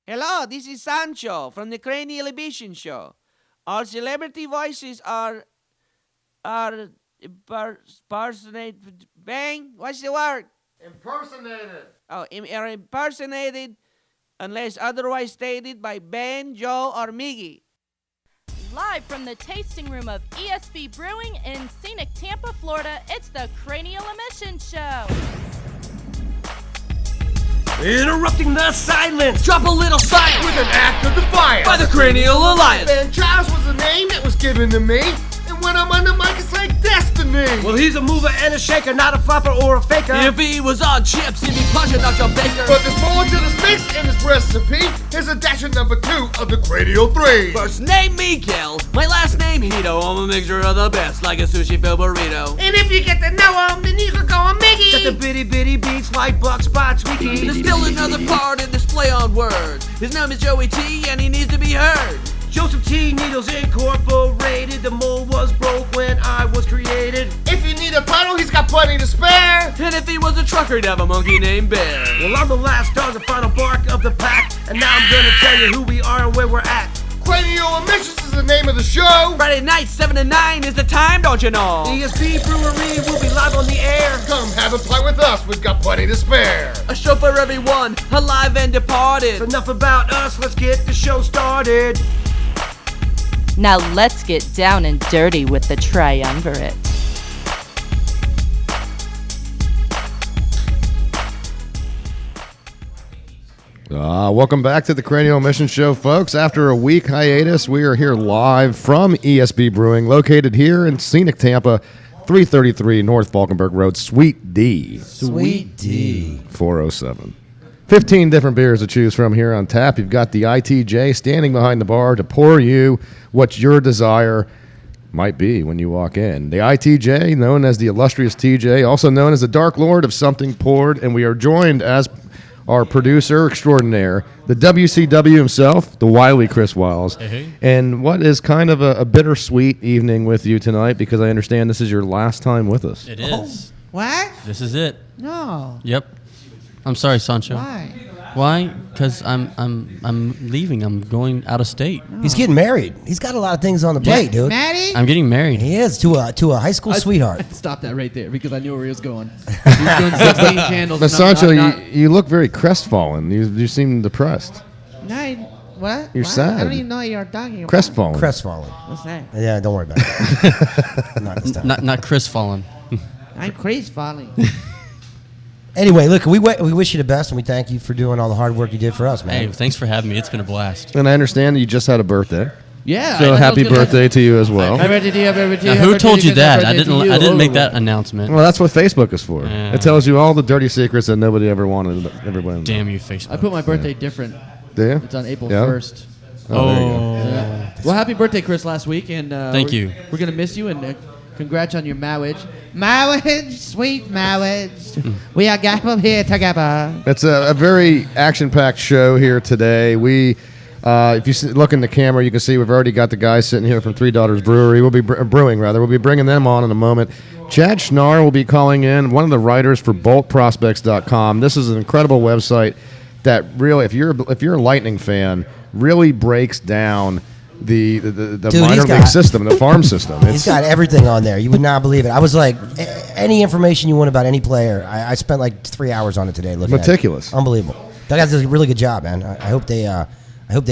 Hello, this is Sancho from the Cranial Show. Our celebrity voices are impersonated. Bang? What's the word? Impersonated. Are impersonated unless otherwise stated by Ben, Joe, or Miggy. Live from the tasting room of ESB Brewing in scenic Tampa, Florida, it's the Cranial Emission Show. Interrupting the silence, drop a little science With an act of defiance. by the Cranial Alliance. And Charles was the name that was given to me. And when I'm on the mic, it's like destiny. Well, he's a mover and a shaker, not a flopper or a faker. If he was on chips, he'd be punching out your baker. But there's more to this mix in this recipe. Here's a dash of number 2 of the Cranial 3. First name Miguel, my last name Hito. I'm a mixture of the best, like a sushi filled burrito. And if you get to know him, then you can call him Miggy. Got the bitty bitty beats like Buck Spot Squeaky. There's still another part in this play on words. His name is Joey T, and he needs to be heard. Joseph T. Needles Incorporated. The mold was broke when I was created. If you need a title, he's got plenty to spare. And if he was a trucker, he'd have a monkey named Bear. Well, I'm the last dog, the final bark of the pack. And now I'm gonna tell you who we are and where we're at. Cranial Emissions is the name of the show. Friday night, 7 to 9 is the time, don't you know? ESB Brewery will be live on the air. Come have a pint with us, we've got plenty to spare. A show for everyone, alive and departed. Enough about us, let's get the show started. Now let's get down and dirty with the triumvirate. Welcome back to the Cranial Mission Show, folks. After a week hiatus, we are here live from ESB Brewing, located here in scenic Tampa, 333 North Falkenberg Road, Suite D. Sweet D. 407. 15 different beers to choose from here on tap. You've got the ITJ standing behind the bar to pour you what your desire might be when you walk in. The ITJ, known as the illustrious TJ, also known as the Dark Lord of Something Poured, and we are joined as our producer extraordinaire, the WCW himself, the wily Chris Wiles. Hey. And what is kind of a bittersweet evening with you tonight, because I understand this is your last time with us. It is. What? This is it. No. Yep. I'm sorry, Sancho. Why? Why? Because I'm leaving. I'm going out of state. He's getting married. He's got a lot of things on the plate, dude. Maddie? I'm getting married. He is to a high school sweetheart. Stop that right there because I knew where he was going. He's doing 16 channels. But Sancho, you look very crestfallen. You seem depressed. No, what? You're What? sad. I don't even know what you're talking about. Crestfallen. Crestfallen. What's that? Yeah, don't worry about it. Not this time. Not Chris Fallen. I'm crazy falling. Anyway, look, we wish you the best, and we thank you for doing all the hard work you did for us, man. Hey, thanks for having me. It's been a blast. And I understand you just had a birthday. Yeah. So happy birthday to you as well. Happy birthday to you. Happy birthday to Now, you. who happy told birthday you to that? happy birthday to I didn't you. make that announcement. Well, that's what Facebook is for. Yeah. It tells you all the dirty secrets that nobody ever wanted everybody to know. Damn you, Facebook. I put my birthday different. Do you? It's on April Yeah? 1st. Oh, there you go. Yeah. Well, happy birthday, Chris, last week. And Thank you. We're going to miss you, and congrats on your marriage. Marriage, sweet marriage. We are gathered here together. It's a very action-packed show here today. If you look in the camera, you can see we've already got the guys sitting here from Three Daughters Brewery. We'll be brewing. We'll be bringing them on in a moment. Chad Schnarr will be calling in, one of the writers for BoltProspects.com. This is an incredible website that really, if you're a Lightning fan, really breaks down the minor league system, the farm system. He's got everything on there. You would not believe it. I was like, any information you want about any player, I spent like 3 hours on it today looking Meticulous. at it. Unbelievable. That guy does a really good job, man. I hope they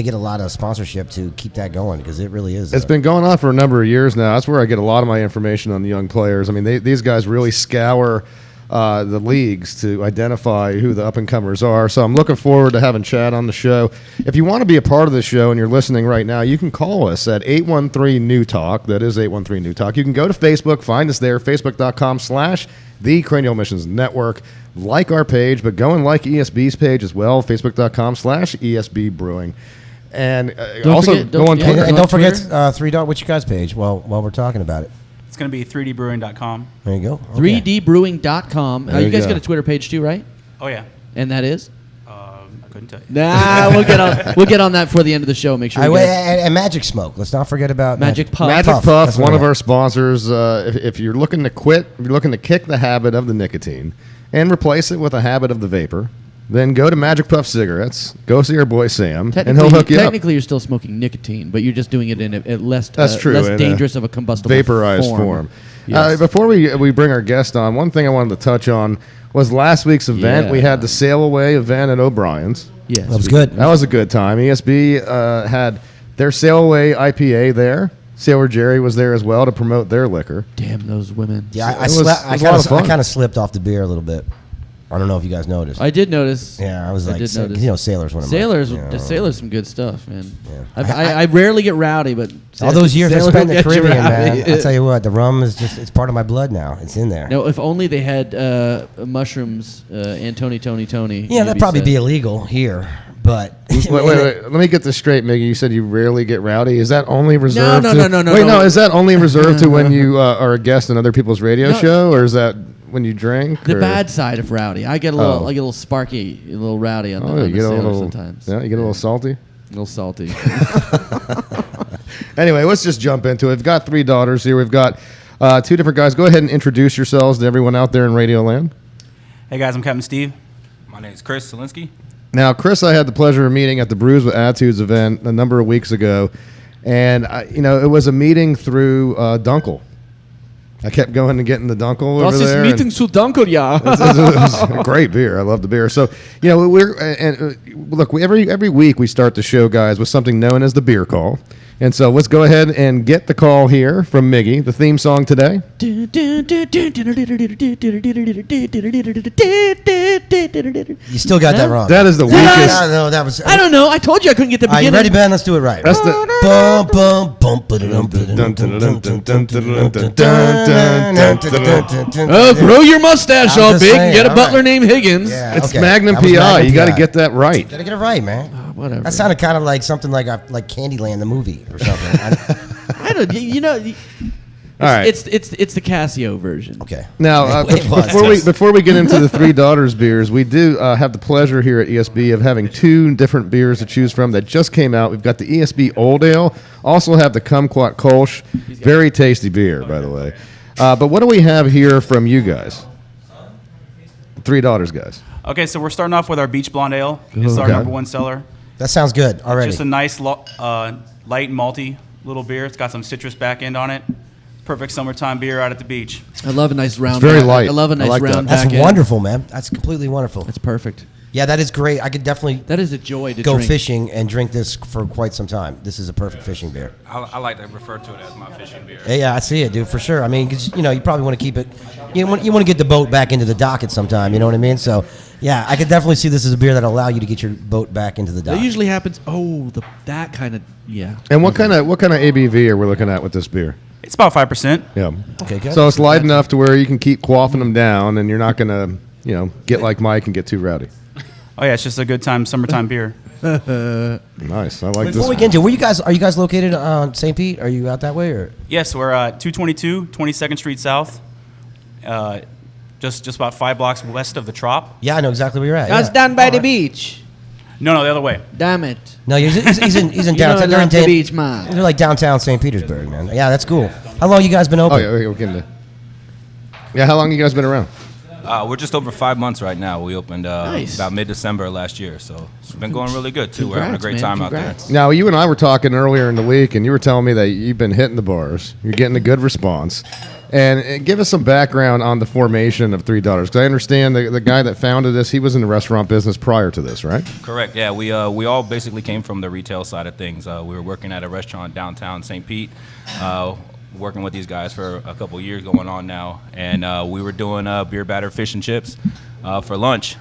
get a lot of sponsorship to keep that going because it really is. It's been going on for a number of years now. That's where I get a lot of my information on the young players. I mean, these guys really scour the leagues to identify who the up-and-comers are. So I'm looking forward to having Chad on the show. If you want to be a part of the show and you're listening right now, you can call us at 813-NEW-TALK. That is 813-NEW-TALK. You can go to Facebook, find us there, facebook.com/The Cranial Missions Network. Like our page, but go and like ESB's page as well, facebook.com/ESB Brewing. And also go on Twitter. And don't forget Three Dog. What's your guys' page? While we're talking about it, It's going to be 3dbrewing.com. there you go. Okay. 3dbrewing.com. There You you guys go. got a Twitter page too, right? Oh, yeah. And that is? I couldn't tell you. Nah, we'll get on that before the end of the show. Make sure. we get it. And Magic Smoke. Let's not forget about Magic Puff. Magic Puff, That's what one I of want. our sponsors. If you're looking to quit, if you're looking to kick the habit of the nicotine and replace it with a habit of the vapor, then go to Magic Puff Cigarettes. Go see our boy Sam, and he'll hook you up. Technically, you're still smoking nicotine, but you're just doing it in a less That's true, less in a dangerous of a combustible vaporized form. Yes. Before we bring our guest on, one thing I wanted to touch on was last week's event. Yeah. We had the Sail Away event at O'Brien's. Yes, That was good. That was a good time. ESB had their Sail Away IPA there. Sailor Jerry was there as well to promote their liquor. Damn those women. Yeah, It was a lot of fun. I kind of slipped off the beer a little bit. I don't know if you guys noticed. I did notice. Yeah, I was like, did notice. you know, Sailor's one of my Sailor's some good stuff, man. Yeah. I rarely get rowdy, but all those years I Sailor spent in the will get you Caribbean, rowdy. man. I'll tell you what, the rum is it's part of my blood now. It's in there. No, if only they had mushrooms and Tony. Yeah, that'd probably be illegal here, but Wait. Let me get this straight, Miggy. You said you rarely get rowdy. Is that only reserved? No. Wait, no. Is that only reserved to when you are a guest on other people's radio show, or is that when you drink? The or? bad side of rowdy. I get a little sparky, a little rowdy on the You get a Sailor little sometimes. Yeah, you get a little salty. A little salty. Anyway, let's just jump into it. We've got 3 daughters here. We've got 2 different guys. Go ahead and introduce yourselves to everyone out there in Radio Land. Hey guys, I'm Captain Steve. My name is Chris Zielinski. Now, Chris, I had the pleasure of meeting at the Brews with Attitudes event a number of weeks ago, and it was a meeting through Dunkel. I kept going and getting the Dunkel over there. zu Dunkel, ja. It was a great beer. I love the beer. So, look, every week we start the show, guys, with something known as the beer call. And so let's go ahead and get the call here from Miggy, the theme song today. you still got that wrong. That is the weakest. No, that was. I don't know. I told you I couldn't get the Are beginning. you ready, Ben? Let's do it right. That's the. Bum, bum, bum, Oh, grow your mustache I'm all just big saying, and get a all butler right. named Higgins. Yeah, It's okay. Magnum That was PI. Magnum You got to PI. get that right. Gotta get it right, man. Whatever. That sounded kind of like something like Candyland, the movie, or something. I don't. All right. It's the Casio version. Okay. Now, It was. before we get into the 3 daughters beers, we do have the pleasure here at ESB of having 2 different beers to choose from that just came out. We've got the ESB Old Ale, also have the Kumquat Kolsch, very tasty beer, by the way. But what do we have here from you guys? 3 daughters, guys. Okay, so we're starting off with our Beach Blonde Ale. It's our Okay. #1 seller. That sounds good already. Just a nice light and malty little beer. It's got some citrus back end on it. Perfect summertime beer out at the beach. I love a nice round. very back. light. I love a I nice like that. round. That's back end. wonderful, man. That's completely wonderful. That's perfect. Yeah, that is great. I could definitely That is a joy to go drink. fishing and drink this for quite some time. This is a perfect fishing beer. I like to refer to it as my fishing beer. Yeah, I see it, dude, for sure. I mean, 'cause, you probably want to keep it. You want to get the boat back into the dock at some time. You know what I mean? So, yeah, I could definitely see this as a beer that'll allow you to get your boat back into the dock. That usually happens. That kind of And what kind of ABV are we looking at with this beer? It's about 5%. Yeah. Okay, good. So it's light enough to where you can keep quaffing them down, and you're not gonna, get like Mike and get too rowdy. Oh yeah, it's just a good time summertime beer. Nice. I like Before this. we get into, are you guys located on St. Pete? Are you out that way or? Yes, we're 222 22nd Street South. Just about 5 blocks west of the Trop. Yeah, I know exactly where you're at. That's yeah. down by the beach. No, the other way. Damn it. No, he's in You downtown. don't like the beach, man. They're like downtown St. Petersburg, man. Yeah, that's cool. How long you guys been open? Oh yeah, we can. Yeah, how long you guys been around? We're just over 5 months right now. We opened Nice. about mid-December last year, so it's been going really good too. We're having a great man. time out Congrats. there. Now, you and I were talking earlier in the week, and you were telling me that you've been hitting the bars. You're getting a good response. And give us some background on the formation of 3 Daughters, because I understand the guy that founded this, he was in the restaurant business prior to this, right? Correct. Yeah, we all basically came from the retail side of things. We were working at a restaurant downtown St. Pete, working with these guys for a couple years going on now, and we were doing beer batter fish and chips for lunch.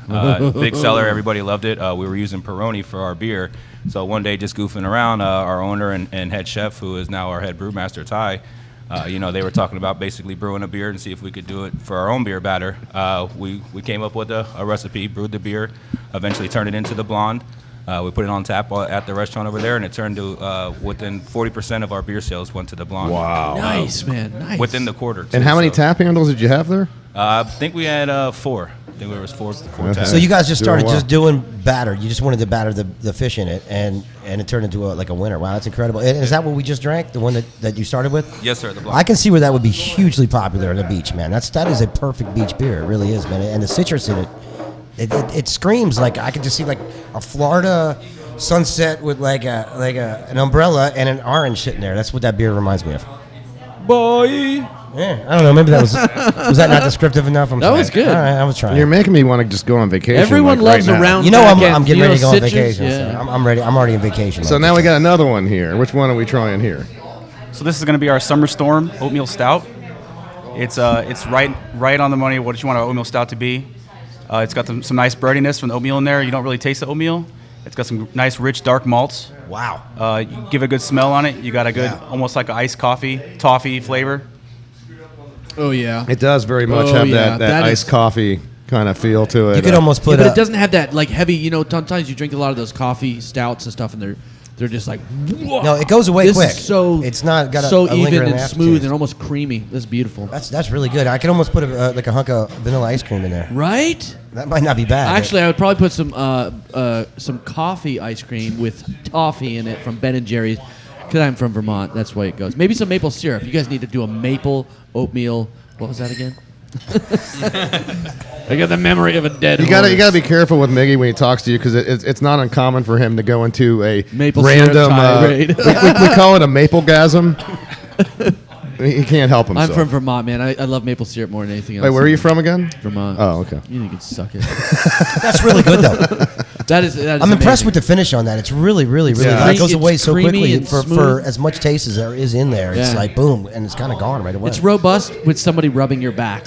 Big seller, everybody loved it. We were using Peroni for our beer. So one day, just goofing around, our owner and head chef, who is now our head brewmaster, Ty, they were talking about basically brewing a beer and see if we could do it for our own beer batter. We came up with a recipe, brewed the beer, eventually turned it into the blonde. We put it on tap at the restaurant over there, and it turned to within 40% of our beer sales went to the blonde. Wow. Nice, man. Nice. Within the quarter. And how many tap handles did you have there? I think we had 4. I think there was four taps. So you guys just started Doing well. just doing batter. You just wanted to batter the fish in it, and it turned into a winner. Wow, that's incredible. And is that what we just drank? The one that you started with? Yes, sir. The blonde. I can see where that would be hugely popular on the beach, man. That is a perfect beach beer. It really is, man. And the citrus in it It screams like I could just see like a Florida sunset with like an umbrella and an orange sitting there. That's what that beer reminds me of. Boy. Yeah, I don't know. Maybe that was that not descriptive enough? That was good. All right, I was trying. You're making me want to just go on vacation. Everyone like, loves right now. a round. You know, back I'm end. getting You ready to know, go on citrus? vacation. Yeah. So I'm ready. I'm already on vacation. So now we got another one here. Which one are we trying here? So this is going to be our Summer Storm Oatmeal Stout. It's right on the money what you want our oatmeal stout to be. It's got some nice breadiness from the oatmeal in there. You don't really taste the oatmeal. It's got some nice, rich, dark malts. Wow. You give a good smell on it. You got a good, almost like an iced coffee, toffee flavor. Oh yeah. It does very much Oh, have yeah. that That iced is- coffee kind of feel to it. You could almost put but a, it doesn't have that like heavy. You know, sometimes you drink a lot of those coffee stouts and stuff, and they're just like. No, it goes away this quick. Is so it's not got so a even lingering and aftertaste. smooth and almost creamy. That's beautiful. That's really good. I could almost put like a hunk of vanilla ice cream in there. Right? That might not be bad. Actually, I would probably put some coffee ice cream with toffee in it from Ben and Jerry's, because I'm from Vermont. That's why it goes. Maybe some maple syrup. You guys need to do a maple oatmeal. What was that again? I got the memory of a dead. You gotta be careful with Miggy when he talks to you because it's not uncommon for him to go into a Maple random. syrup tirade. We call it a maple-gasm. He can't help himself. I'm from Vermont, man. I love maple syrup more than anything else. Wait, where are you from again? Vermont. Oh, okay. You can suck it. That's really good though. That is I'm impressed with the finish on that. It's really Yeah. good. It goes away It's so creamy quickly and for smooth. as much taste as there is in there. It's Yeah. like boom, and it's kind of gone right away. It's robust with somebody rubbing your back.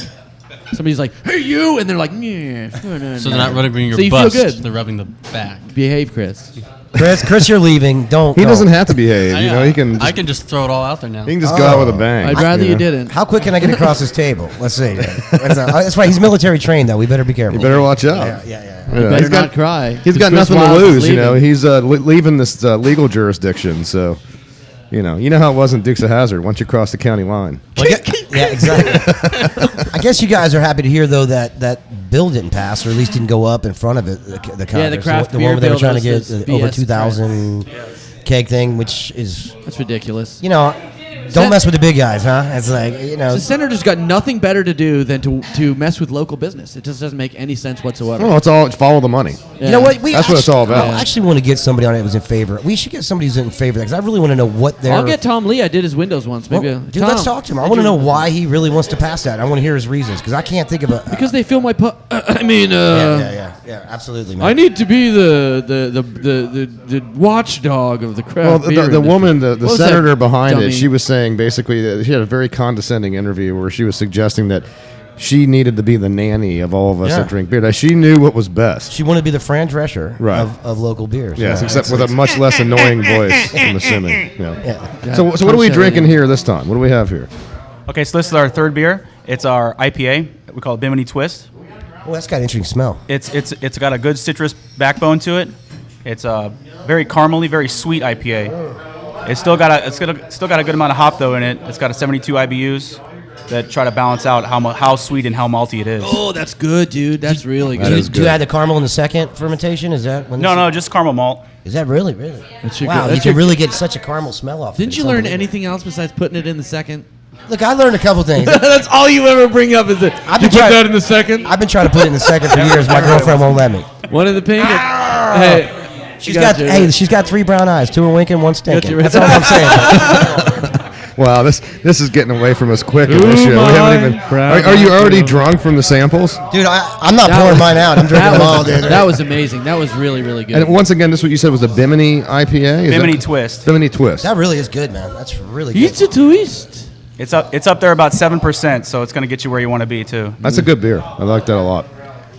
Somebody's like, "Hey, you," and they're like, "Yeah." So they're not rubbing your So you bust. feel good. They're rubbing the back. Behave, Chris. Chris, you're leaving. Don't. He don't. doesn't have to behave. You know, he can. I can just throw it all out there now. He can just go out with a bang. I'd rather you know? didn't. How quick can I get across this table? Let's see. That's right. He's military trained, though. We better be careful. You better watch out. Yeah. Yeah, Better he's got- not cry. He's got 'cause Chris nothing to Wiles is lose. You know, leaving. he's leaving this legal jurisdiction. So, you know how it was in Dukes of Hazzard once you cross the county line. Yeah, exactly. I guess you guys are happy to hear though that bill didn't pass, or at least didn't go up in front of it. The Congress. craft the beer one where they were bill trying to does get this over BS 2,000 keg thing, which is That's ridiculous. don't mess with the big guys, huh? It's like The senator's got nothing better to do than to mess with local business. It just doesn't make any sense whatsoever. Well, it's follow the money. You know what? That's what it's all about. I actually want to get somebody on it that was in favor. We should get somebody who's in favor because I really want to know what they're. I'll get Tom Lee. I did his windows once. Maybe. Dude, let's talk to him. I want to know why he really wants to pass that. I want to hear his reasons because I can't think of a. Because they fill my. I mean. Yeah, absolutely, man. I need to be the watchdog of the craft Well, beer the woman, the What was senator that behind dummy? it, she was saying basically that she had a very condescending interview where she was suggesting that she needed to be the nanny of all of us Yeah. that drink beer. That she knew what was best. She wanted to be the Fran Drescher Right. of local beers. Yes, Yeah, except it's- with a much less annoying voice, I'm assuming. Yeah. Yeah. So what are we drinking here this time? What do we have here? Okay, so this is our third beer. It's our IPA. We call it Bimini Twist. Well, that's got an interesting smell. It's got a good citrus backbone to it. It's a very caramely, very sweet IPA. It's still got a good amount of hop though in it. It's got a 72 IBUs that try to balance out how sweet and how malty it is. Oh, that's good, dude. That's really That good. is Do you good. add the caramel in the second fermentation? Is that when? No, just caramel malt. Is that really? That's your Wow, good- you that's can your- really get such a caramel smell off. Didn't it. you It's learn unbelievable. anything else besides putting it in the second? Look, I learned a couple things. That's all you ever bring up is that. I've You been put trying- that in the second. I've been trying to put it in the second for years. My girlfriend won't let me. One in the pink. Hey, She's got 3 brown eyes, 2 are winking, 1 stinking. you. That's all I'm saying. Wow, this is getting away from us quick in this Ooh, show. We haven't even. my Are you already brown drunk from the samples? Dude, I'm not pouring mine out. I'm drinking them all, dude. That was amazing. That was really, really good. And once again, this is what you said was the Bimini IPA. Is Bimini that- Twist. Bimini Twist. That really is good, man. That's really good. It's a twist. It's up there about 7%, so it's gonna get you where you want to be too. That's a good beer. I like that a lot.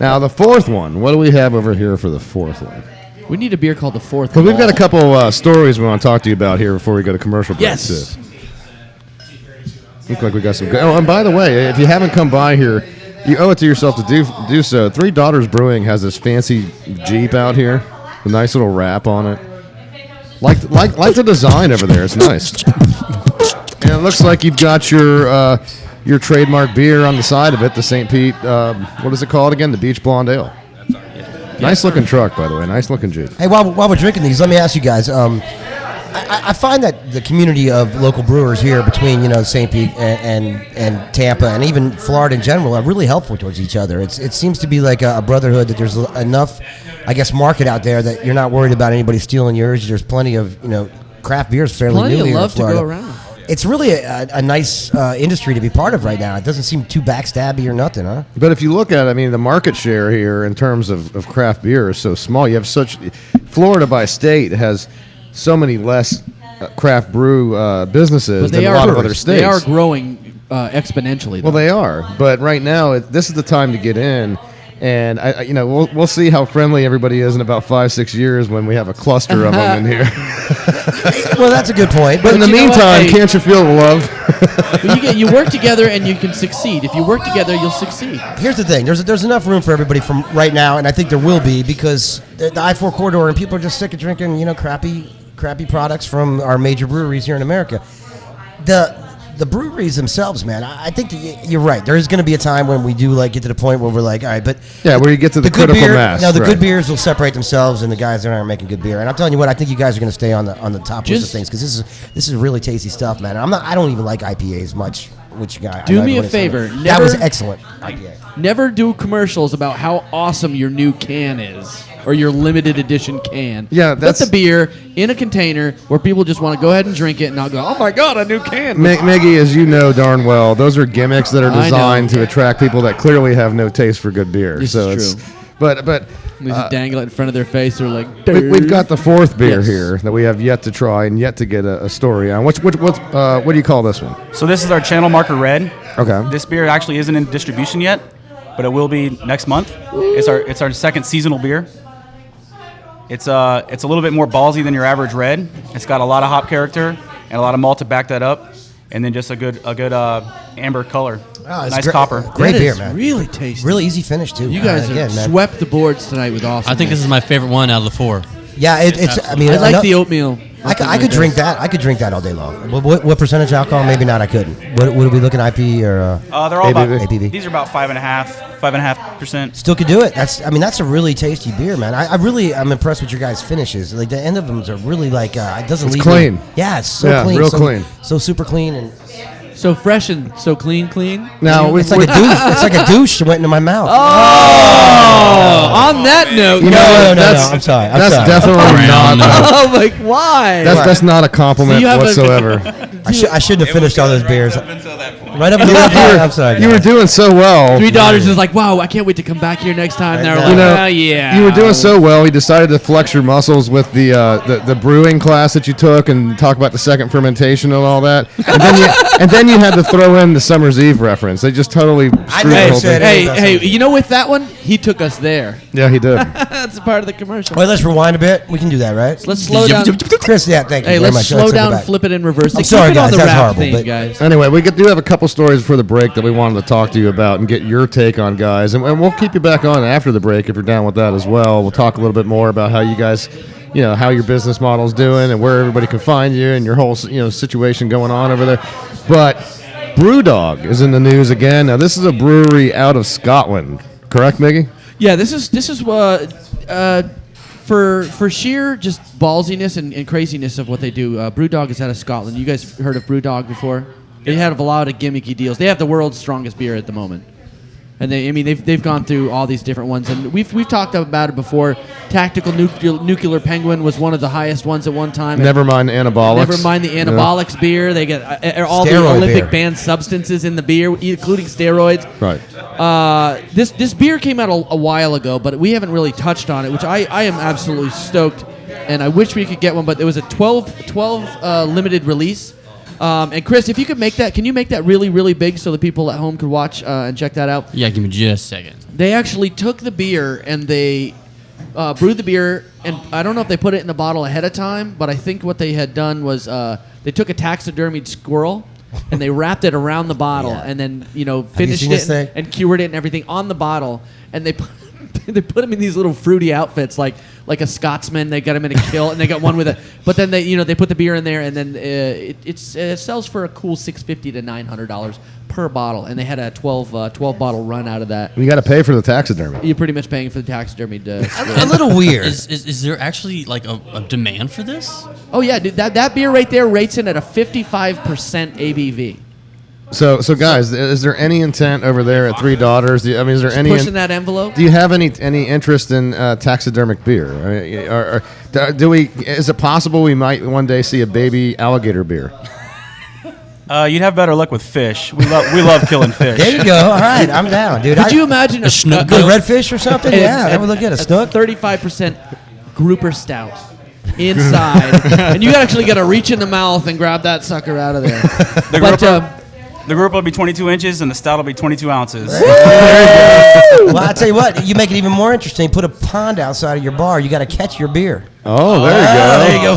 Now the fourth one. What do we have over here for the fourth one? We need a beer called the Fourth. Because we've got a Wall. couple stories we want to talk to you about here before we go to commercial break. Yes. Too. Look like we got some good. Oh, and by the way, if you haven't come by here, you owe it to yourself to do so. Three Daughters Brewing has this fancy Jeep out here, a nice little wrap on it. Like the design over there. It's nice. And it looks like you've got your trademark beer on the side of it, the St. Pete. What is it called again? The Beach Blonde Ale. Nice looking truck, by the way. Nice looking Jeep. Hey, while we're drinking these, let me ask you guys. I find that the community of local brewers here between St. Pete and Tampa and even Florida in general are really helpful towards each other. It seems to be like a brotherhood that there's enough, I guess, market out there that you're not worried about anybody stealing yours. There's plenty of craft beers fairly Plenty new of here in love to Florida. go around. It's really a nice industry to be part of right now. It doesn't seem too backstabby or nothing, huh? But if you look at, the market share here in terms of craft beer is so small. You have Florida by state has so many less craft brew businesses than a lot of other states. They are growing exponentially. Well, they are. But right now, this is the time to get in. And we'll see how friendly everybody is in about 5-6 years when we have a cluster of them in here. Well, that's a good point. But in the meantime, can't you feel the love? But you work together and you can succeed. If you work together, you'll succeed. Here's the thing: there's enough room for everybody from right now, and I think there will be because the I-4 corridor and people are just sick of drinking crappy products from our major breweries here in America. The breweries themselves, man, I think that you're right. There is going to be a time when we do get to the point where we're like, all right, but where you get to the critical beer, mass. No, the right. good beers will separate themselves, and the guys that aren't making good beer. And I'm telling you what, I think you guys are going to stay on the top list of things because this is really tasty stuff, man. I don't even like IPAs much. Which guy? Do me a favor. That was excellent IPA. Never do commercials about how awesome your new can is or your limited edition can. Yeah, put the beer in a container where people just want to go ahead and drink it, and I'll go, oh my god, a new can. Miggy, as you know darn well, those are gimmicks that are designed to attract people that clearly have no taste for good beer. This is true. But they just dangle it in front of their face. They're like, we've got the fourth beer here that we have yet to try and yet to get a story on. What do you call this one? So this is our Channel Marker Red. Okay. This beer actually isn't in distribution yet, but it will be next month. It's our second seasonal beer. It's a little bit more ballsy than your average red. It's got a lot of hop character and a lot of malt to back that up, and then just a good amber color. Oh, nice copper. Great beer, is man. Really tasty. Really easy finish too. You guys have swept the boards tonight with awesome. I think this is my favorite one out of the four. Yeah, it's. I mean, I like the oatmeal. I could drink that. I could drink that all day long. What percentage alcohol? Maybe not. I couldn't. What are we looking? IP or? They're all about ABV. These are about 5.5%. Still could do it. That's a really tasty beer, man. I'm impressed with your guys' finishes. Like the end of them are really it doesn't leave clean. Yeah, it's so clean. Real clean. So super clean and so fresh and so clean. Now it's like a douche. It's like a douche went into my mouth. Oh, on that note, no. I'm sorry. That's definitely not. Oh, like why? That's not a compliment whatsoever. I shouldn't have finished all those beers. Right up until I'm sorry. You were doing so well. 3 daughters is like, wow, I can't wait to come back here next time. They're like, oh yeah. You were doing so well. He decided to flex your muscles with the brewing class that you took and talk about the second fermentation and all that. And then you had to throw in the Summer's Eve reference. They just totally screwed the whole thing. Hey, you know, with that one, he took us there. Yeah, he did. That's a part of the commercial. Wait, let's rewind a bit. We can do that, right? Let's slow down. Chris, yeah, thank you Hey, very let's much. slow down, flip it in reverse. I'm sorry, Keep it on guys. the That's rap horrible. theme, But guys. Anyway, we do have a couple stories before the break that we wanted to talk to you about and get your take on, guys. And we'll keep you back on after the break if you're down with that as well. We'll talk a little bit more about how you guys, how your business model's doing and where everybody can find you and your whole, situation going on over there. But Brewdog is in the news again. Now, this is a brewery out of Scotland, correct, Miggy? Yeah, this is for sheer just ballsiness and craziness of what they do. Brewdog is out of Scotland. You guys heard of Brewdog before? They have a lot of gimmicky deals. They have the world's strongest beer at the moment, and they've gone through all these different ones. And we've talked about it before. Tactical Nuclear Penguin was one of the highest ones at one time. Never mind anabolics. Never mind the anabolics beer. They get all Steroid the Olympic beer. banned substances in the beer, including steroids. Right. This beer came out a while ago, but we haven't really touched on it, which I am absolutely stoked, and I wish we could get one, but it was a 12 limited release. And Chris, if you could can you make that really, really big so the people at home could watch and check that out? Yeah, give me just a second. They actually took the beer and they brewed the beer, and I don't know if they put it in the bottle ahead of time, but I think what they had done was they took a taxidermied squirrel and they wrapped it around the bottle and then finished it and cured it and everything on the bottle, and they put them in these little fruity outfits like like a Scotsman. They got him in a kilt, and they got one with a. But then they put the beer in there, and then it sells for a cool $650 to $900 per bottle, and they had a 12 bottle run out of that. You got to pay for the taxidermy. You're pretty much paying for the taxidermy. A little weird. Is there actually like a demand for this? Oh yeah, dude, that beer right there rates in at a 55% ABV. So guys, is there any intent over there at Three Daughters? Is there any pushing that envelope? Do you have any interest in taxidermic beer? Is it possible we might one day see a baby alligator beer? You'd have better luck with fish. We love killing fish. There you go. All right, I'm down, dude. Could you imagine a snook? Good redfish or something? Yeah, that would look good. A snook. 35% grouper stout inside, and you actually got to reach in the mouth and grab that sucker out of there. The group will be 22 inches, and the stout will be 22 ounces. Well, I tell you what, you make it even more interesting. Put a pond outside of your bar. You got to catch your beer. Oh, there you go. There you go.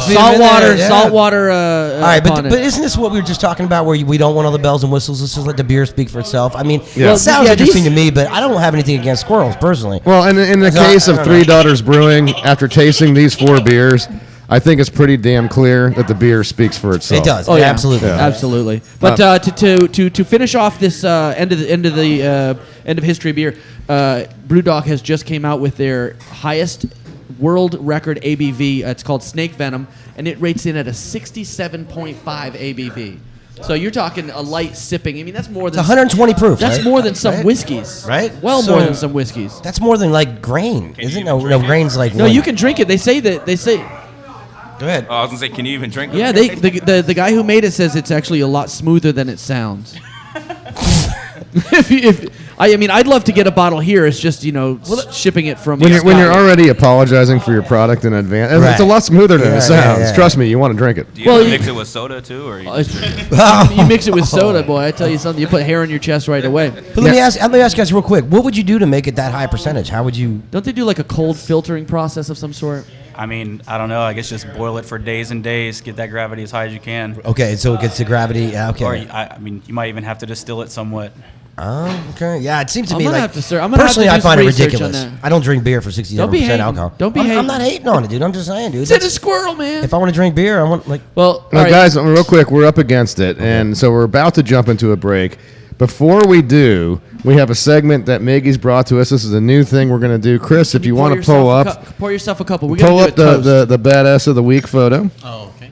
Saltwater. All right, but isn't this what we were just talking about, where we don't want all the bells and whistles? Let's just let the beer speak for itself. I mean, it sounds interesting to me, but I don't have anything against squirrels personally. Well, in the case of Three Daughters Brewing, after tasting these 4 beers, I think it's pretty damn clear that the beer speaks for itself. It does. Oh yeah, absolutely, absolutely. But to finish off this end of history beer, BrewDog has just came out with their highest world record ABV. It's called Snake Venom, and it rates in at a 67.5 ABV. So you're talking a light sipping. I mean, that's more than 120 proof. That's right? more than some right? whiskeys, right? Well, more than some whiskeys. That's more than like grain, isn't it? No, grain's like no. You can drink it. They say. Go ahead. Oh, I was gonna say, can you even drink it? Yeah, the guy who made it says it's actually a lot smoother than it sounds. I'd love to get a bottle here. It's just shipping it from when you're already apologizing for your product in advance. Right. It's a lot smoother than it sounds. Yeah. Trust me, you want to drink it. Do you mix it with soda too, or you you mix it with soda, boy? I tell you something. You put hair on your chest right away. But let me ask you guys real quick. What would you do to make it that high percentage? How would you? Don't they do like a cold filtering process of some sort? I mean, I don't know. I guess just boil it for days and days. Get that gravity as high as you can. Okay, so it gets to gravity. Yeah, okay. Or you might even have to distill it somewhat. Oh, okay. Yeah, it seems to I'm me gonna like have to, sir. I'm gonna personally, have I to find it do research ridiculous. on that. I don't drink beer for 67% alcohol. Don't be hating. I'm not hating on it, dude. I'm just saying, dude. It's a squirrel, man. If I want to drink beer, I want like. Well, Now, guys, real quick, we're up against it, and so we're about to jump into a break. Before we do, we have a segment that Miggy's brought to us. This is a new thing we're going to do. Chris, if you want to pull up, pour yourself a couple. We're pull gonna up do a toast. the badass of the week photo. Oh, okay.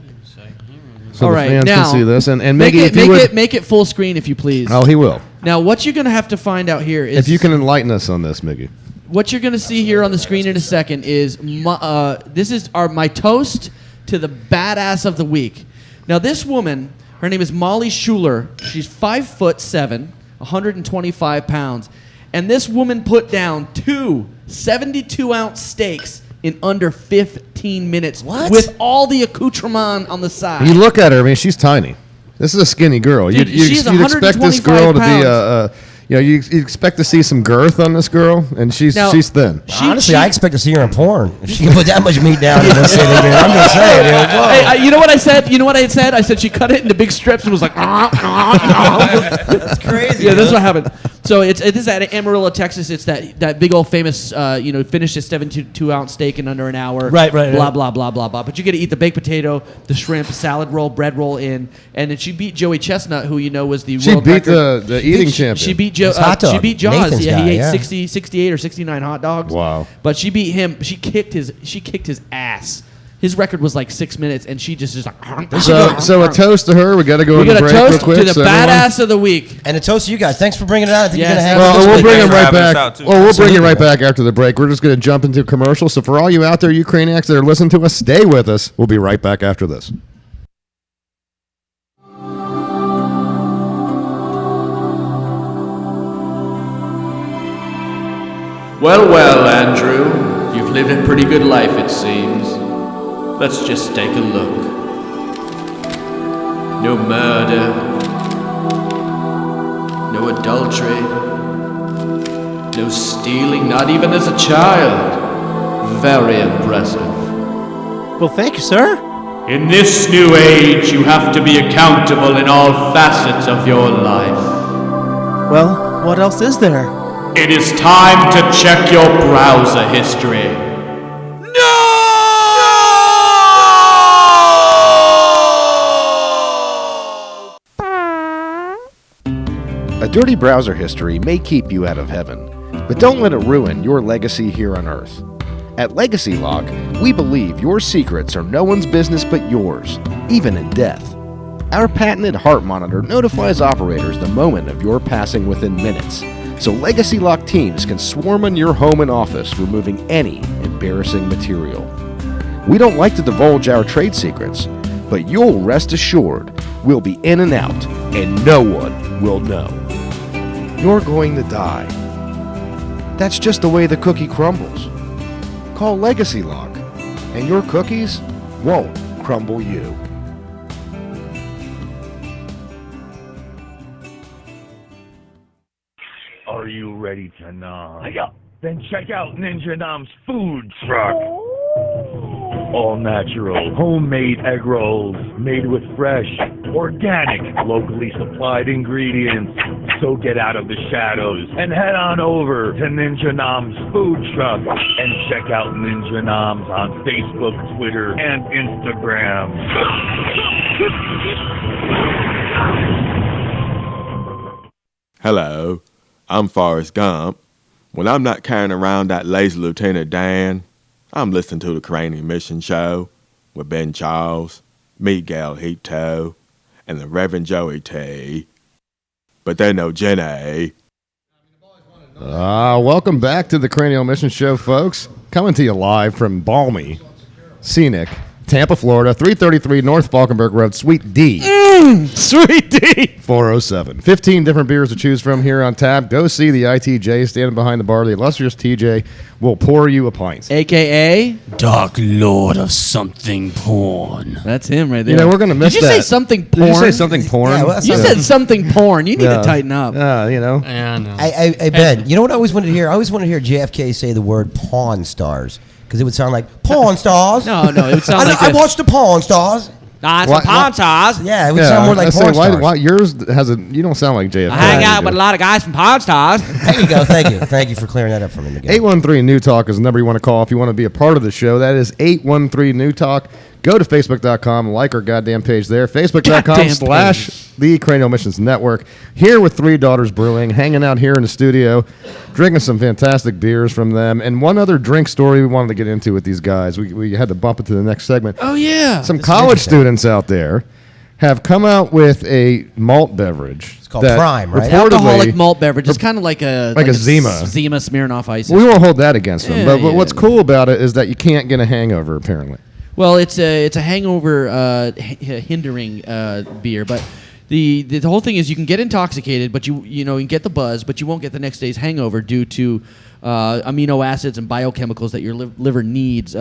So all the right, fans now, can see this. And make Miggy, make it full screen if you please. Oh, he will. Now, what you're going to have to find out here is If you can enlighten us on this, Miggy. what you're going to see here on the screen in a second is this is my toast to the badass of the week. Now, this woman, her name is Molly Schuler. She's 5'7", 125 pounds, and this woman put down 2 72-ounce steaks in under 15 minutes. What? With all the accoutrement on the side. You look at her. I mean, she's tiny. This is a skinny girl. Dude, she's you'd expect this 125 girl to pounds. be you expect to see some girth on this girl, and she's thin. Honestly, I expect to see her in porn. If she can put that much meat down in this city, dude, I'm just saying, dude. Whoa. Hey, you know what I said? You know what I had said? I said she cut it into big strips and was like, That's crazy. yeah, that's what happened. So it is at Amarillo, Texas. It's that big old famous, finished a 72-ounce steak in under an hour. Right. Blah, blah, blah, blah, blah. But you get to eat the baked potato, the shrimp, salad roll, bread roll in. And then she beat Joey Chestnut, who was the She world beat record. the eating champion. She beat His hot dog. She beat Jaws. Nathan's Yeah, guy, he ate yeah. 60, 68 or 69 hot dogs. Wow. But she beat him. She kicked his ass. His record was like 6 minutes, and she just like. So a toast to her. We got to go We into got a break real toast quick. to the so everyone- badass of the week. And a toast to you guys. Thanks for bringing it out. I think Yes. you're gonna have. Well, this we'll week. bring him for right having us back. out, too. Well, we'll bring you Absolutely. right back after the break. We're just going to jump into commercials. So for all you out there, you Craniacs that are listening to us, stay with us. We'll be right back after this. Well, Andrew, you've lived a pretty good life, it seems. Let's just take a look. No murder, no adultery, no stealing, not even as a child. Very impressive. Well, thank you, sir. In this new age, you have to be accountable in all facets of your life. Well, what else is there? It is time to check your browser history. No! A dirty browser history may keep you out of heaven, but don't let it ruin your legacy here on Earth. At Legacy Lock, we believe your secrets are no one's business but yours, even in death. Our patented heart monitor notifies operators the moment of your passing within minutes, so Legacy Lock teams can swarm on your home and office, removing any embarrassing material. We don't like to divulge our trade secrets, but you'll rest assured we'll be in and out, and no one will know. You're going to die. That's just the way the cookie crumbles. Call Legacy Lock, and your cookies won't crumble you. Are you ready to nom? Yeah. Then check out Ninja Nom's food truck. All natural, homemade egg rolls made with fresh, organic, locally supplied ingredients. So get out of the shadows and head on over to Ninja Nom's food truck and check out Ninja Noms on Facebook, Twitter, and Instagram. Hello, I'm Forrest Gump. When I'm not carrying around that lazy Lieutenant Dan, I'm listening to the Cranial Mission Show with Ben Charles, Miguel Hito, and the Reverend Joey T. But they know Jenny. Welcome back to the Cranial Mission Show, folks. Coming to you live from balmy, scenic Tampa, Florida, 333 North Falkenberg Road, Suite D. Sweet D. 407. 15 different beers to choose from here on tap. Go see the ITJ standing behind the bar. The illustrious TJ will pour you a pint. AKA Dark Lord of something porn. That's him right there. You know, we're going to miss that. Did you say something porn? Did you say something porn? Yeah, well, You said something porn. You need to tighten up. You know. Yeah, I know. Hey, Ben, you know what I always wanted to hear? I always wanted to hear JFK say the word Pawn Stars. Because it would sound like Pawn Stars. No, it would sound like I watched the Pawn Stars. It's some Pawn Stars. Yeah, it would sound more like Pawn Stars. Why yours has a? You don't sound like JFK. I hang out with a lot of guys from Pawn Stars. There you go. Thank you. Thank you for clearing that up for me, Miguel. 813 New Talk is the number you want to call if you want to be a part of the show. That is 813 New Talk. Go to Facebook.com, like our goddamn page there. Facebook.com/The Cranial Missions Network. Here with Three Daughters Brewing, hanging out here in the studio, drinking some fantastic beers from them. And one other drink story we wanted to get into with these guys. We had to bump it to the next segment. Oh, yeah. Some college students out there have come out with a malt beverage. It's called Prime, right? Alcoholic malt beverage. It's kind of like a Zima. Zima Smirnoff Ice. We won't hold that against them. But what's cool about it is that you can't get a hangover, apparently. Well, it's a hangover hindering beer, but the whole thing is you can get intoxicated, but you can get the buzz, but you won't get the next day's hangover due to amino acids and biochemicals that your liver needs.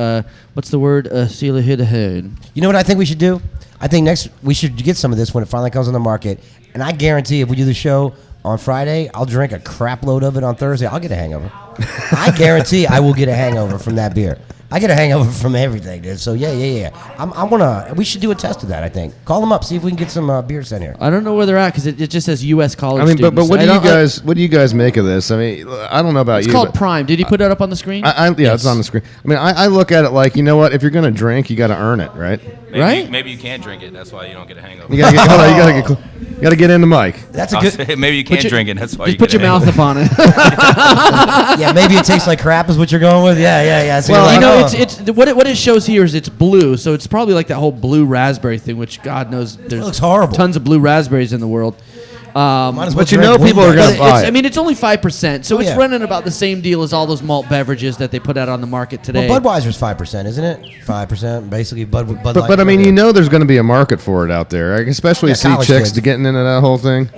What's the word? You know what I think we should do? I think next we should get some of this when it finally comes on the market, and I guarantee if we do the show on Friday, I'll drink a crap load of it on Thursday. I'll get a hangover. I guarantee I will get a hangover from that beer. I get a hangover from everything, dude. So yeah. We should do a test of that. I think. Call them up, see if we can get some beers in here. I don't know where they're at because it just says U.S. college. I mean, students. but what do you guys make of this? I mean, I don't know about it's you. It's called Prime. Did he put that up on the screen? Yeah, it's on the screen. I mean, I look at it like, you know what? If you're gonna drink, you got to earn it, right? Maybe you can't drink it. That's why you don't get a hangover. You gotta get in the mic. That's a good. Maybe you can't drink it. That's why just you put your mouth upon it. Yeah, maybe it tastes like crap is what you're going with. Yeah. So well, it's what it shows here is it's blue, so it's probably like that whole blue raspberry thing, which God knows there's looks horrible. Tons of blue raspberries in the world. But you know people are going to buy it. I mean, it's only 5%, so it's running about the same deal as all those malt beverages that they put out on the market today. Well, Budweiser's 5%, isn't it? 5%, basically. Bud but I mean, you know there's going to be a market for it out there. I can especially see chicks getting into that whole thing.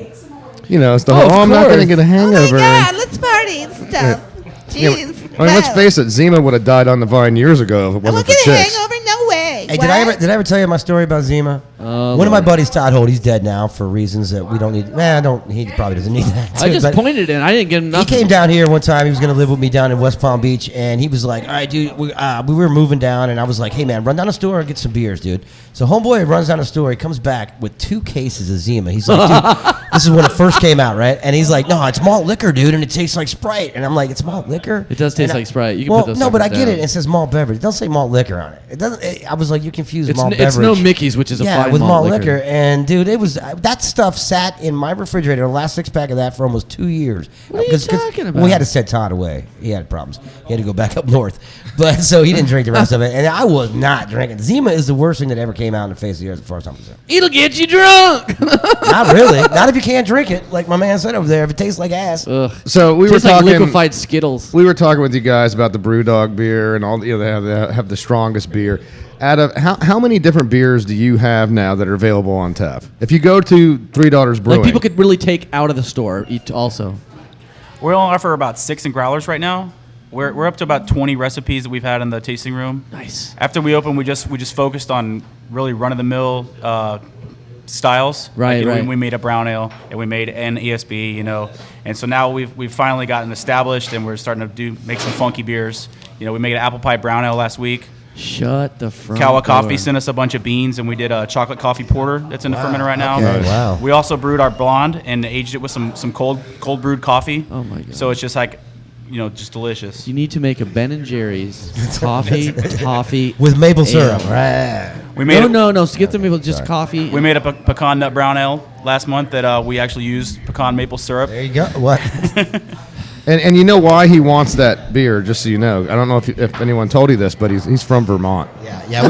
You know, it's the whole, I'm not going to get a hangover. Oh, my God, let's party and stuff. Jeez. I mean, let's face it, Zima would have died on the vine years ago if it wasn't for chicks. Hangover? No way. Hey, did I ever tell you my story about Zima? One of my buddies, Todd Holt, he's dead now for reasons that we don't need. He probably doesn't need that. I just pointed it. I didn't get enough. He came down here one time. He was going to live with me down in West Palm Beach, and he was like, all right, dude, we were moving down, and I was like, hey, man, run down the store and get some beers, dude. So homeboy runs down the store. He comes back with 2 cases of Zima. He's like, dude, this is when it first came out, right? And he's like, no, it's malt liquor, dude, and it tastes like Sprite. And I'm like, it's malt liquor? It does taste like Sprite. You can put those no, but I get down. it. It says malt beverage. It doesn't say malt liquor on it. It doesn't. I was like, you confused malt beverage. It's no Mickey's, which is a 5 with malt malt liquor. liquor. And dude, it was that stuff sat in my refrigerator, the last 6-pack of that, for almost 2 years. What are you talking about? We had to send Todd away. He had problems. He had to go back up north, but so he didn't drink the rest of it. And I was not drinking. Zima is the worst thing that ever came out in the face of the earth, as far as I'm concerned. It'll get you drunk. Not really. Not if you can't drink it, like my man said over there. If it tastes like ass. Ugh. So we were Tastes like talking liquefied Skittles. We were talking with you guys about the BrewDog beer and all. They have the strongest beer. Out of how many different beers do you have now that are available on tap? If you go to Three Daughters Brewing, Like people could really take out of the store. Eat also. We only offer about 6 in growlers right now. We're up to about 20 recipes that we've had in the tasting room. Nice. After we opened, we just focused on really run-of-the-mill styles. Right, Like, right. We made a brown ale and we made an ESB, you know, and so now we've finally gotten established and we're starting to make some funky beers. You know, we made an apple pie brown ale last week. Shut the front Kawa Coffee door. sent us a bunch of beans, and we did a chocolate coffee porter that's in the fermenter right now. Okay, wow. We also brewed our blonde and aged it with some cold brewed coffee. Oh my god! So it's just like, you know, just delicious. You need to make a Ben and Jerry's coffee, toffee With maple ale. syrup, right? We made no. Skip the maple, just coffee. We made a pecan nut brown ale last month that we actually used pecan maple syrup. There you go. What? and you know why he wants that beer? Just so you know, I don't know if anyone told you this, but he's from Vermont. Yeah,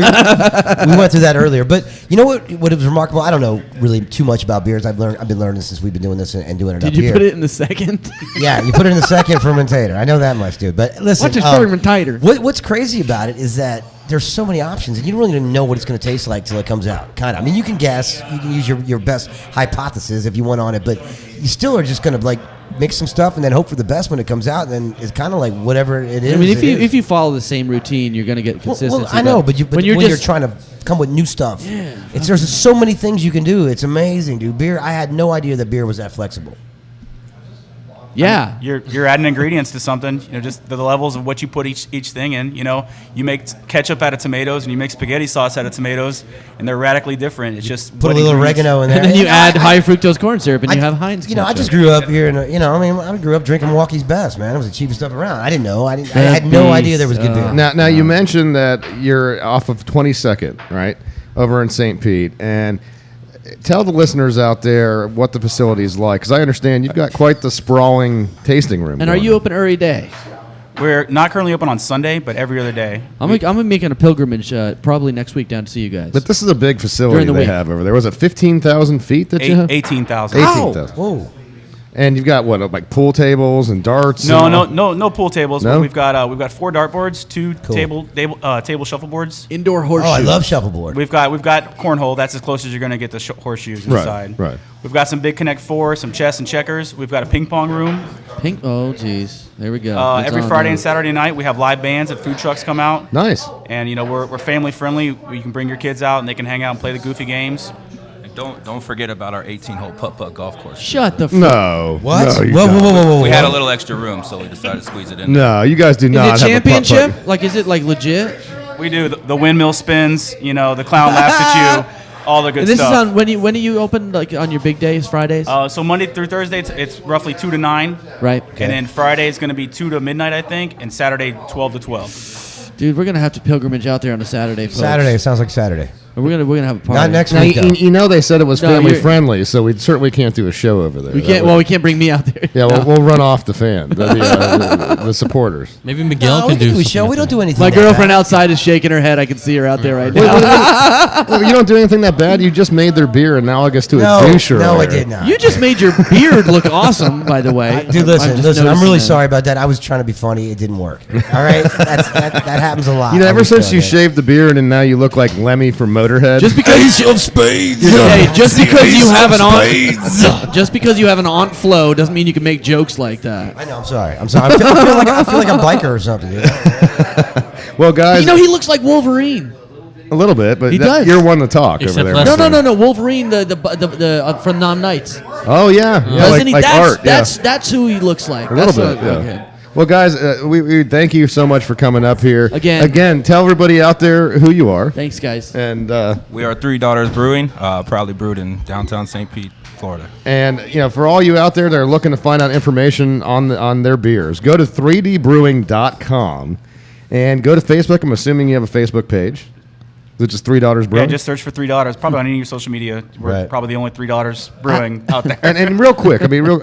we went through that earlier. But you know what? What was remarkable? I don't know really too much about beers. I've been learning since we've been doing this and doing it Did up you here. put it in the second? Yeah, you put it in the second fermentator. I know that much, dude. But listen, What's a fermentator? What's crazy about it is that there's so many options, and you don't really know what it's going to taste like till it comes out. Kind of. I mean, you can guess, you can use your best hypothesis if you went on it, but you still are just going to like mix some stuff and then hope for the best when it comes out. And then it's kind of like whatever it is. I mean, if you follow the same routine, you're going to get consistency. Well, I know, but when you're trying to come with new stuff, there's so many things you can do. It's amazing, dude. Beer. I had no idea that beer was that flexible. Yeah, you're adding ingredients to something. You know, just the levels of what you put each thing in. You know, you make ketchup out of tomatoes and you make spaghetti sauce out of tomatoes, and they're radically different. It's just Put a little oregano in there, and then you add high fructose corn syrup, and you have Heinz. You know, I just grew up here, and I grew up drinking Milwaukee's Best, man. It was the cheapest stuff around. I didn't know. I had no idea there was good beer. Now you mentioned that you're off of 22nd, right, over in St. Pete, and tell the listeners out there what the facility is like, because I understand you've got quite the sprawling tasting room. And are you open every day? We're not currently open on Sunday, but every other day. I'm making a pilgrimage probably next week down to see you guys. But this is a big facility During the they week. have over there. Was it 15,000 feet that you have? 18,000. 18,000. Whoa. And you've got what, like pool tables and darts? No pool tables. No? But we've got 4 dartboards, 2 table shuffleboards, indoor horseshoes. Oh, I love shuffleboard. We've got cornhole. That's as close as you're going to get to horseshoes inside. Right. We've got some big Connect 4, some chess and checkers. We've got a ping pong room. Oh, geez. There we go. It's Every on Friday now. and Saturday night, we have live bands and food trucks come out. Nice. And we're family friendly. You can bring your kids out and they can hang out and play the goofy games. Don't forget about our 18-hole putt-putt golf course. Shut the No. What? No, you Whoa, don't. whoa, whoa, whoa, We had a whoa. little extra room, so we decided to squeeze it in. No, you guys do not Is it have a putt-putt. championship? Like, is it like legit? We do the windmill spins. The clown laughs at you. All the good And this stuff. is on when do you open, like on your big days, Fridays? So Monday through Thursday, it's roughly 2 to 9. Right. And then Friday is going to be 2 to midnight, I think, and Saturday 12 to 12. Dude, we're gonna have to pilgrimage out there on a Saturday. Folks. Saturday sounds like Saturday. We're gonna have a party. Not next Now, week, though. you know they said it was No, family you're- friendly, so we certainly can't do a show over there. We That can't. would- Well, we can't bring me out there. Yeah, we'll run off the fan, the supporters. Maybe Miguel No, can we can do a something show. like We don't that. do anything. My that girlfriend bad. outside is shaking her head. I can see her out there right now. Well, you don't do anything that bad. You just made their beer analogous to a douche No, I earlier. did not. You just made your beard look awesome, by the way. Dude, listen. I'm noticing really that. sorry about that. I was trying to be funny. It didn't work. All right, that happens a lot. You know, ever since you Understand shaved the beard and now you look like Lemmy from Motorhead. Just because of spades. Hey, just because you have an spades. aunt, just because you have an aunt Flo doesn't mean you can make jokes like that. I know. I'm sorry. I feel like I'm biker or something. You know? Well, guys, You know, he looks like Wolverine. a little bit, but He does. you're one to talk Except over there. less No. Wolverine, the from Nom Nights. Oh yeah, yeah, Doesn't he? like art. That's who he looks like. A little That's bit, what- yeah. okay. Well, guys, we thank you so much for coming up here. Again. tell everybody out there who you are. Thanks, guys. And We are Three Daughters Brewing, proudly brewed in downtown St. Pete, Florida. and for all you out there that are looking to find out information on their beers, go to 3dbrewing.com and go to Facebook. I'm assuming you have a Facebook page. Is it just $3 Yeah, brewing? just search for $3. Probably on any of your social media. We're Right. probably the only $3 brewing out there. And real quick, I mean, real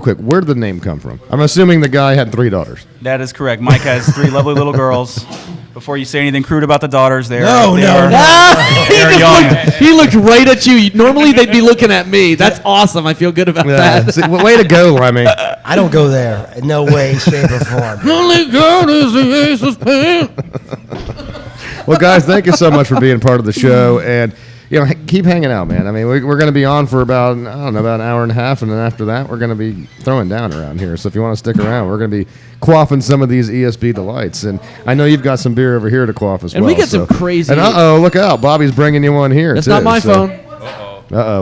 quick, where did the name come from? I'm assuming the guy had $3. That is correct. Mike has 3 lovely little girls. Before you say anything crude about the daughters, they are No. they are young. He looked right at you. Normally they'd be looking at me. That's awesome. I feel good about that. See, way to go, Lemmy. I don't go there. In no way, shape, or form. Only God is the ace of spades. Well, guys, thank you so much for being part of the show, and keep hanging out, man. I mean, we're going to be on for about an hour and a half, and then after that, we're going to be throwing down around here. So if you want to stick around, we're going to be quaffing some of these ESB delights, and I know you've got some beer over here to quaff as And well. we got some crazy. And look out, Bobby's bringing you one here. That's too, not my so. phone.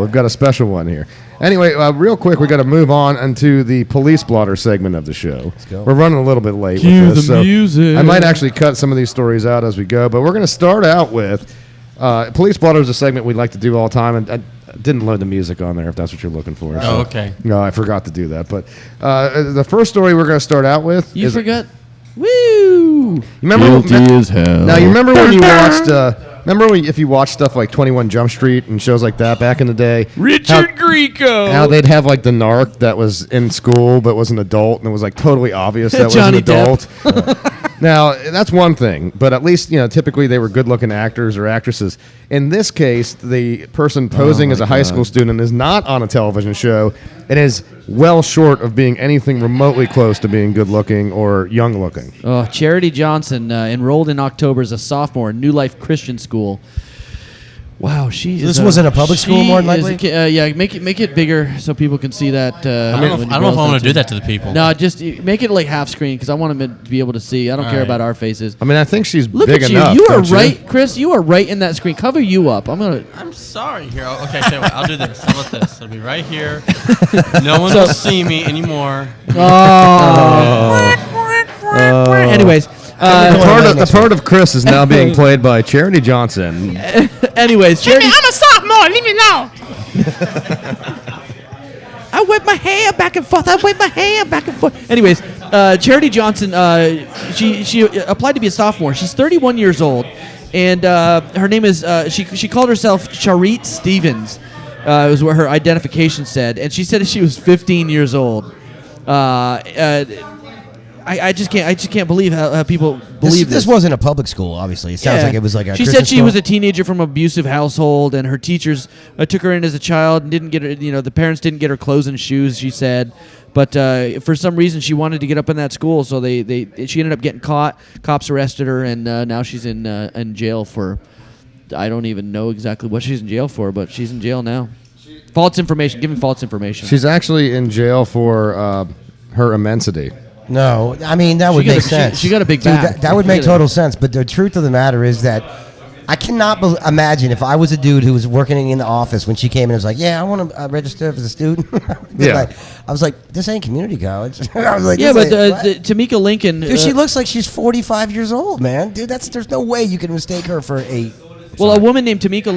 We've got a special one here. Anyway, real quick, we got to move on into the police blotter segment of the show. Let's go. We're running a little bit late Cue with this, the so music. I might actually cut some of these stories out as we go. But we're going to start out with police blotter is a segment we'd like to do all the time, and I didn't load the music on there if that's what you're looking for. Oh, okay. No, I forgot to do that. But the first story we're going to start out with You is forgot. Woo! You remember? Guilty as hell. Now you remember when you watched? If you watched stuff like 21 Jump Street and shows like that back in the day? Richard Grieco. How they'd have like the narc that was in school but was an adult, and it was like totally obvious that was Johnny an adult. Now that's one thing, but at least typically they were good-looking actors or actresses. In this case, the person posing as a high school student is not on a television show. It is well short of being anything remotely close to being good-looking or young-looking. Oh, Charity Johnson enrolled in October as a sophomore in New Life Christian School. Wow, This wasn't a public school, more than likely? Yeah, make it bigger so people can see that. I don't know if I want to do that to the people. No, just make it like half screen because I want them to be able to see. I don't care about our faces. I mean, I think she's Look big at enough. you. You are don't right, Chris. You are right in that screen. Cover you up. I'm sorry. Here, okay. So I'll do this. How about this? It'll be right here. No one will see me anymore. Anyways, the part of Chris is now being played by Charity Johnson. anyways, Charity. I'm a sophomore. Leave me alone. I whip my hair back and forth. Anyways, Charity Johnson, she applied to be a sophomore. She's 31 years old, and her name is she called herself Charit Stevens. Was what her identification said, and she said that she was 15 years old. I just can't believe how people believe This wasn't a public school, obviously. It sounds like it was like a She Christian said she school. was a teenager from an abusive household, and her teachers took her in as a child and didn't get her. The parents didn't get her clothes and shoes. She said, but for some reason she wanted to get up in that school, so she ended up getting caught. Cops arrested her, and now she's in jail for. I don't even know exactly what she's in jail for, but she's in jail now. False information. Giving false information. She's actually in jail for her immensity. No, I mean, that would make sense. She got a big Dude, back. that would make total sense. But the truth of the matter is that I cannot imagine if I was a dude who was working in the office when she came in and was like, yeah, I want to register as a student. Yeah. I was like, this ain't community college. I was like, yeah, this but ain't- what? Tamika Lincoln. Dude, she looks like she's 45 years old, man. Dude, there's no way you can mistake her for a... Well, a woman named Tamika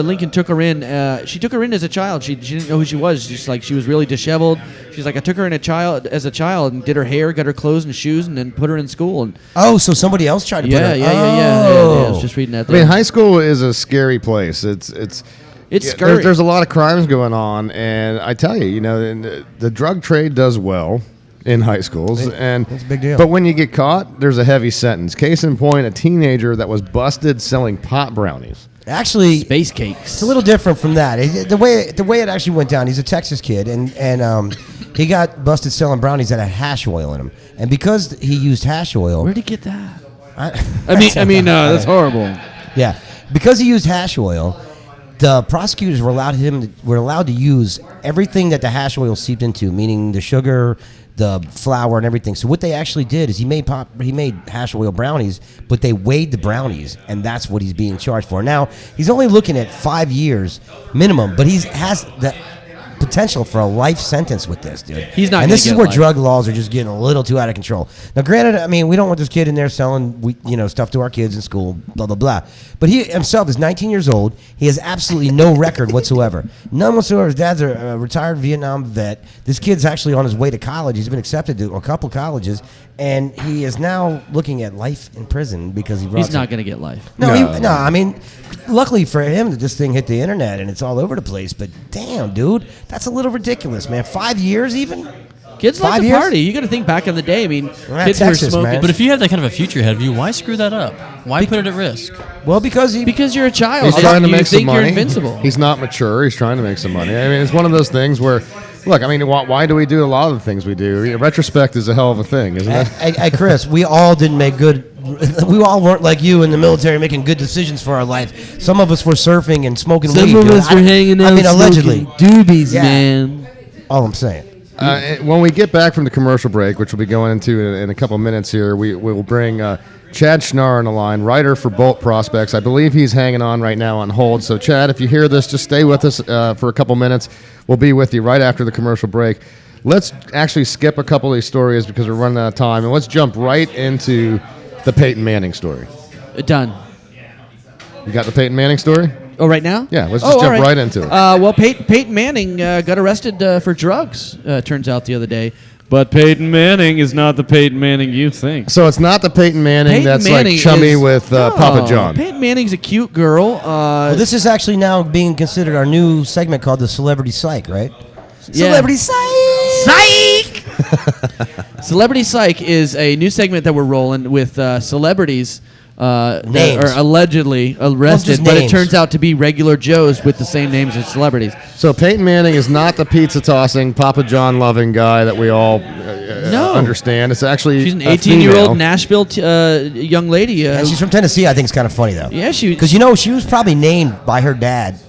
Lincoln took her in. She took her in as a child. She didn't know who she was. She was really disheveled. She's like, I took her in as a child and did her hair, got her clothes and shoes, and then put her in school. And Oh, so somebody else tried to put her... yeah. I was just reading that. I mean, high school is a scary place. It's scary. There's a lot of crimes going on, and I tell you, the drug trade does well in high schools, and that's a big deal. But when you get caught, there's a heavy sentence. Case in point, a teenager that was busted selling pot brownies. Actually, space cakes. It's a little different from that. The way it actually went down. He's a Texas kid, and he got busted selling brownies that had hash oil in them. And because he used hash oil, where'd he get that? I mean, that's horrible. Yeah, because he used hash oil, the prosecutors were allowed to use everything that the hash oil seeped into, meaning the sugar, the flour, and everything. So what they actually did is he made hash oil brownies, but they weighed the brownies, and that's what he's being charged for. Now he's only looking at 5 years minimum, but potential for a life sentence with this, dude. He's not And gonna this is get where life. drug laws are just getting a little too out of control. Now, granted, I mean, we don't want this kid in there selling, stuff to our kids in school, blah blah blah. But he himself is 19 years old. He has absolutely no record whatsoever. None whatsoever. His dad's a retired Vietnam vet. This kid's actually on his way to college. He's been accepted to a couple colleges, and he is now looking at life in prison because he. He's not going to get life. No, I mean, luckily for him that this thing hit the internet and it's all over the place. But damn, dude, that's a little ridiculous, man. 5 years even. Kids like 5 to years? party. You got to think back in the day. I mean, at kids Texas, were smoking. man. But if you have that kind of a future ahead of you, why screw that up? Why put it at risk? Well, because you're a child. He's trying to you make some think money. You're invincible. He's not mature. He's trying to make some money. I mean, it's one of those things where, look, I mean, why do we do a lot of the things we do? Retrospect is a hell of a thing, isn't it? Hey, Chris, we all didn't make good. We all weren't like you in the military making good decisions for our life. Some of us were surfing and smoking weed. Some of dude. us were hanging out. I mean, allegedly. Doobies, Yeah. man. All I'm saying. When we get back from the commercial break, which we'll be going into in a couple minutes here, we will bring Chad Schnarr on the line, writer for Bolt Prospects. I believe he's hanging on right now on hold. So, Chad, if you hear this, just stay with us for a couple minutes. We'll be with you right after the commercial break. Let's actually skip a couple of these stories because we're running out of time, and let's jump right into the Peyton Manning story. Done. You got the Peyton Manning story? Oh, right now? Yeah, let's just jump right into it. Well, Peyton Manning got arrested for drugs, turns out, the other day. But Peyton Manning is not the Peyton Manning you think. So it's not the Peyton Manning that's like chummy with Papa John. Peyton Manning's a cute girl. Well, this is actually now being considered our new segment called the Celebrity Psych, right? Yeah. Celebrity Psych! Celebrity Psych is a new segment that we're rolling with celebrities that Names. are allegedly arrested, just but it names. turns out to be regular Joes with the same names as celebrities. So Peyton Manning is not the pizza tossing, Papa John loving guy that we all understand. It's actually She's an a 18-year-old female. Nashville young lady. Yeah, she's from Tennessee. I think it's kind of funny, though. Yeah, Because, she was probably named by her dad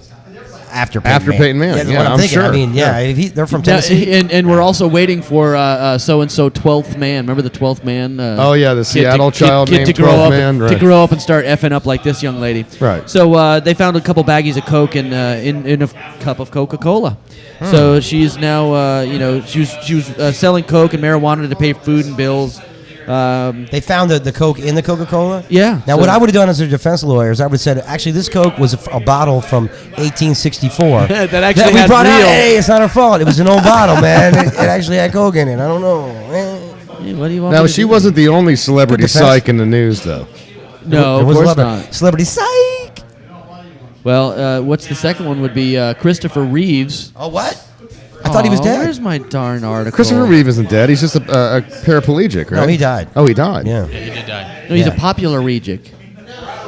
after Peyton Manning. Manning. Yeah, Yeah, what I'm I'm thinking. sure. I mean, Yeah. they're from Now, Tennessee. and we're also waiting for so-and-so 12th man. Remember the 12th man? Oh, yeah, the kid Seattle child kid named to grow 12th up, man, To right. grow up and start effing up like this young lady. Right. So they found a couple baggies of Coke in a cup of Coca-Cola. So she's now, she was selling Coke and marijuana to pay food and bills. They found the Coke in the Coca-Cola? Yeah. Now, what I would have done as a defense lawyer is I would have said, actually, this Coke was a bottle from 1864. That actually we had brought out. real- Hey, it's not our fault. It was an old bottle, man. It actually had Coke in it. I don't know. Hey, what do you want Now, me to she do? wasn't the only celebrity Good defense. psych in the news, though. No, There of was course another not. Celebrity Psych. Well, what's the second one would be Christopher Reeves. Oh, what? I thought he was dead. Where's my darn article? Christopher Reeve isn't dead. He's just a paraplegic, right? No, he died. Oh, he died. Yeah. Yeah, he did die. No, he's Yeah. a popular regic.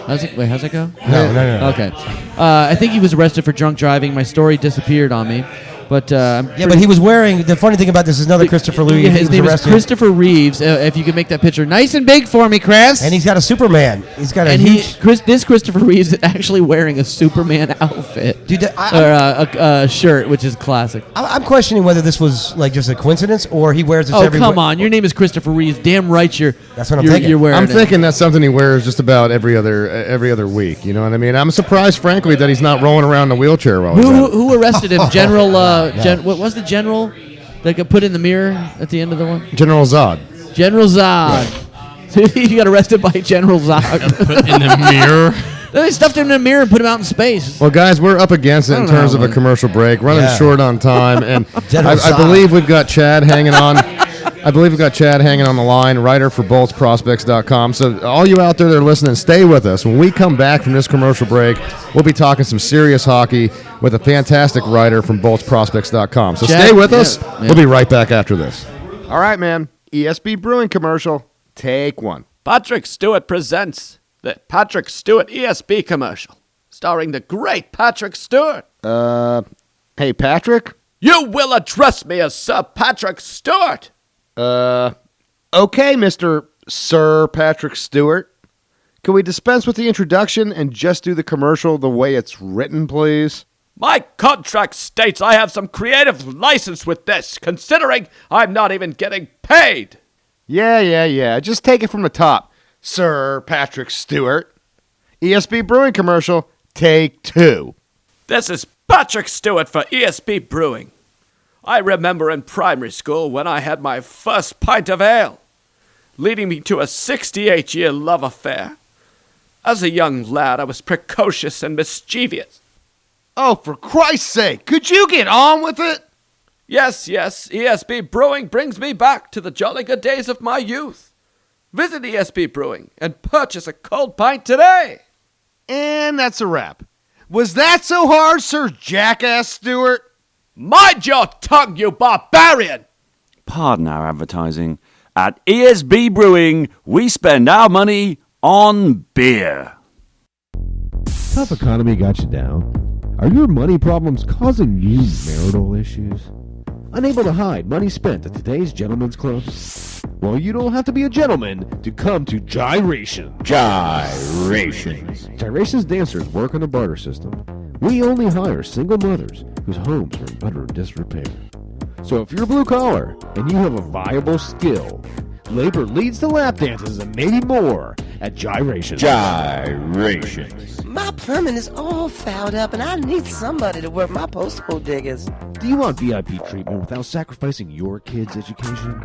How's that go? No. Okay. I think he was arrested for drunk driving. My story disappeared on me. But Yeah, but he was wearing. The funny thing about this is another Christopher Lee. Yeah, he his was name is arrested. Christopher Reeves. If you could make that picture nice and big for me, Chris. And he's got a Superman. He's got a And huge. this Christopher Reeves is actually wearing a Superman outfit. Dude, or a shirt, which is classic. I'm questioning whether this was like just a coincidence or he wears this Oh, every. come on. Your name is Christopher Reeves. Damn right you're. That's what I'm you're, thinking. You're wearing I'm it. thinking that's something he wears just about every other week. You know what I mean? I'm surprised, frankly, that he's not rolling around in a wheelchair while he's at it. Who arrested him? General. What was the general that got put in the mirror at the end of the one? General Zod. General Zod. He got arrested by General Zod. Put in the mirror. Then they stuffed him in a mirror and put him out in space. Well, guys, we're up against it I in don't know terms how of it a commercial break, running Yeah. short on time, and General I Zod. believe we've got Chad hanging on. I believe we've got Chad hanging on the line, writer for BoltsProspects.com. So all you out there that are listening, stay with us. When we come back from this commercial break, we'll be talking some serious hockey with a fantastic writer from BoltsProspects.com. So Chad, stay with yeah, us. yeah. We'll be right back after this. All right, man. ESB Brewing commercial. Take one. Patrick Stewart presents the Patrick Stewart ESB commercial, starring the great Patrick Stewart. Hey, Patrick? You will address me as Sir Patrick Stewart. Okay, Mr. Sir Patrick Stewart. Can we dispense with the introduction and just do the commercial the way it's written, please? My contract states I have some creative license with this, considering I'm not even getting paid. Yeah. Just take it from the top. Sir Patrick Stewart. ESB Brewing commercial, take two. This is Patrick Stewart for ESB Brewing. I remember in primary school when I had my first pint of ale, leading me to a 68-year love affair. As a young lad, I was precocious and mischievous. Oh, for Christ's sake, could you get on with it? Yes, ESB Brewing brings me back to the jolly good days of my youth. Visit ESB Brewing and purchase a cold pint today. And that's a wrap. Was that so hard, Sir Jackass Stewart? Mind your tongue, you barbarian! Pardon our advertising. At ESB Brewing, we spend our money on beer. Tough economy got you down? Are your money problems causing you marital issues? Unable to hide money spent at today's gentlemen's clubs? Well, you don't have to be a gentleman to come to Gyration. Gyrations. Gyrations dancers work on a barter system. We only hire single mothers whose homes are in utter disrepair. So if you're blue collar and you have a viable skill, labor leads to lap dances and maybe more at Gyrations. Gyrations. My plumbing is all fouled up and I need somebody to work my posthole diggers. Do you want VIP treatment without sacrificing your kids' education?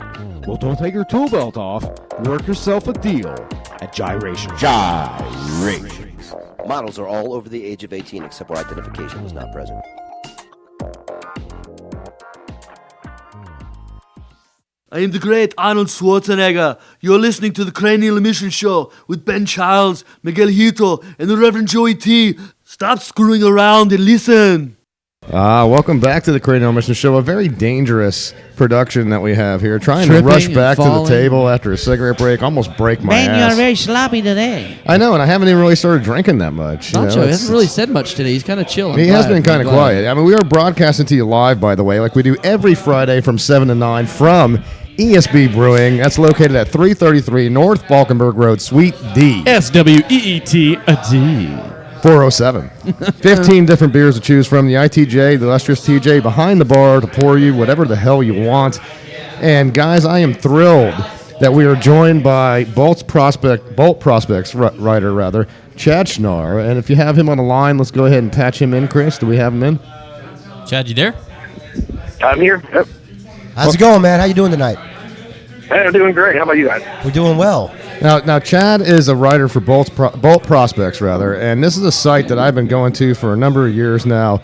Well, don't take your tool belt off. Work yourself a deal at Gyrations. Gyrations. Models are all over the age of 18 except where identification was not present. I am the great Arnold Schwarzenegger. You're listening to the Cranial Emission Show with Ben Childs, Miguel Hito, and the Reverend Joey T. Stop screwing around and listen. Welcome back to the Cranial Mission Show. A very dangerous production that we have here. Trying Tripping to rush and back to the falling. table after a cigarette break. Almost break my Man, ass. you're very sloppy today. I know, and I haven't even really started drinking that much. you know, Nacho it's- hasn't really said much today. He's kind of chill. He has been kind of quiet. I mean, we are broadcasting to you live, by the way, like we do every Friday from 7 to 9 from ESB Brewing. That's located at 333 North Falkenberg Road, Suite D. SWEET-D. 407. 15 different beers to choose from. The ITJ, the illustrious TJ, behind the bar to pour you whatever the hell you want. And guys, I am thrilled that we are joined by Bolt Prospects writer, Chad Schnarr. And if you have him on the line, let's go ahead and patch him in, Chris. Do we have him in? Chad, you there? I'm here. Yep. How's it going, man? How you doing tonight? Hey, I'm doing great. How about you guys? We're doing well. Now, Chad is a writer for Bolt Prospects, and this is a site that I've been going to for a number of years now.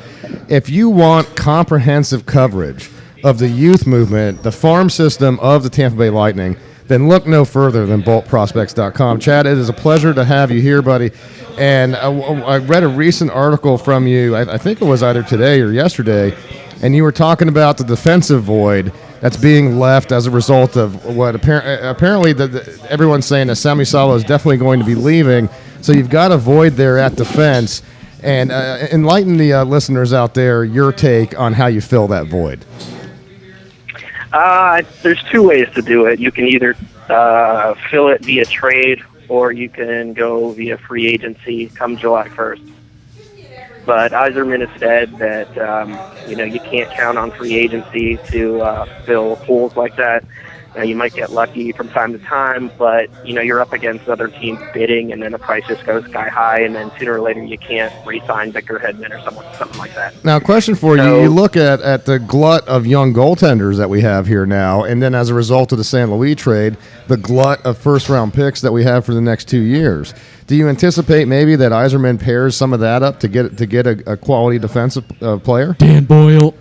If you want comprehensive coverage of the youth movement, the farm system of the Tampa Bay Lightning, then look no further than boltprospects.com. Chad, it is a pleasure to have you here, buddy. And I read a recent article from you, I think it was either today or yesterday, and you were talking about the defensive void that's being left as a result of what apparently everyone's saying that Sami Salo is definitely going to be leaving. So you've got a void there at defense. And enlighten the listeners out there your take on how you fill that void. There's two ways to do it. You can either fill it via trade, or you can go via free agency come July 1st. But Iserman has said that you can't count on free agency to fill holes like that. You might get lucky from time to time, but you're up against other teams bidding, and then the price just goes sky high, and then sooner or later you can't re-sign Victor Hedman or something like that. Now, question for you. You look at the glut of young goaltenders that we have here now, and then as a result of the San Luis trade, the glut of first-round picks that we have for the next 2 years. Do you anticipate maybe that Iserman pairs some of that up to get a quality defensive player? Dan Boyle.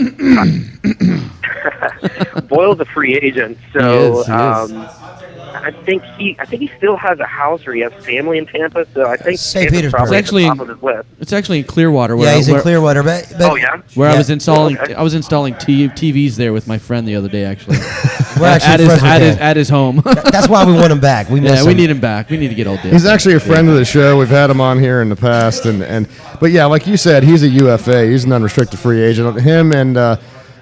Boyle's a free agent, so He is. I think he still has a house, or he has family in Tampa. So I think St. Tampa's probably It's actually at the top of his list. It's actually in Clearwater. Yeah, he's in Clearwater. But Oh, yeah? Where Yeah. I was installing, Okay. I was installing TVs there with my friend the other day. Actually, We're actually friends with Dan. at his home. That's why we want him back. We miss yeah, we him. need him back. We need to get old Dan. He's actually a friend of the show. We've had him on here in the past, but yeah, like you said, he's a UFA. He's an unrestricted free agent. Him and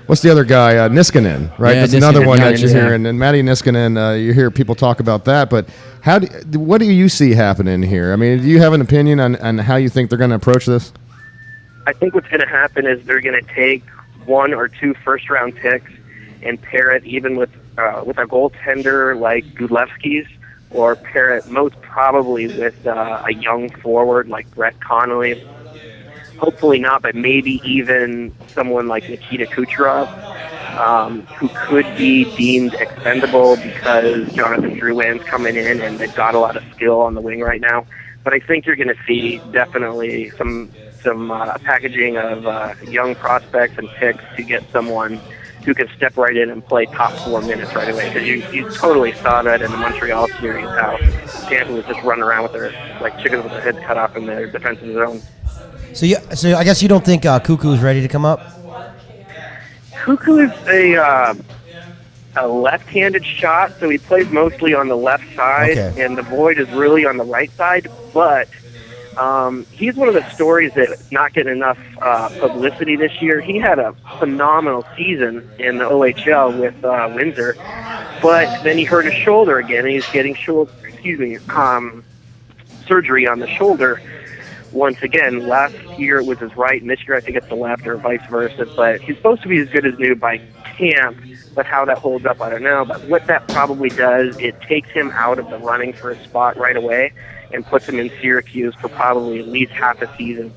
what's the other guy? Niskanen, right? Yeah, That's another Niskanen, one yeah, that you yeah. hear. And Matty Niskanen, you hear people talk about that. But what do you see happening here? I mean, do you have an opinion on how you think they're going to approach this? I think what's going to happen is they're going to take 1 or 2 first-round picks and pair it even with a goaltender like Gudlevsky's, or pair it most probably with a young forward like Brett Connolly. Hopefully not, but maybe even someone like Nikita Kucherov. who could be deemed expendable because Jonathan Drouin's coming in and they've got a lot of skill on the wing right now. But I think you're going to see definitely some packaging of young prospects and picks to get someone who can step right in and play top 4 minutes right away. Because you totally saw that in the Montreal series, how Tampa was just running around with their like chickens with their heads cut off in their defensive zone. So I guess you don't think Cuckoo is ready to come up? Cuckoo is a left-handed shot, so he plays mostly on the left side, and the void is really on the right side. But he's one of the stories that's not getting enough publicity this year. He had a phenomenal season in the OHL with Windsor, but then he hurt his shoulder again, and he's getting surgery on the shoulder. Once again, last year it was his right, and this year I think it's the left, or vice versa. But he's supposed to be as good as new by camp, but how that holds up, I don't know. But what that probably does, it takes him out of the running for a spot right away and puts him in Syracuse for probably at least half a season.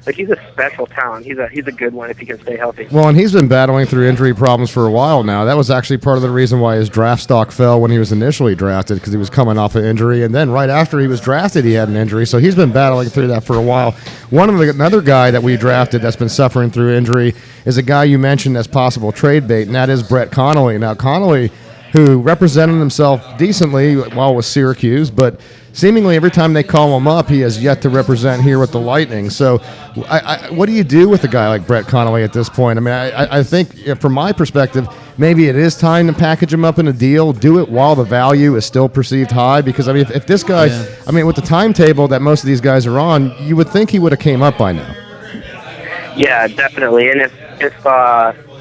Like, he's a special talent. He's a good one if he can stay healthy. Well, and he's been battling through injury problems for a while now. That was actually part of the reason why his draft stock fell when he was initially drafted, because he was coming off an injury, and then right after he was drafted, he had an injury. So he's been battling through that for a while. Another guy that we drafted that's been suffering through injury is a guy you mentioned as possible trade bait, and that is Brett Connolly. Now, Connolly, who represented himself decently while with Syracuse, but seemingly every time they call him up, he has yet to represent here with the Lightning. So what do you do with a guy like Brett Connolly at this point? I mean, I think from my perspective, maybe it is time to package him up in a deal, do it while the value is still perceived high. Because, I mean, if this guy, I mean, with the timetable that most of these guys are on, you would think he would have came up by now. Yeah, definitely. And if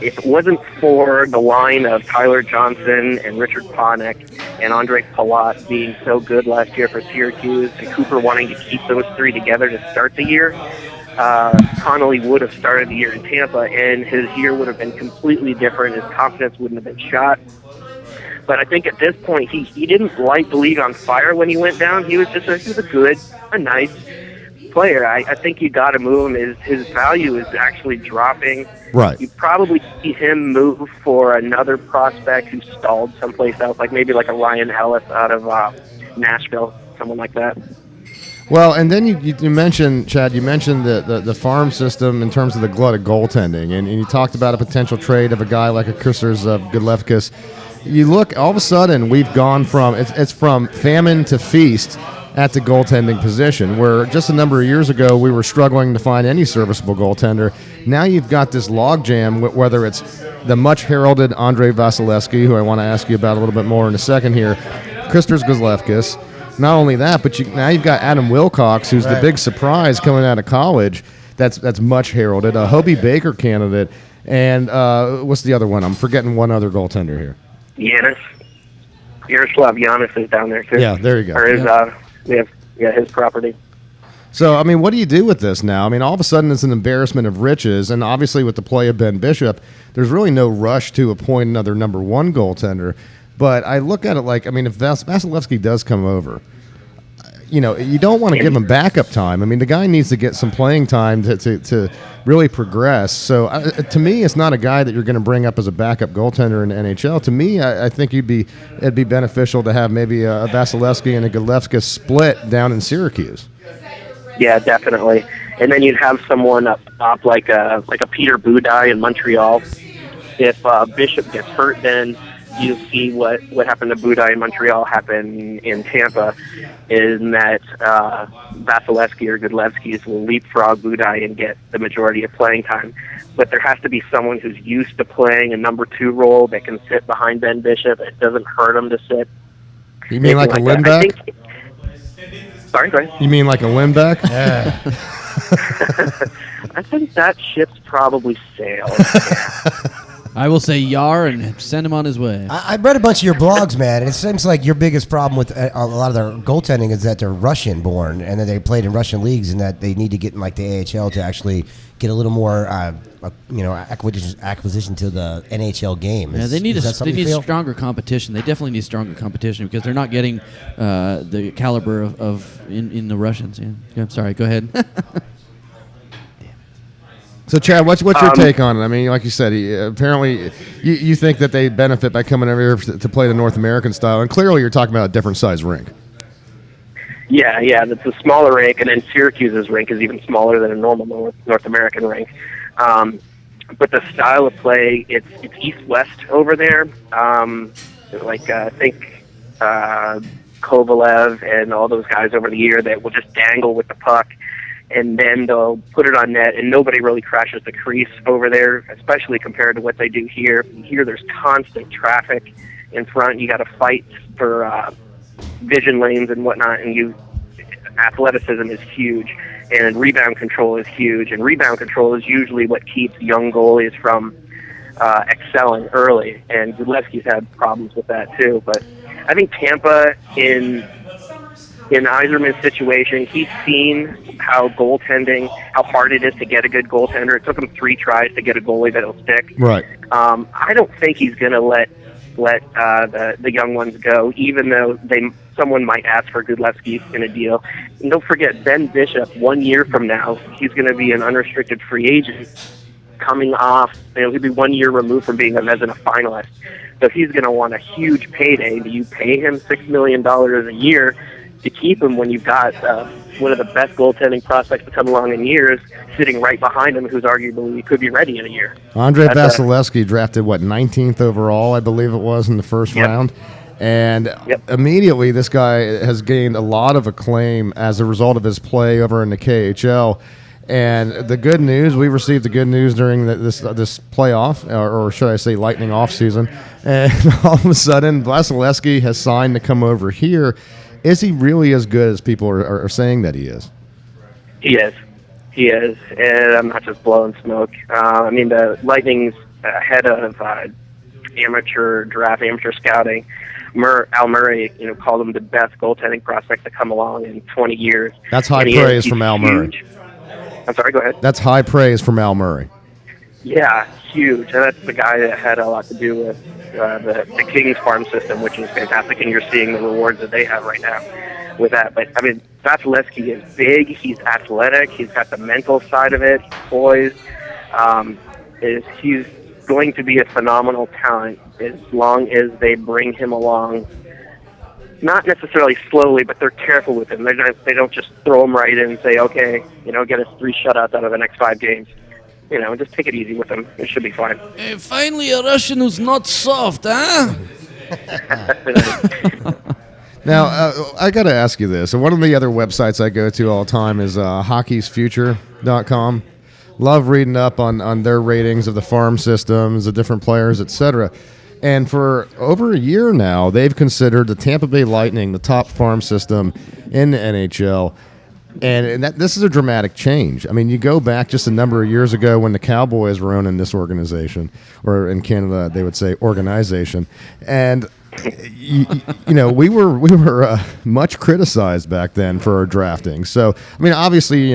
it wasn't for the line of Tyler Johnson and Richard Panik and Andre Palat being so good last year for Syracuse, and Cooper wanting to keep those three together to start the year, Connolly would have started the year in Tampa, and his year would have been completely different. His confidence wouldn't have been shot. But I think at this point, he didn't light the league on fire when he went down. He was just a nice player. I think you got to move him. His value is actually dropping. Right. You probably see him move for another prospect who stalled someplace else, like maybe like a Ryan Ellis out of Nashville, someone like that. Well, and then you mentioned, Chad, you mentioned the farm system in terms of the glut of goaltending, and you talked about a potential trade of a guy like a Christers of Godlevskis. You look, all of a sudden, we've gone from, it's from famine to feast at the goaltending position, where just a number of years ago we were struggling to find any serviceable goaltender. Now you've got this logjam, whether it's the much heralded Andrei Vasilevsky, who I want to ask you about a little bit more in a second here, Christers Godlevskis. Not only that, but now you've got Adam Wilcox, who's the big surprise coming out of college. That's much heralded. A Hobie Baker candidate, and what's the other one? I'm forgetting one other goaltender here. Yaroslav Giannis is down there too. Yeah, there you go. Or his property. So, I mean, what do you do with this now? I mean, all of a sudden it's an embarrassment of riches, and obviously with the play of Ben Bishop, there's really no rush to appoint another number one goaltender. But I look at it like, I mean, if Vasilevsky does come over, you know, you don't want to give him backup time. I mean, the guy needs to get some playing time to really progress. So, to me, it's not a guy that you're going to bring up as a backup goaltender in the NHL. To me, I think it'd be beneficial to have maybe a Vasilevsky and a Godlevskis split down in Syracuse. Yeah, definitely. And then you'd have someone up like a Peter Budaj in Montreal. If Bishop gets hurt, then you see what happened to Budaj in Montreal happen in Tampa, in that Vasilevsky or Godlevskis will leapfrog Budaj and get the majority of playing time. But there has to be someone who's used to playing a number two role that can sit behind Ben Bishop. It doesn't hurt him to sit. You mean like a Lindback? Sorry. You mean like a Lindback? Yeah. I think that ship's probably sailed. I will say yar and send him on his way. I read a bunch of your blogs, man, and it seems like your biggest problem with a lot of their goaltending is that they're Russian-born and that they played in Russian leagues, and that they need to get in like the AHL to actually get a little more, acquisition to the NHL game. Yeah, they need stronger competition. They definitely need stronger competition because they're not getting the caliber of in the Russians. Yeah, sorry. Go ahead. So, Chad, what's your take on it? I mean, like you said, apparently you think that they benefit by coming over here to play the North American style, and clearly you're talking about a different size rink. Yeah, that's a smaller rink, and then Syracuse's rink is even smaller than a normal North American rink. But the style of play, it's east-west over there. I think Kovalev and all those guys over the year that will just dangle with the puck, and then they'll put it on net, and nobody really crashes the crease over there, especially compared to what they do here. Here there's constant traffic in front. You got to fight for vision lanes and whatnot, and athleticism is huge, and rebound control is huge, and rebound control is usually what keeps young goalies from excelling early, and Gudlewski's had problems with that too. But I think Tampa, in Yzerman's situation, he's seen how hard it is to get a good goaltender. It took him 3 tries to get a goalie that'll stick. Right. I don't think he's going to let the young ones go, even though someone might ask for Gudlewski in a deal. And don't forget, Ben Bishop, 1 year from now, he's going to be an unrestricted free agent coming off. He'll be 1 year removed from being a Vezina finalist. So he's going to want a huge payday. Do you pay him $6 million a year to keep him when you've got one of the best goaltending prospects to come along in years sitting right behind him, who's arguably could be ready in a year? Andre Vasilevsky drafted, 19th overall, I believe it was, in the first round. And immediately this guy has gained a lot of acclaim as a result of his play over in the KHL. And the good news, we received the good news during this playoff, or should I say lightning off season. And all of a sudden, Vasilevsky has signed to come over here. Is he really as good as people are saying that he is? He is, and I'm not just blowing smoke. The Lightning's head of amateur scouting, Al Murray, called him the best goaltending prospect to come along in 20 years. That's high praise from Al Murray. I'm sorry, go ahead. That's high praise from Al Murray. Yeah, huge. And that's the guy that had a lot to do with the Kings farm system, which is fantastic, and you're seeing the rewards that they have right now with that. But, Vasilevsky is big, he's athletic, he's got the mental side of it, he's poised. He's going to be a phenomenal talent as long as they bring him along, not necessarily slowly, but they're careful with him. They don't just throw him right in and say, okay, get us 3 shutouts out of the next 5 games. Just take it easy with him. It should be fine. Hey, finally a Russian who's not soft, huh? Now, I got to ask you this. One of the other websites I go to all the time is hockeysfuture.com. Love reading up on their ratings of the farm systems, the different players, etc. And for over a year now, they've considered the Tampa Bay Lightning the top farm system in the NHL. And this is a dramatic change. You go back just a number of years ago when the Cowboys were owning this organization, or in Canada they would say organization, and we were much criticized back then for our drafting. So obviously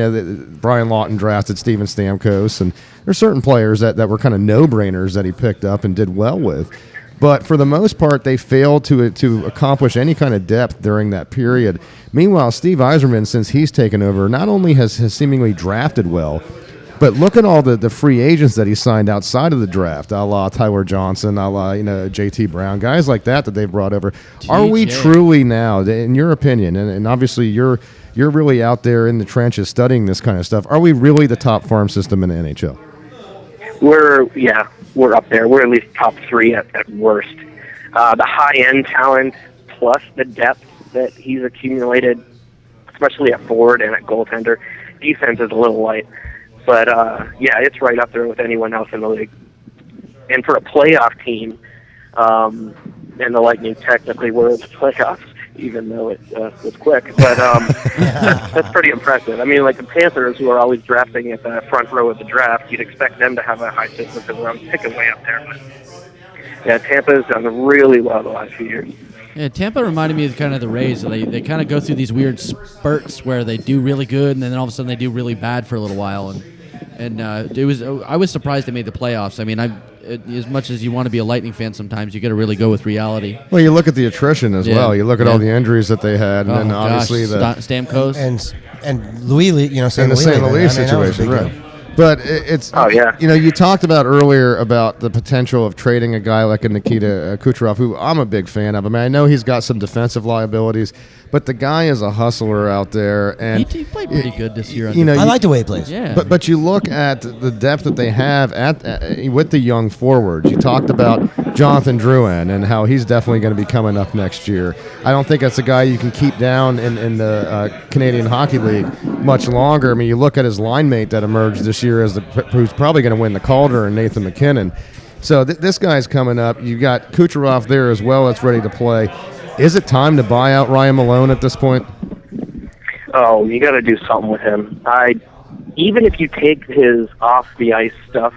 Brian Lawton drafted Steven Stamkos, and there's certain players that were kind of no-brainers that he picked up and did well with. But for the most part, they failed to accomplish any kind of depth during that period. Meanwhile, Steve Yzerman, since he's taken over, not only has seemingly drafted well, but look at all the free agents that he signed outside of the draft, a la Tyler Johnson, a la JT Brown, guys like that they've brought over. Are we truly now, in your opinion, and obviously you're really out there in the trenches studying this kind of stuff, are we really the top farm system in the NHL? We're up there. We're at least top 3 at worst. The high-end talent plus the depth that he's accumulated, especially at forward and at goaltender. Defense is a little light. But, it's right up there with anyone else in the league. And for a playoff team, and the Lightning technically were in the playoffs, even though it was quick. But that's pretty impressive. The Panthers, who are always drafting at the front row of the draft, you'd expect them to have a high system because we're picking way up there. But, Tampa's done really well the last few years. Yeah, Tampa reminded me of kind of the Rays. They kind of go through these weird spurts where they do really good, and then all of a sudden they do really bad for a little while. And I was surprised they made the playoffs. As much as you want to be a Lightning fan, sometimes you got to really go with reality. Well, you look at the attrition as well. You look at all the injuries that they had, and then obviously Stamkos and Louis, St. Louis situation, right? But it's you talked about earlier about the potential of trading a guy like a Nikita Kucherov, who I'm a big fan of. I mean, I know he's got some defensive liabilities, but the guy is a hustler out there, and he played pretty good this year. I like the way he plays. Yeah. But you look at the depth that they have with the young forwards. You talked about Jonathan Drouin and how he's definitely going to be coming up next year. I don't think that's a guy you can keep down in the Canadian Hockey League much longer. I mean, you look at his line mate that emerged this year as who's probably going to win the Calder, and Nathan McKinnon. So this guy's coming up. You got Kucherov there as well that's ready to play. Is it time to buy out Ryan Malone at this point? Oh, you got to do something with him. Even if you take his off the ice stuff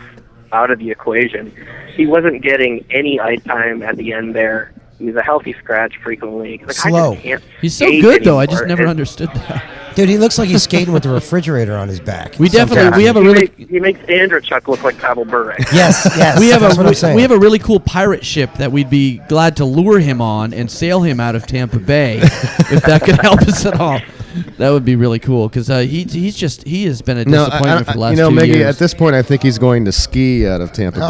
out of the equation, he wasn't getting any ice time at the end there. He's a healthy scratch frequently. Like, Slow. I just can't He's so skate good though. I anymore. just never understood that. Dude, he looks like he's skating with the refrigerator on his back. We have a really He makes Andrechuk look like Pavel Bure. Yes. we have that's what I'm saying. we have a really cool pirate ship that we'd be glad to lure him on and sail him out of Tampa Bay if that could help us at all. That would be really cool because he has been a disappointment for the last 2 Miggy, years. at this point, I think he's going to ski out of Tampa Bay.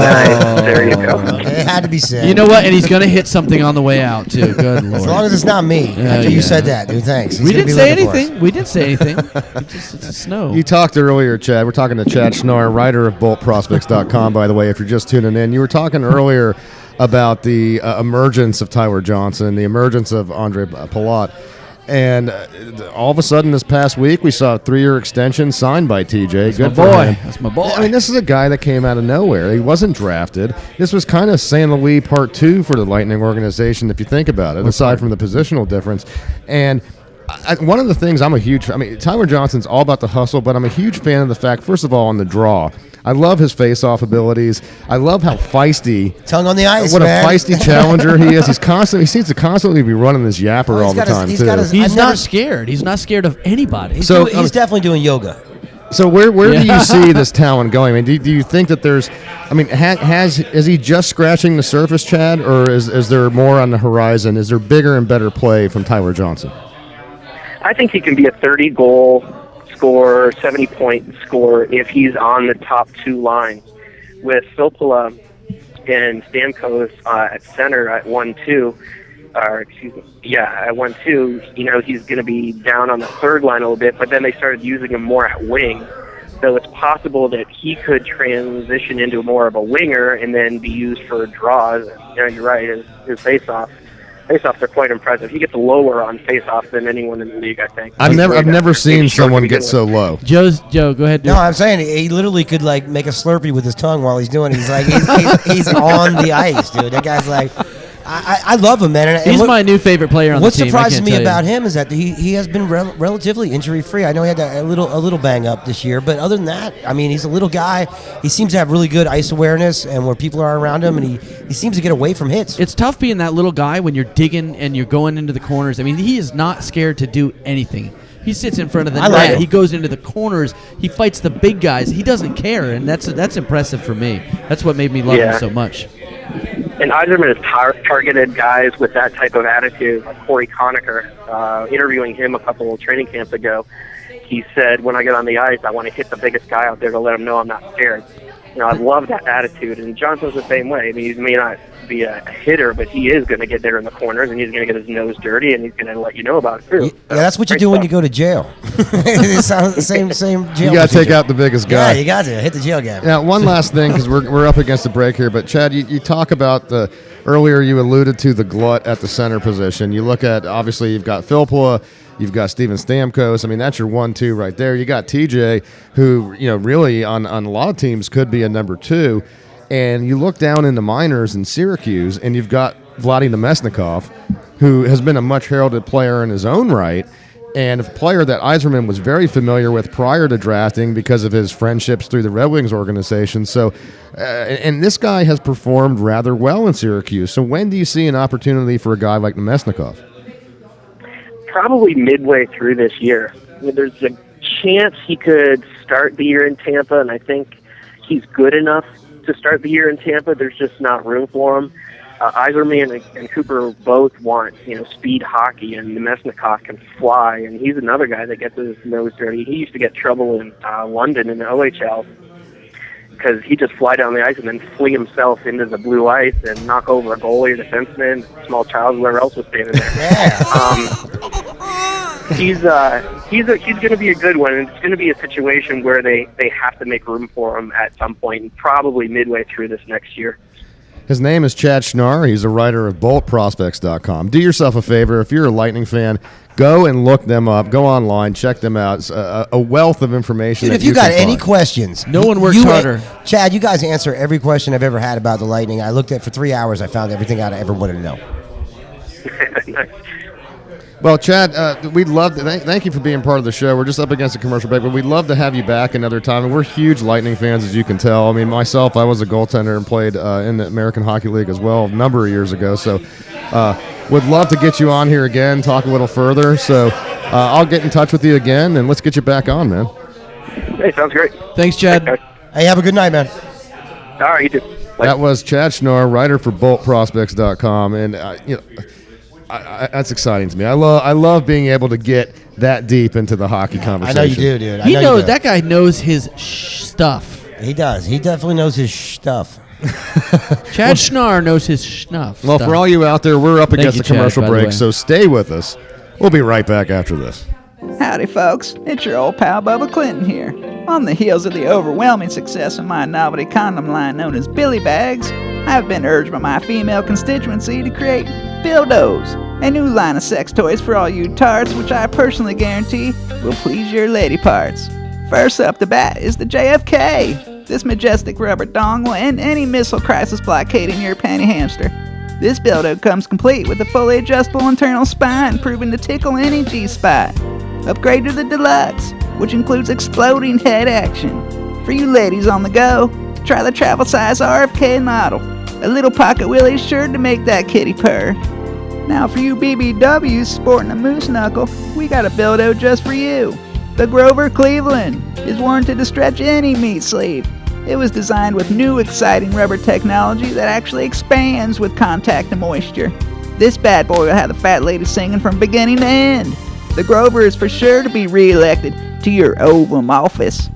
Nice. There you go. It had to be said. You know what? And he's going to hit something on the way out too. Good lord. As long as it's not me. After you said that, dude, thanks. He's We gonna didn't be say looking for us. anything. We didn't say anything. It's a snow. You talked earlier, Chad. We're talking to Chad Schnarr, writer of BoltProspects.com, by the way, if you're just tuning in. You were talking earlier about the emergence of Tyler Johnson, the emergence of Andre Palat. And all of a sudden, this past week, we saw a 3-year extension signed by TJ. That's Good my for boy. him. That's my boy. I mean, this is a guy that came out of nowhere. He wasn't drafted. This was kind of San Luis Part 2 for the Lightning organization, if you think about it, aside from the positional difference. And one of the things Tyler Johnson's all about the hustle, but I'm a huge fan of the fact, first of all, on the draw. I love his face-off abilities. I love how feisty. Tongue on the ice, What man. a feisty challenger he is. He seems to constantly be running this yapper all the time, too. He's not scared. He's not scared of anybody. He's definitely doing yoga. So where do you see this talent going? I mean, do you think that there's? I mean, is he just scratching the surface, Chad, or is there more on the horizon? Is there bigger and better play from Tyler Johnson? I think he can be a 30-goal scorer, 70-point scorer if he's on the top two lines. With Filppula and Stamkos at center at 1-2, at 1-2, he's going to be down on the third line a little bit, but then they started using him more at wing. So it's possible that he could transition into more of a winger and then be used for draws. You're right, his face-offs are quite impressive. He gets lower on face-offs than anyone in the league, I think. I've never seen someone get so low. Joe, go ahead. No, I'm saying he literally could make a Slurpee with his tongue while he's doing it. He's like he's on the ice, dude. That guy's like, I love him, man. And He's my new favorite player on the team. What surprises me about him is that he has been relatively injury-free. I know he had a little bang-up this year, but other than that, I mean, he's a little guy. He seems to have really good ice awareness and where people are around him, and he seems to get away from hits. It's tough being that little guy when you're digging and you're going into the corners. I mean, he is not scared to do anything. He sits in front of the net. He goes into the corners. He fights the big guys. He doesn't care, and that's impressive for me. That's what made me love him so much. And Eiserman has targeted guys with that type of attitude, like Corey Conacher. Interviewing him a couple of training camps ago, he said, when I get on the ice, I want to hit the biggest guy out there to let him know I'm not scared. I love that attitude, and Johnson's the same way. I mean, he may not be a hitter, but he is going to get there in the corners, and he's going to get his nose dirty, and he's going to let you know about it, too. Yeah, that's what you do when you go to jail. It sounds the same jail. You got to take out the biggest guy. Yeah, you got to hit the jail guy. Now, one last thing, because we're up against the break here, but Chad, you talk about earlier you alluded to the glut at the center position. You look at, obviously, you've got Filppula, you've got Steven Stamkos. I mean, that's your 1-2 right there. You got TJ, who, really on a lot of teams could be a number 2. And you look down in the minors in Syracuse, and you've got Vladimir Namestnikov, who has been a much heralded player in his own right, and a player that Yzerman was very familiar with prior to drafting because of his friendships through the Red Wings organization. So, and this guy has performed rather well in Syracuse. So when do you see an opportunity for a guy like Namestnikov? Probably midway through this year. I mean, there's a chance he could start the year in Tampa, and I think he's good enough to start the year in Tampa. There's just not room for him. Iserman and Cooper both want, speed hockey, and Nemesnikov can fly, and he's another guy that gets his nose dirty. He used to get trouble in London in the OHL because he'd just fly down the ice and then fling himself into the blue ice and knock over a goalie, a defenseman, a small child, whoever else was standing there. He's going to be a good one, and it's going to be a situation where they have to make room for him at some point, probably midway through this next year. His name is Chad Schnarr. He's a writer of BoltProspects.com. Do yourself a favor. If you're a Lightning fan, go and look them up. Go online. Check them out. It's a wealth of information. Dude, if you got any questions, no one works harder. Chad, you guys answer every question I've ever had about the Lightning. I looked at it for 3 hours. I found everything out I ever wanted to know. Nice. Well, Chad, we'd love to thank you for being part of the show. We're just up against a commercial break, but we'd love to have you back another time. And we're huge Lightning fans, as you can tell. I mean, myself, I was a goaltender and played in the American Hockey League as well a number of years ago. So would love to get you on here again, talk a little further. So I'll get in touch with you again, and let's get you back on, man. Hey, sounds great. Thanks, Chad. Hey, have a good night, man. All right, you too. Bye. That was Chad Schnarr, writer for BoltProspects.com, and that's exciting to me. I love being able to get that deep into the hockey conversation. I know you do, dude. He knows that guy knows his stuff. He does. He definitely knows his stuff. Chad Schnarr knows his stuff. Well, for all you out there, we're up against you, the commercial Chad, by the break, way. so stay with us. We'll be right back after this. Howdy, folks. It's your old pal Bubba Clinton here. On the heels of the overwhelming success of my novelty condom line known as Billy Bags, I have been urged by my female constituency to create Bildos, a new line of sex toys for all you tarts, which I personally guarantee will please your lady parts. First up the bat is the JFK. This majestic rubber dong will end any missile crisis blockading your panty hamster. This Bildo comes complete with a fully adjustable internal spine, proven to tickle any G-spot. Upgrade to the Deluxe, which includes exploding head action. For you ladies on the go, try the travel size RFK model. A little pocket willie is sure to make that kitty purr. Now for you BBWs sporting a moose knuckle, we got a Bildo just for you. The Grover Cleveland is warranted to stretch any meat sleeve. It was designed with new exciting rubber technology that actually expands with contact and moisture. This bad boy will have the fat lady singing from beginning to end. The Grover is for sure to be re-elected to your Oval Office.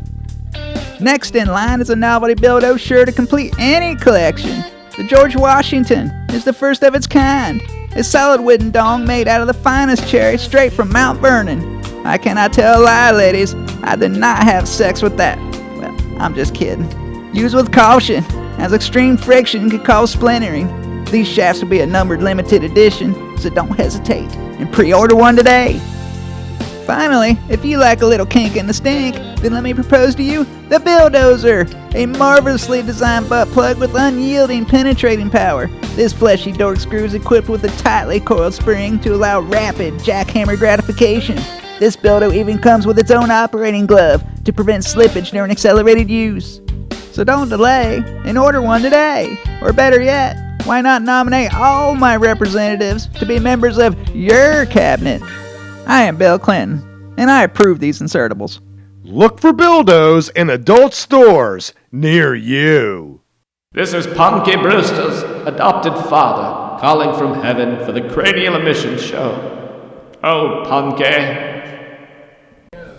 Next in line is a novelty Bildo sure to complete any collection. The George Washington is the first of its kind. A solid wooden dong made out of the finest cherry straight from Mount Vernon. I cannot tell a lie, ladies. I did not have sex with that. Well, I'm just kidding. Use with caution, as extreme friction could cause splintering. These shafts will be a numbered limited edition, so don't hesitate and pre-order one today. Finally, if you like a little kink in the stink, then let me propose to you the Bildozer, a marvelously designed butt plug with unyielding penetrating power. This fleshy dork screw is equipped with a tightly coiled spring to allow rapid jackhammer gratification. This Bildo even comes with its own operating glove to prevent slippage during accelerated use. So don't delay and order one today. Or better yet, why not nominate all my representatives to be members of your cabinet? I am Bill Clinton, and I approve these insertables. Look for Bildos in adult stores near you. This is Punky Brewster's adopted father calling from heaven for the Cranial Emission Show. Oh, Punky.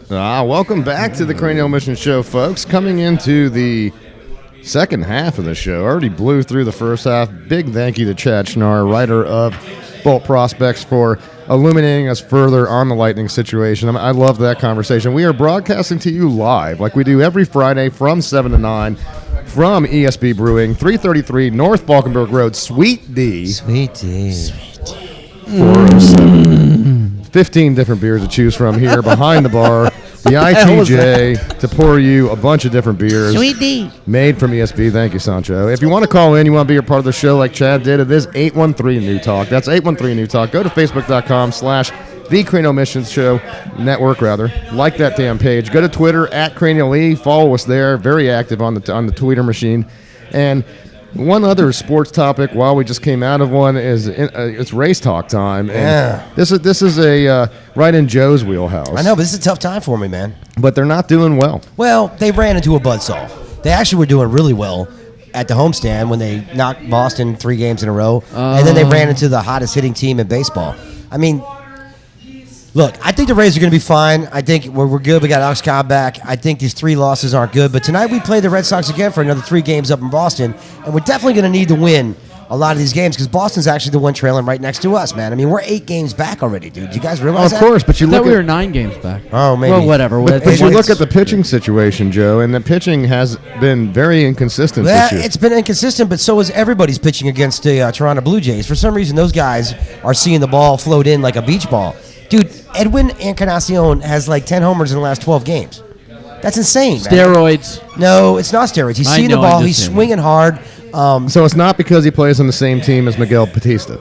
Welcome back to the Cranial Mission Show, folks. Coming into the second half of the show. Already blew through the first half. Big thank you to Chad Schnarr, writer of Bolt Prospects, for illuminating us further on the Lightning situation. I love that conversation. We are broadcasting to you live, like we do every Friday from 7 to 9, from ESB Brewing, 333 North Falkenberg Road, Suite D. Sweet D. 407. 15 different beers to choose from here behind the bar. The ITJ to pour you a bunch of different beers. Sweet D. Made from ESB. Thank you, Sancho. If you want to call in, you want to be a part of the show like Chad did, it is 813-NEW TALK. That's 813-NEW TALK. Go to Facebook.com/The Cranial Missions Show Network, rather. Like that damn page. Go to Twitter @Cranial E. Follow us there. Very active on the Twitter machine. And one other sports topic while we just came out of one is it's race talk time. And Yeah. This is a right in Joe's wheelhouse. I know, but this is a tough time for me, man. But they're not doing well. Well, they ran into a buzzsaw. They actually were doing really well at the homestand when they knocked Boston 3 games in a row, and then they ran into the hottest hitting team in baseball. I mean, look, I think the Rays are going to be fine. I think we're good. We got Alex Cobb back. I think these 3 losses aren't good. But tonight we play the Red Sox again for another 3 games up in Boston, and we're definitely going to need to win a lot of these games because Boston's actually the one trailing right next to us, man. I mean, we're 8 games back already, dude. Do you guys realize that? Of course, but you look we at were 9 games back. Oh, maybe. Well, whatever. But you look at the pitching situation, Joe, and the pitching has been very inconsistent this year. It's been inconsistent, but so is everybody's pitching against the Toronto Blue Jays. For some reason, those guys are seeing the ball float in like a beach ball. Dude, Edwin Encarnacion has like 10 homers in the last 12 games. That's insane, man. Steroids. No, it's not steroids. He's seeing the ball. He's swinging hard. So it's not because he plays on the same team as Miguel Batista.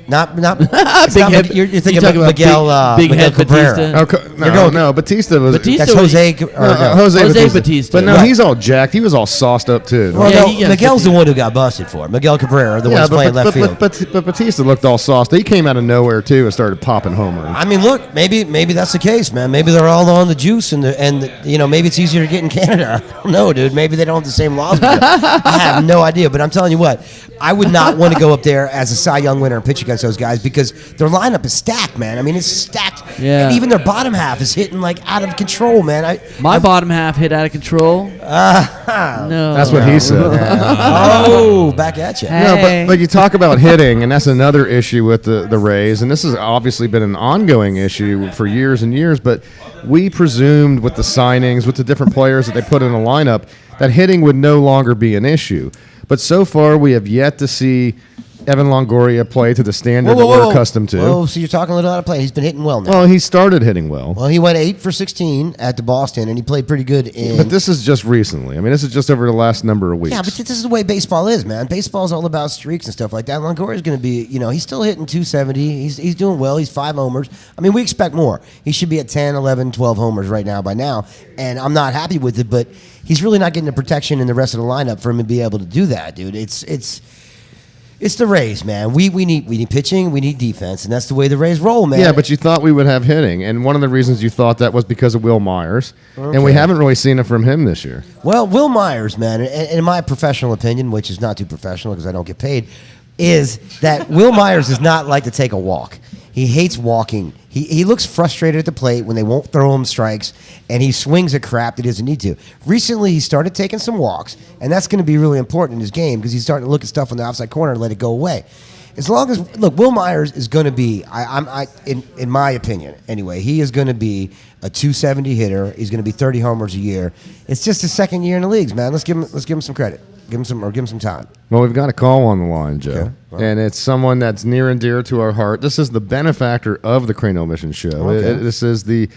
Not Big head- you're thinking you about talking about Miguel big Miguel head Cabrera. Batista? No, Batista was. That's Jose. Jose Batista. But no, Right. he's all jacked. He was all sauced up too. Well, no, Miguel's the one who got busted for it. Miguel Cabrera, the one who's playing left field. But Batista looked all sauced. He came out of nowhere too and started popping homers. I mean, look, maybe that's the case, man. Maybe they're all on the juice, and maybe it's easier to get in Canada. I don't know, dude. Maybe they don't have the same laws. I have no idea. But I'm telling you what, I would not want to go up there as a Cy Young winner and pitch against those guys because their lineup is stacked, man. I mean, it's stacked. Yeah. And even their bottom half is hitting like out of control, man. My bottom half hit out of control. No, That's what he said. Oh, back at you. No, but you talk about hitting, and that's another issue with the Rays, and this has obviously been an ongoing issue for years and years, but we presumed with the signings, with the different players that they put in a lineup, that hitting would no longer be an issue. But so far, we have yet to see Evan Longoria play to the standard that we're accustomed to. Oh, so you're talking a little out of play. He's been hitting well now. Well, he started hitting well. Well, he went 8 for 16 at the Boston, and he played pretty good in. But this is just recently. I mean, this is just over the last number of weeks. Yeah, but this is the way baseball is, man. Baseball is all about streaks and stuff like that. Longoria's going to be, he's still hitting 270. He's doing well. He's 5 homers. I mean, we expect more. He should be at 10, 11, 12 homers right now by now, and I'm not happy with it, but he's really not getting the protection in the rest of the lineup for him to be able to do that, dude. It's the Rays, man. We need pitching, we need defense, and that's the way the Rays roll, man. Yeah, but you thought we would have hitting, and one of the reasons you thought that was because of Will Myers, and we haven't really seen it from him this year. Well, Will Myers, man, in my professional opinion, which is not too professional because I don't get paid, is that Will Myers does not like to take a walk. He hates walking. He looks frustrated at the plate when they won't throw him strikes, and he swings at crap that he doesn't need to. Recently, he started taking some walks, and that's going to be really important in his game because he's starting to look at stuff on the outside corner and let it go away. As long as Will Myers is going to be, in my opinion anyway, he is going to be a 270 hitter. He's going to be 30 homers a year. It's just his second year in the leagues, man. Let's give him some credit. Give him some time. Well, we've got a call on the line, Joe. Okay. Well. And it's someone that's near and dear to our heart. This is the benefactor of the Cranial Mission Show. Okay. This is the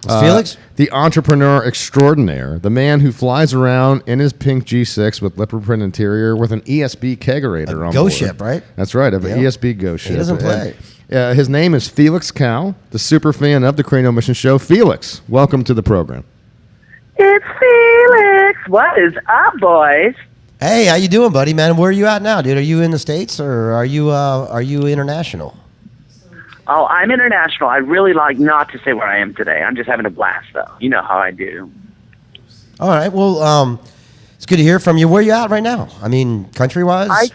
Felix? The entrepreneur extraordinaire, the man who flies around in his pink G6 with leopard print interior with an ESB kegerator on Go board. ship, right? That's right, of an Yep. ESB Go ship. He doesn't play. His name is Felix Cow, the super fan of the Cranial Mission Show. Felix, welcome to the program. It's Felix. What is up, boys? Hey, how you doing, buddy, man? Where are you at now, dude? Are you in the States or are you international? Oh, I'm international. I really like not to say where I am today. I'm just having a blast, though. You know how I do. All right. Well, it's good to hear from you. Where you at right now? I mean, country-wise? I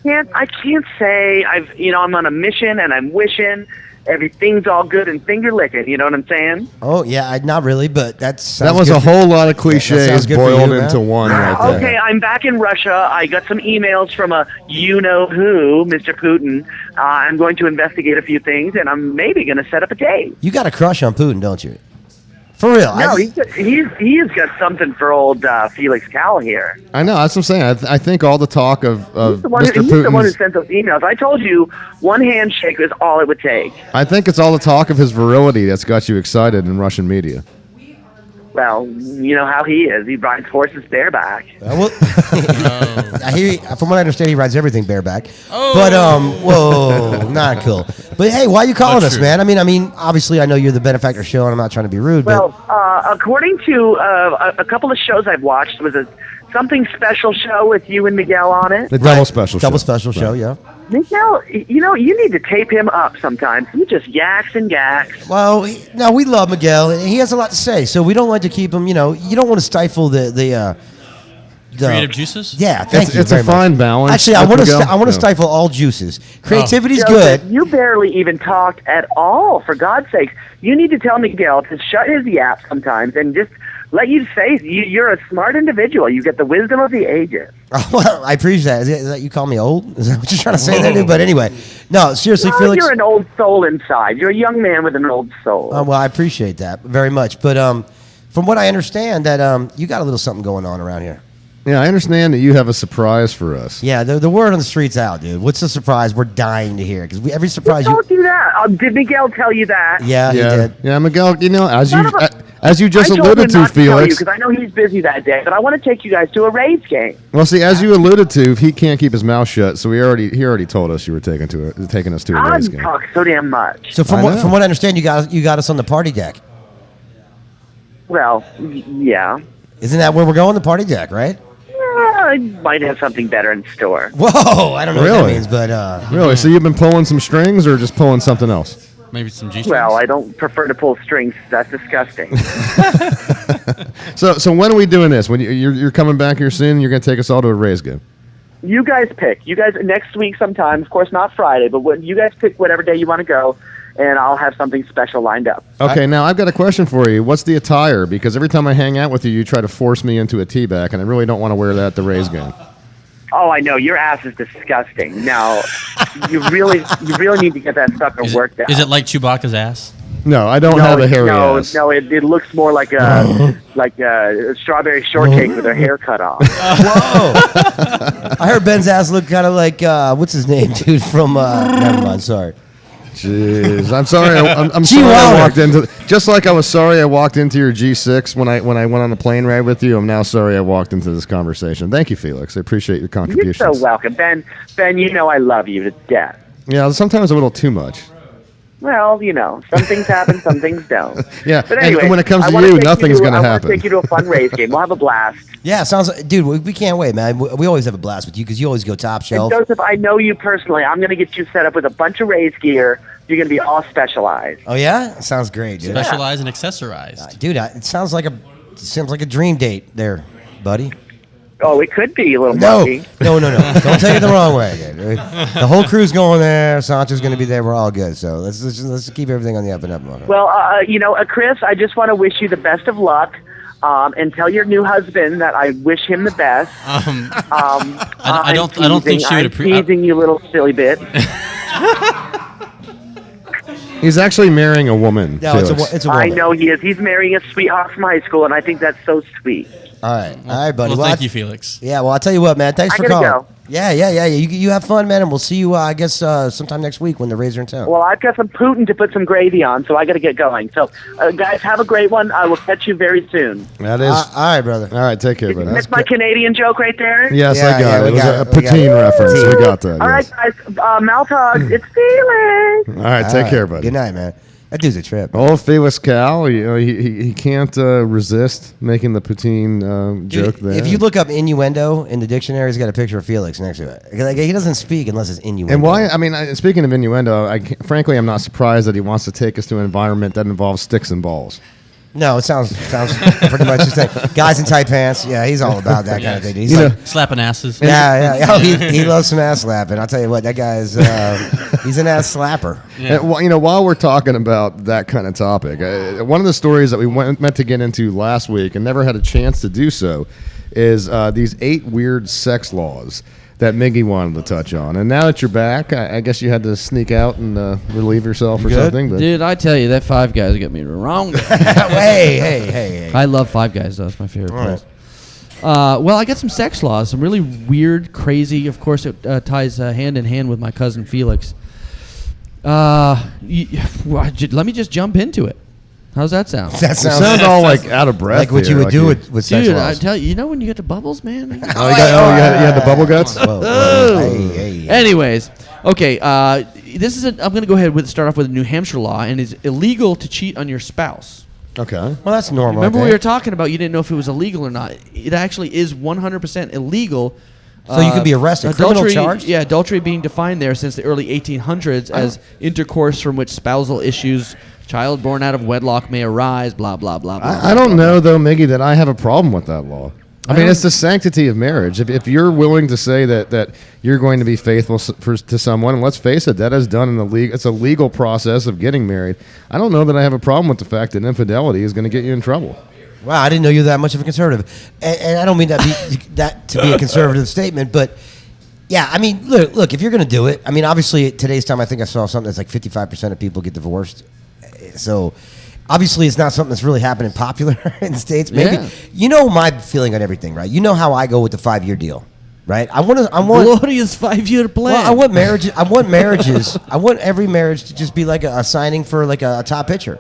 can't say I'm on a mission and I'm wishing everything's all good and finger licking. You know what I'm saying? Oh, yeah, not really, but that was a whole lot of That cliches sounds good for boiled you, man. into one right there. Okay, I'm back in Russia. I got some emails from a you-know-who, Mr. Putin. I'm going to investigate a few things, and I'm maybe going to set up a date. You got a crush on Putin, don't you? For real? No, he's got something for old Felix Cow here. I know, that's what I'm saying. I think all the talk of He's the one Mr. who sent those emails. I told you one handshake is all it would take. I think it's all the talk of his virility that's got you excited in Russian media. Well, you know how he is. He rides horses bareback. From what I understand, he rides everything bareback. Oh. But whoa, not cool. But hey, why are you calling us, man? I mean, obviously, I know you're the benefactor show, and I'm not trying to be rude. Well, according to a couple of shows I've watched, was a something special show with you and Miguel on it. The double special show. Double special show, yeah. Miguel, you need to tape him up sometimes. He just yaks and yaks. Well, no, we love Miguel. He has a lot to say, so we don't like to keep him. You don't want to stifle the Creative juices? Yeah, thank you. It's very a fine much. balance. Actually, I with want to Miguel. I want to Yeah. stifle all juices. Creativity's Joseph, good. You barely even talked at all. For God's sake, you need to tell Miguel to shut his yap sometimes and just let you say you're a smart individual. You get the wisdom of the ages. Oh, well, I appreciate that. Is that you call me old? Is that what you're trying to say there, dude? But anyway, no, seriously, No, Felix. you're an old soul inside. You're a young man with an old soul. Well, I appreciate that very much. But from what I understand, that you got a little something going on around here. Yeah, I understand that you have a surprise for us. Yeah, the word on the street's out, dude. What's the surprise we're dying to hear? Because every surprise you. Don't do that. Did Miguel tell you that? Yeah, he did. Yeah, Miguel. You know, as you just I told alluded him to, not tell you Felix. because I know he's busy that day, but I want to take you guys to a Rays game. Well, see, as you alluded to, he can't keep his mouth shut, so he already told us you were taking us to a I Rays game. talk so damn much. So from what I understand, you got us on the party deck. Well, yeah. Isn't that where we're going? The party deck, right? I might have something better in store. Whoa, I don't know what that means, but Really? So you've been pulling some strings, or just pulling something else? Maybe some G. Well, I don't prefer to pull strings. That's disgusting. So when are we doing this? When you're coming back here soon, you're going to take us all to a Rays game. You guys pick. You guys next week sometime. Of course, not Friday, but when you guys pick whatever day you want to go, and I'll have something special lined up. Okay, now I've got a question for you. What's the attire? Because every time I hang out with you, you try to force me into a teabag, and I really don't want to wear that at the Rays game. Oh, I know your ass is disgusting. Now, you really need to get that sucker worked out. Is it like Chewbacca's ass? No, I don't have a hairy ass. No, it looks more like a strawberry shortcake with her hair cut off. I heard Ben's ass look kind of like what's his name, dude? From never mind. Sorry. Jeez, I'm sorry. I'm G. sorry. I Wilder. walked into just like I was sorry I walked into your G6 when I went on the plane ride with you. I'm now sorry I walked into this conversation. Thank you, Felix. I appreciate your You're contributions. so welcome, Ben. Ben, you know I love you to death. Yeah, sometimes a little too much. Well, you know, some things happen, some things don't. Yeah, But and anyway, when it comes I to wanna you, take nothing's going to I want happen. to take you to a fun Rays game. We'll have a blast. Yeah, sounds like, dude. We can't wait, man. We always have a blast with you because you always go top And shelf. Joseph, I know you personally. I'm going to get you set up with a bunch of Rays gear. You're going to be all specialized. Oh yeah, sounds great, dude. Specialized and accessorized. Dude, it sounds like a dream date there, buddy. Oh, it could be a little No, monkey. no. Don't take it the wrong way, dude. The whole crew's going there. Sancho's going to be there. We're all good. So let's keep everything on the up and up. Mother. Well, Chris, I just want to wish you the best of luck. And tell your new husband that I wish him the best. I don't think she would I'm teasing you, little silly bit. He's actually marrying a woman. No, Felix. it's a I woman. know he is. He's marrying a sweetheart from high school, and I think that's so sweet. All right, buddy. Well, thank you, Felix. Yeah, well, I'll tell you what, man. Thanks I for gotta calling. go. Yeah. You have fun, man, and we'll see you. I guess sometime next week when the Rays are in town. Well, I've got some Putin to put some gravy on, so I got to get going. So, guys, have a great one. I will catch you very soon. That is. All right, brother. All right, take care, buddy. That's my Canadian joke right there. Yes, Yeah, I got it. It was a we got poutine it. reference. We got that. All yes. right, guys. Mouth hugs. It's Felix. All right, take care, buddy. Good night, man. That dude's a trip. Old Felix Cal, he can't resist making the poutine joke there. If you look up innuendo in the dictionary, he's got a picture of Felix next to it. Like, he doesn't speak unless it's innuendo. And why? I mean, speaking of innuendo, frankly, I'm not surprised that he wants to take us to an environment that involves sticks and balls. No, it sounds pretty much the same. Guys in tight pants. Yeah, he's all about that kind of thing. He's like, slapping asses. yeah. Oh, he loves some ass slapping. I'll tell you what, that guy is. He's an ass slapper. Yeah. And, while we're talking about that kind of topic, one of the stories that we meant to get into last week and never had a chance to do so is these 8 weird sex laws that Miggy wanted to touch on. And now that you're back, I guess you had to sneak out and relieve yourself or something. But Dude, I tell you, that Five Guys got me wrong. Hey. I love Five Guys, though. It's my favorite All place. Well, I got some sex laws, some really weird, crazy. Of course, it ties hand in hand with my cousin Felix. Let me just jump into it. How's that sound? That you sound all like out of breath. Like what you would do with sex Dude, laws. I tell you, when you get the bubbles, man. You had the bubble guts? Hey. Anyways, okay. I'm going to go ahead with start off with a New Hampshire law, and it's illegal to cheat on your spouse. Okay. Well, that's normal. Remember we were talking about you didn't know if it was illegal or not. It actually is 100% illegal. So you could be arrested. Criminal charge? Yeah, adultery being defined there since the early 1800s as intercourse from which spousal issues, child born out of wedlock may arise, blah, blah, blah, blah. I don't know, though, Miggy, that I have a problem with that law. I mean, it's the sanctity of marriage. If you're willing to say that you're going to be faithful to someone, and let's face it, that is done in the legal. It's a legal process of getting married. I don't know that I have a problem with the fact that infidelity is going to get you in trouble. Wow, I didn't know you were that much of a conservative, and I don't mean that to be a conservative statement, but yeah, I mean, look, if you're going to do it, I mean, obviously at today's time, I think I saw something that's like 55% of people get divorced, so. Obviously, it's not something that's really happening popular in the States. Maybe you know my feeling on everything, right? You know how I go with the 5-year deal, right? I want glorious 5-year plan. Well, I want marriages. I want every marriage to just be like a signing for like a top pitcher.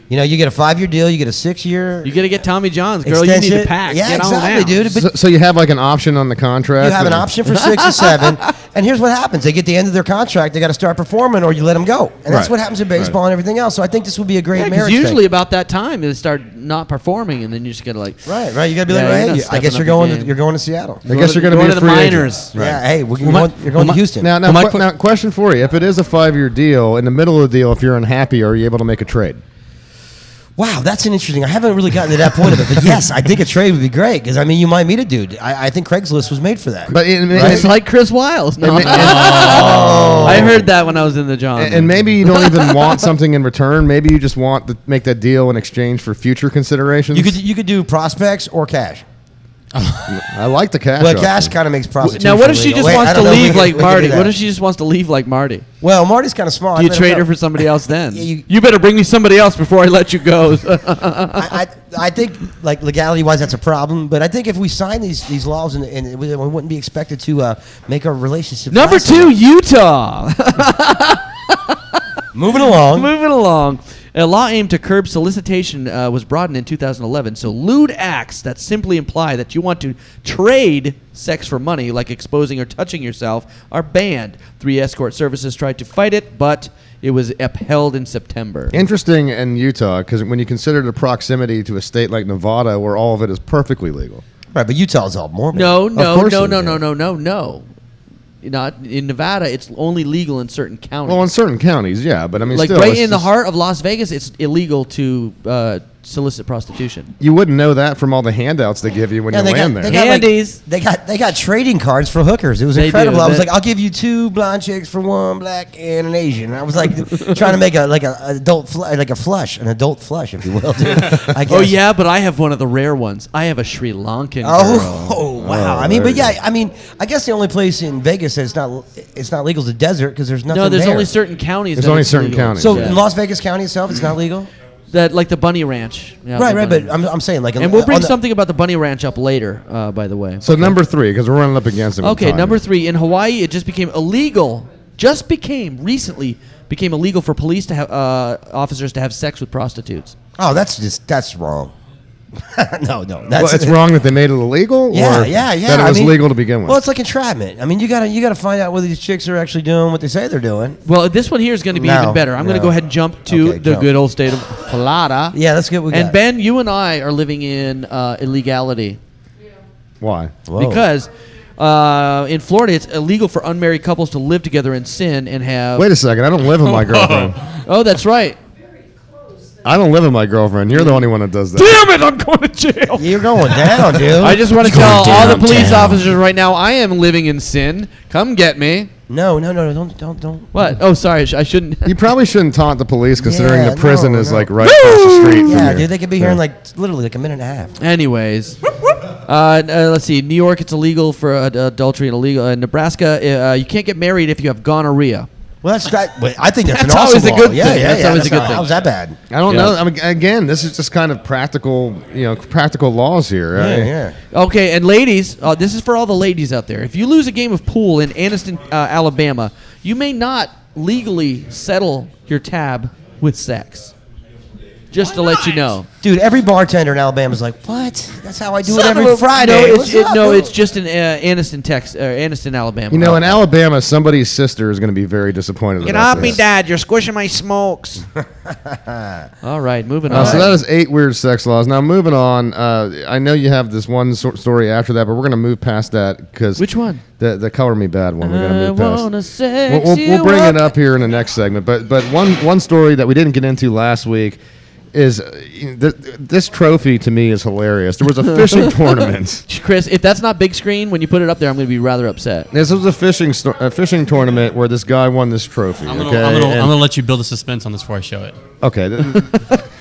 You know, you get a 5-year deal, you get a 6-year. You got to get Tommy John's, girl. You need to pack. Yeah, get exactly, on dude. So you have like an option on the contract. You have an option for 6 or 7, and here's what happens: they get the end of their contract, they got to start performing, or you let them go, and that's what happens in baseball and everything else. So I think this would be a great marriage. Usually thing. about that time they start not performing, and then you just got to like right. You got to be like, hey, I guess you're going to Seattle. I guess you're going to be the minors. Right. Yeah, hey, you're going to Houston. Now, question for you: if it is a 5-year deal, in the middle of the deal, if you're unhappy, are you able to make a trade? Wow, that's an interesting. I haven't really gotten to that point of it, but yes, I think a trade would be great because I mean, you might meet a dude. I think Craigslist was made for that. But it's like Chris Wiles. No. I heard that when I was in the John. And maybe you don't even want something in return. Maybe you just want to make that deal in exchange for future considerations. You could do prospects or cash. I like the cash. Well, cash kind of makes prostitution. Now, what if she just illegal. wants to leave like Marty? What if she just wants to leave like Marty? Well, Marty's kind of smart. Do you trade her for somebody else then? Yeah, you better bring me somebody else before I let you go. I think, like legality-wise, that's a problem. But I think if we sign these laws and we wouldn't be expected to make our relationship. Number 2, Utah. Moving along. A law aimed to curb solicitation was broadened in 2011. So lewd acts that simply imply that you want to trade sex for money, like exposing or touching yourself, are banned. 3 escort services tried to fight it, but it was upheld in September. Interesting in Utah, because when you consider the proximity to a state like Nevada, where all of it is perfectly legal. Right, but Utah's all Mormon. No. No. Not in Nevada, it's only legal in certain counties. Well, in certain counties, yeah, but I mean, like still, right in the heart of Las Vegas, it's illegal to solicit prostitution. You wouldn't know that from all the handouts they give you when you land there. They got trading cards for hookers. It was incredible. I was like, I'll give you 2 blonde chicks for 1 black and an Asian. And I was like trying to make an adult flush, if you will. Dude. I guess. Oh yeah, but I have one of the rare ones. I have a Sri Lankan girl. Oh wow. I mean, but yeah, I mean, I guess the only place in Vegas that's it's not legal is the desert because there's nothing. No, there's there. only certain counties. There's only certain counties. So in Las Vegas County itself, it's not legal. That like the Bunny Ranch. Yeah, right. But I'm saying like, and we'll bring something about the Bunny Ranch up later. By the way. So number 3, because we're running up against it. Okay, number 3 in Hawaii, it just became illegal. Recently became illegal for police to have officers to have sex with prostitutes. Oh, that's wrong. No. It's wrong that they made it illegal. Yeah. That it was legal to begin with. Well, it's like entrapment. I mean, you gotta find out whether these chicks are actually doing what they say they're doing. Well, this one here is going to be even better. I'm going to go ahead and jump to the good old state of Florida. Yeah, that's good. And Ben, you and I are living in illegality. Why? Whoa. Because in Florida, it's illegal for unmarried couples to live together in sin and have. Wait a second. I don't live with my girlfriend. Oh, that's right. I don't live with my girlfriend. You're the only one that does that. Damn it! I'm going to jail. You're going down, dude. I just want to tell all the police officers right now, I am living in sin. Come get me. No, don't. What? Oh, sorry, I shouldn't. You probably shouldn't taunt the police, considering the prison is like right across the street. Yeah, dude, they could be here in like literally like a minute and a half. Anyways, let's see. New York, it's illegal for adultery and illegal. In Nebraska, you can't get married if you have gonorrhea. Well, I think that's an That's awesome always a law. good thing. Yeah, That's always a good thing. How's that bad? I don't know. I mean, again, this is just kind of practical laws here. Right? Yeah. Okay, and ladies, this is for all the ladies out there. If you lose a game of pool in Anniston, Alabama, you may not legally settle your tab with sex. Just to let you know. Dude, every bartender in Alabama is like, what? That's how I do it Son every of a- Friday. No, it's just in Anniston, Alabama. You know, in Alabama, somebody's sister is going to be very disappointed. Get about off me, this. Dad. You're squishing my smokes. All right, moving on. So that is 8 weird sex laws. Now, moving on, I know you have this one story after that, but we're going to move past that because which one? The Color Me Bad one. We're going to move past. Wanna sex We'll bring you it up here in the next segment. But one story that we didn't get into last week is this trophy to me is hilarious. There was a fishing tournament. Chris, if that's not big screen, when you put it up there, I'm going to be rather upset. This was a fishing tournament where this guy won this trophy. I'm gonna let you build a suspense on this before I show it. Okay.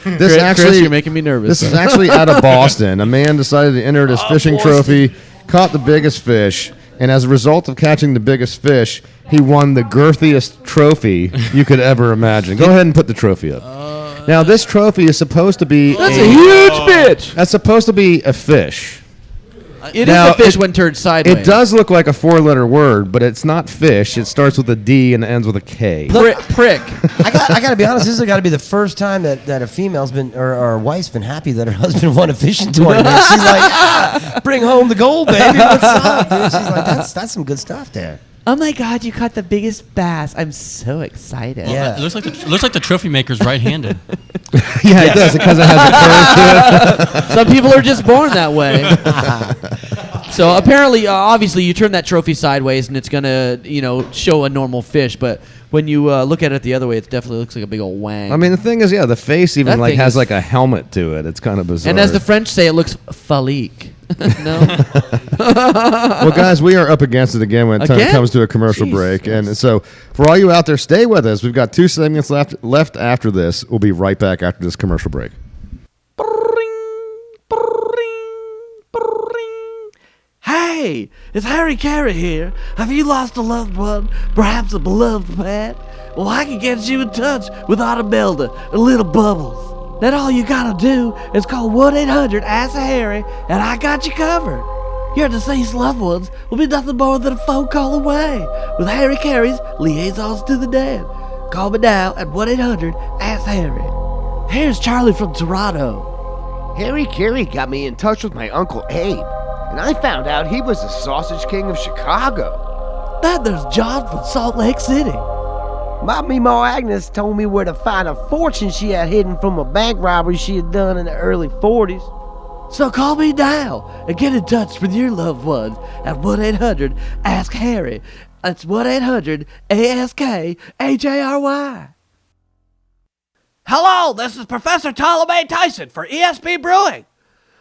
Chris, you're making me nervous. This is actually out of Boston. A man decided to enter this fishing trophy, caught the biggest fish, and as a result of catching the biggest fish, he won the girthiest trophy you could ever imagine. Go ahead and put the trophy up. Now, this trophy is supposed to be That's a huge bitch. That's supposed to be a fish. It is a fish when turned sideways. It does look like a 4-letter word, but it's not fish. It starts with a D and ends with a K. Prick. I got to be honest. This has got to be the first time that a female's been or a wife's been happy that her husband won a fishing tournament. She's like, "Bring home the gold, baby. What's up, dude?" She's like, "That's some good stuff there." Oh my God! You caught the biggest bass. I'm so excited. Yeah, it looks like the trophy maker's right-handed. Yeah, it does because it has a curve to it. Some people are just born that way. So apparently, obviously, you turn that trophy sideways, and it's gonna, show a normal fish. But when you look at it the other way, it definitely looks like a big old wang. I mean, the thing is, the face even That thing has is- like a helmet to it. It's kind of bizarre. And as the French say, it looks phallique. No. Well, guys, we are up against it again when it Again? comes to a commercial break. And so for all you out there, stay with us. We've got 2 segments left after this. We'll be right back after this commercial break. Hey, it's Harry Carey here. Have you lost a loved one? Perhaps a beloved pet? Well, I can get you in touch with Automelda and Little Bubbles. Then all you gotta do is call 1-800-ASK-HARRY, and I got you covered. Your deceased loved ones will be nothing more than a phone call away with Harry Carey's Liaisons to the Dead. Call me now at 1-800-ASK-HARRY. Here's Charlie from Toronto. Harry Carey got me in touch with my Uncle Abe, and I found out he was the Sausage King of Chicago. Then there's John from Salt Lake City. My Meemaw Agnes told me where to find a fortune she had hidden from a bank robbery she had done in the early 40s. So call me now and get in touch with your loved ones at 1-800-ASK-HARRY. That's 1-800-ASK-HARY. Hello, this is Professor Ptolemy Tyson for ESB Brewing,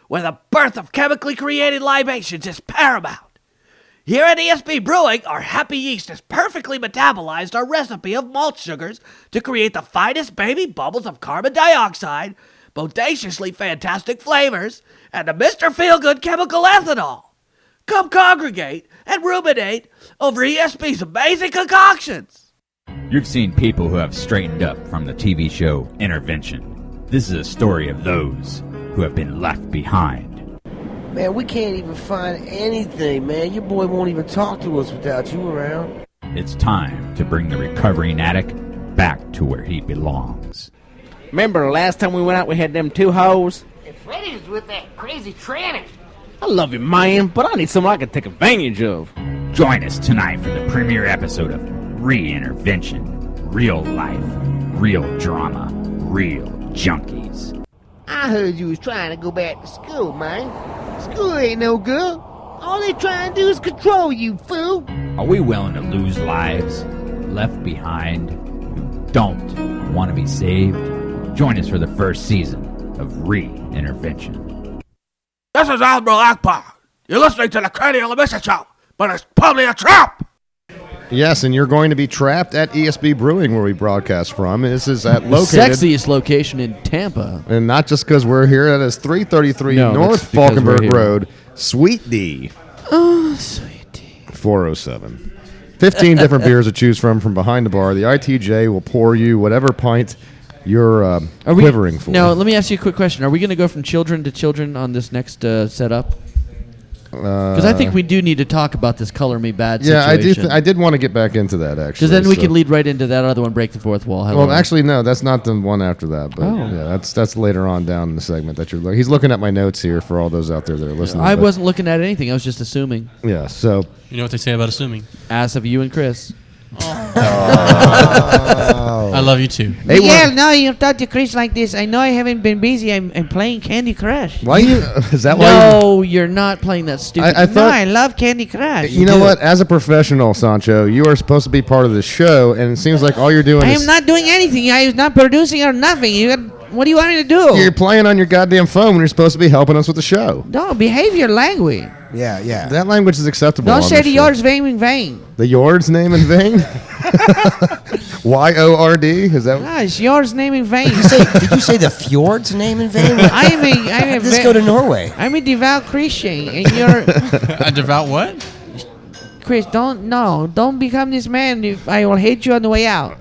where the birth of chemically created libations is paramount. Here at ESB Brewing, our happy yeast has perfectly metabolized our recipe of malt sugars to create the finest baby bubbles of carbon dioxide, bodaciously fantastic flavors, and the Mr. Feelgood chemical ethanol. Come congregate and ruminate over ESB's amazing concoctions. You've seen people who have straightened up from the TV show Intervention. This is a story of those who have been left behind. Man, we can't even find anything, man. Your boy won't even talk to us without you around. It's time to bring the recovering addict back to where he belongs. Remember the last time we went out, we had them 2 hoes? And Freddy was with that crazy tranny. I love you, man, but I need someone I can take advantage of. Join us tonight for the premiere episode of Reintervention. Real life, real drama, real junkies. I heard you was trying to go back to school, man. School ain't no good. All they trying to do is control you, fool. Are we willing to lose lives left behind who don't want to be saved? Join us for the first season of Reintervention. This is Admiral Akbar. You're listening to the Cranial Emission Show, but it's probably a trap. Yes, and you're going to be trapped at ESB Brewing, where we broadcast from. This is at The located, sexiest location in Tampa. and not just because we're here. That is 333 No, North that's because we're Falkenberg here. Road, Suite D, Oh, sweet. 407. 15 different beers to choose from behind the bar. The ITJ will pour you whatever pint you're quivering for. Now, let me ask you a quick question. Are we going to go from children to children on this next setup? Because I think we do need to talk about this color me bad Yeah, situation. I did want to get back into that, actually. Because then we so- can lead right into that other one, break the fourth wall. Well, actually, no, that's not the one after that. But Oh. yeah, that's later on down in the segment that you're looking. He's looking at my notes here for all those out there that are listening. I but- wasn't looking at anything. I was just assuming. Yeah, so. You know what they say about assuming? Ass of you and Chris. I love you too. Miguel, no, you talk to Chris like this. I know I haven't been busy. I'm playing Candy Crush. Why you? Is that why? No, you're not playing that stupid. I No, thought. I love Candy Crush. You know what? As a professional, Sancho, you are supposed to be part of the show, and it seems like all you're doing I is. am not doing anything. I am not producing or nothing. You got What do you want me to do? You're playing on your goddamn phone when you're supposed to be helping us with the show. No, behave your language. Yeah. That language is acceptable. Don't on say this the show. Yard's name in vain. The Yard's name in vain? YORD? Is that? Ah, it's Yard's name in vain. Did you say the fjord's name in vain? I'm a Let's go to Norway. I'm a devout Christian, and you're A devout what? Chris. Don't become this man. I will hate you on the way out.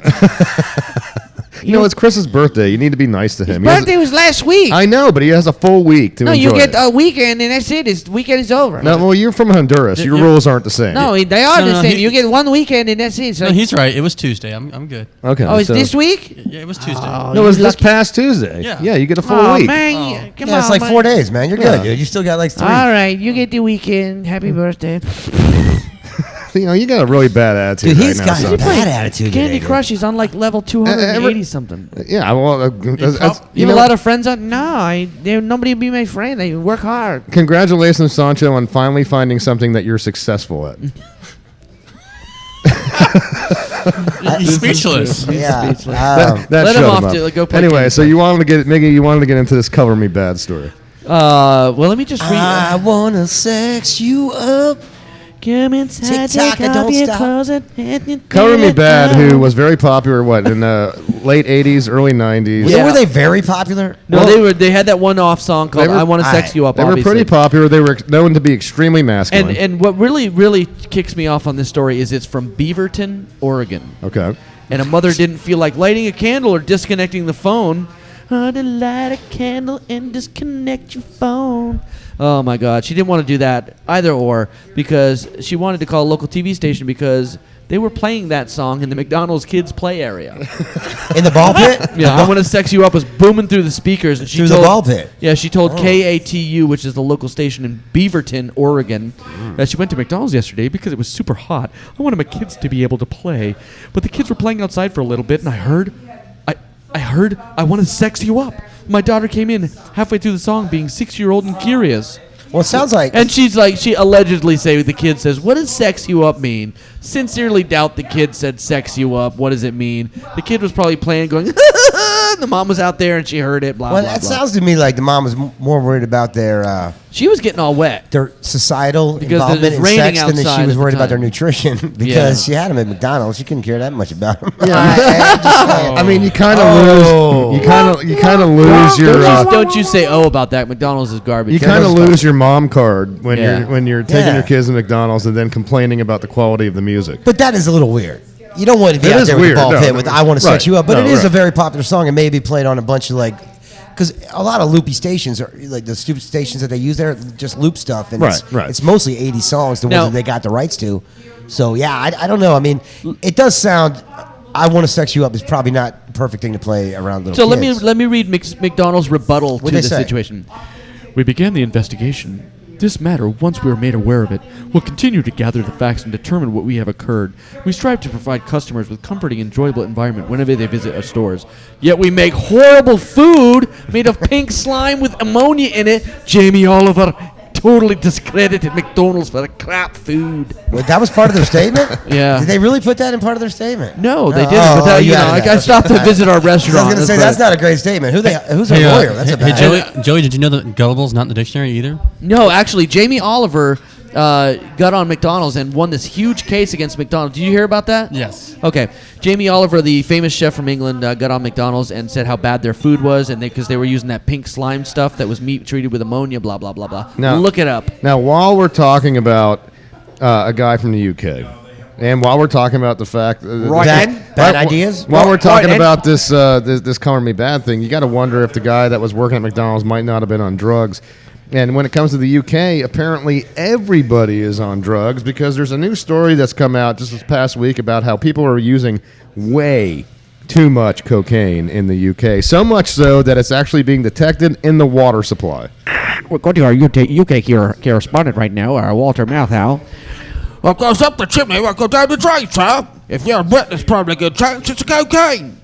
You know, it's Chris's birthday. You need to be nice to him. Birthday was last week. I know, but he has a full week to No, enjoy you get it. a weekend, and that's it. This weekend is over. No, well, you're from Honduras. Your rules aren't the same. No, they are the No, same. You get one weekend, and that's it. So No, he's right. It was Tuesday. I'm good. Okay. Oh, it's so- this week? Yeah, it was Tuesday. Oh, No, it was you this lucky. past Tuesday. Yeah. You get a full Oh, week. man, come Yeah, on, it's like man. 4 days, man. You're good, Yeah. dude. You still got like 3. All right, you get the weekend. Happy birthday. You know, you got a really bad attitude Dude, right he's now. got son. a bad attitude Candy today, Crush is on like level 280 something. Yeah, well, You have a lot of friends on? No, nobody will be my friend. I work hard. congratulations, Sancho, on finally finding something that you're successful at. He's speechless. Yeah. That Let shut him off up. to go play Anyway, Candy so you wanted to get Miggy, you wanted to get into this cover me bad story. Well, let me just read. I wanna sex you up. Come inside, Tick-tock, take and off don't your stop. clothes and Cover Me Bad, who was very popular, in the late 80s, early 90s. Yeah. Were they very popular? No, they had that one-off song called "I Want to Sex You Up." They were obviously. pretty popular. They were known to be extremely masculine. And what really kicks me off on this story is it's from Beaverton, Oregon. Okay. And a mother didn't feel like lighting a candle or disconnecting the phone. How to light a candle and disconnect your phone. Oh my God, she didn't want to do that either or because she wanted to call a local TV station because they were playing that song in the McDonald's kids play area. In the ball pit? Yeah, "I Want to Sex You Up" was booming through the speakers. And she Through the told, ball pit? Yeah, she told Oh. KATU, which is the local station in Beaverton, Oregon, that she went to McDonald's yesterday because it was super hot. I wanted my kids to be able to play. But the kids were playing outside for a little bit, and I heard, "I want to sex you up." My daughter came in halfway through the song being 6-year-old and curious. Well, it sounds like... And she allegedly say the kid says, "What does sex you up mean?" Sincerely doubt the kid said sex you up. What does it mean? The kid was probably playing going, the mom was out there and she heard it, blah, Well, blah, that blah. sounds to me like the mom was more worried about their... She was getting all wet. Their societal Because involvement it was in raining sex than that outside she was at the worried about time. their nutrition because Yeah. she had them at McDonald's. She couldn't care that much about them. I mean, you kind of Oh. lose. You kind of lose your. Don't you say about that. McDonald's is garbage. You kind of lose your mom card when Yeah. you're taking Yeah. your kids to McDonald's and then complaining about the quality of the music. But that is a little weird. You don't want to be It out is there with weird, the ball no. pit with "I want to Right. sex you up," but No, it is right. a very popular song and maybe played on a bunch of because a lot of loopy stations are like the stupid stations that they use there just loop stuff and Right. it's mostly 80 songs, the Now- ones that they got the rights to. So yeah, I don't know. I mean, it does sound. "I want to sex you up" is probably not the perfect thing to play around little So kids. let me read McDonald's rebuttal to What'd they the say? situation. We began the investigation. This matter, once we are made aware of it, will continue to gather the facts and determine what we have occurred. We strive to provide customers with comforting, enjoyable environment whenever they visit our stores. Yet we make horrible food made of pink slime with ammonia in it. Jamie Oliver totally discredited McDonald's for the crap food. Wait, that was part of their statement? Yeah. Did they really put that in part of their statement? No, they Oh, didn't. But that, you you know, added I that. stopped to visit our I was restaurant. going to say that's not a great statement. Who's a lawyer? That's a bad. Joey, did you know that gullible's not in the dictionary either? No, actually, Jamie Oliver got on McDonald's and won this huge case against McDonald's. Did you hear about that? Yes. Okay. Jamie Oliver, the famous chef from England, got on McDonald's and said how bad their food was, and because they were using that pink slime stuff that was meat treated with ammonia, blah blah blah blah. Now, Look it up. Now, while we're talking about a guy from the UK, and while we're talking about the fact Bad ideas. while we're talking about this Color Me Bad thing, you got to wonder if the guy that was working at McDonald's might not have been on drugs. And when it comes to the UK, apparently everybody is on drugs because there's a new story that's come out just this past week about how people are using way too much cocaine in the UK. So much so that it's actually being detected in the water supply. We're going to our UK correspondent right now, Walter Matthau. What goes up the chimney, what goes down the drain, sir? If you're a Brit, there's probably a good chance it's a cocaine.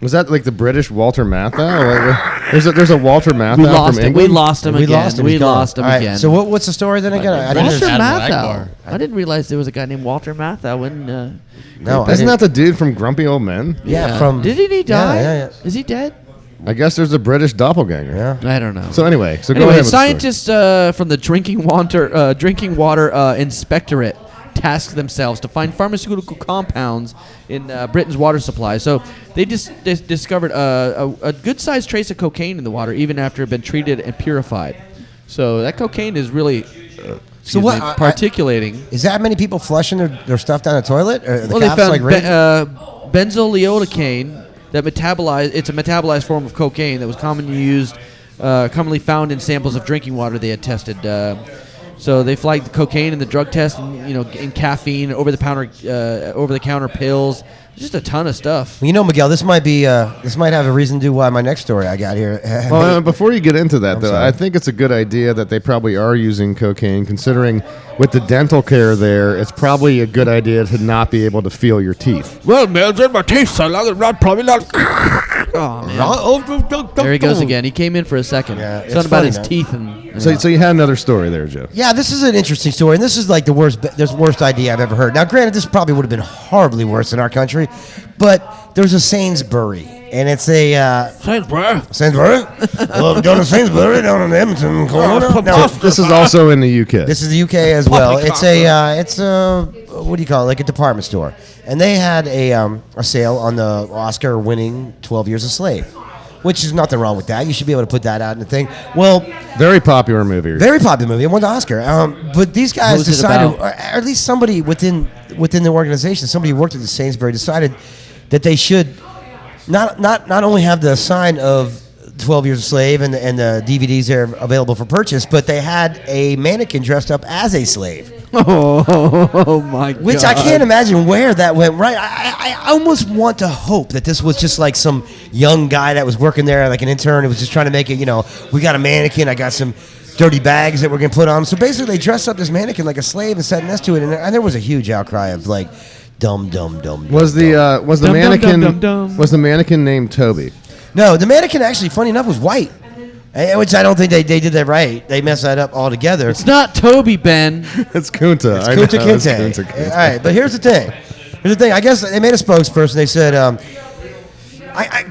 Was that like the British Walter Matthau? There's a Walter Matthau We lost from him. England? We lost him again. We lost him All right, again. so what's the story then again? I didn't Walter understand. Matthau. I didn't realize there was a guy named Walter Matthau when. No, Isn't that the dude from Grumpy Old Men? Yeah, from. Didn't he die? Yeah. Is he dead? I guess there's a British doppelganger. Yeah. I don't know. So anyway, go Anyway, ahead with the story. scientists from the drinking water inspectorate tasked themselves to find pharmaceutical compounds in Britain's water supply. So they just discovered a good-sized trace of cocaine in the water, even after it had been treated and purified. So that cocaine is really particulating. Is that many people flushing their stuff down the toilet? Or the Well, they cops found like benzoyl that it's a metabolized form of cocaine that was commonly found in samples of drinking water they had tested. So they flagged the cocaine in the drug test, and in caffeine, over the counter pills, just a ton of stuff. Well, Miguel, this might have a reason to do why my next story I got here. Well, before you get into that, I'm though, sorry. I think it's a good idea that they probably are using cocaine, considering with the dental care there, it's probably a good idea to not be able to feel your teeth. Well, man, my teeth so long, it's probably not. Oh, man. There he goes again. He came in for a second. it's Something about funny, his man. teeth and. So you had another story there, Joe. Yeah, this is an interesting story, and this is like the worst idea I've ever heard. Now, granted, this probably would have been horribly worse in our country, but there's a Sainsbury, and it's a Sainsbury. Well, down to Sainsbury, down in Edmonton corner. No, This is also in the UK. This is the UK as well. It's a what do you call it? Like a department store, and they had a sale on the Oscar-winning 12 Years a Slave, which is nothing wrong with that. You should be able to put that out in the thing. Well, very popular movie. very popular movie. It won the Oscar. But these guys was it decided, about? or at least somebody within the organization, somebody who worked at the Sainsbury, decided that they should not only have the sign of 12 Years a Slave and the DVDs there available for purchase, but they had a mannequin dressed up as a slave. Oh my God! Which I can't imagine where that went right. I almost want to hope that this was just like some young guy that was working there, like an intern, who was just trying to make it. We got a mannequin. I got some dirty bags that we're gonna put on him. So basically, they dressed up this mannequin like a slave and sat next to it, and there was a huge outcry of like, dumb. Was the mannequin dum. was the mannequin named Toby? No, the mannequin actually, funny enough, was white. Which I don't think they did that right. They messed that up altogether. It's not Toby, Ben. It's Kunta. It's I Kunta know, it's Kinte. Kunta Kinte. All right, but here's the thing. I guess they made a spokesperson. They said,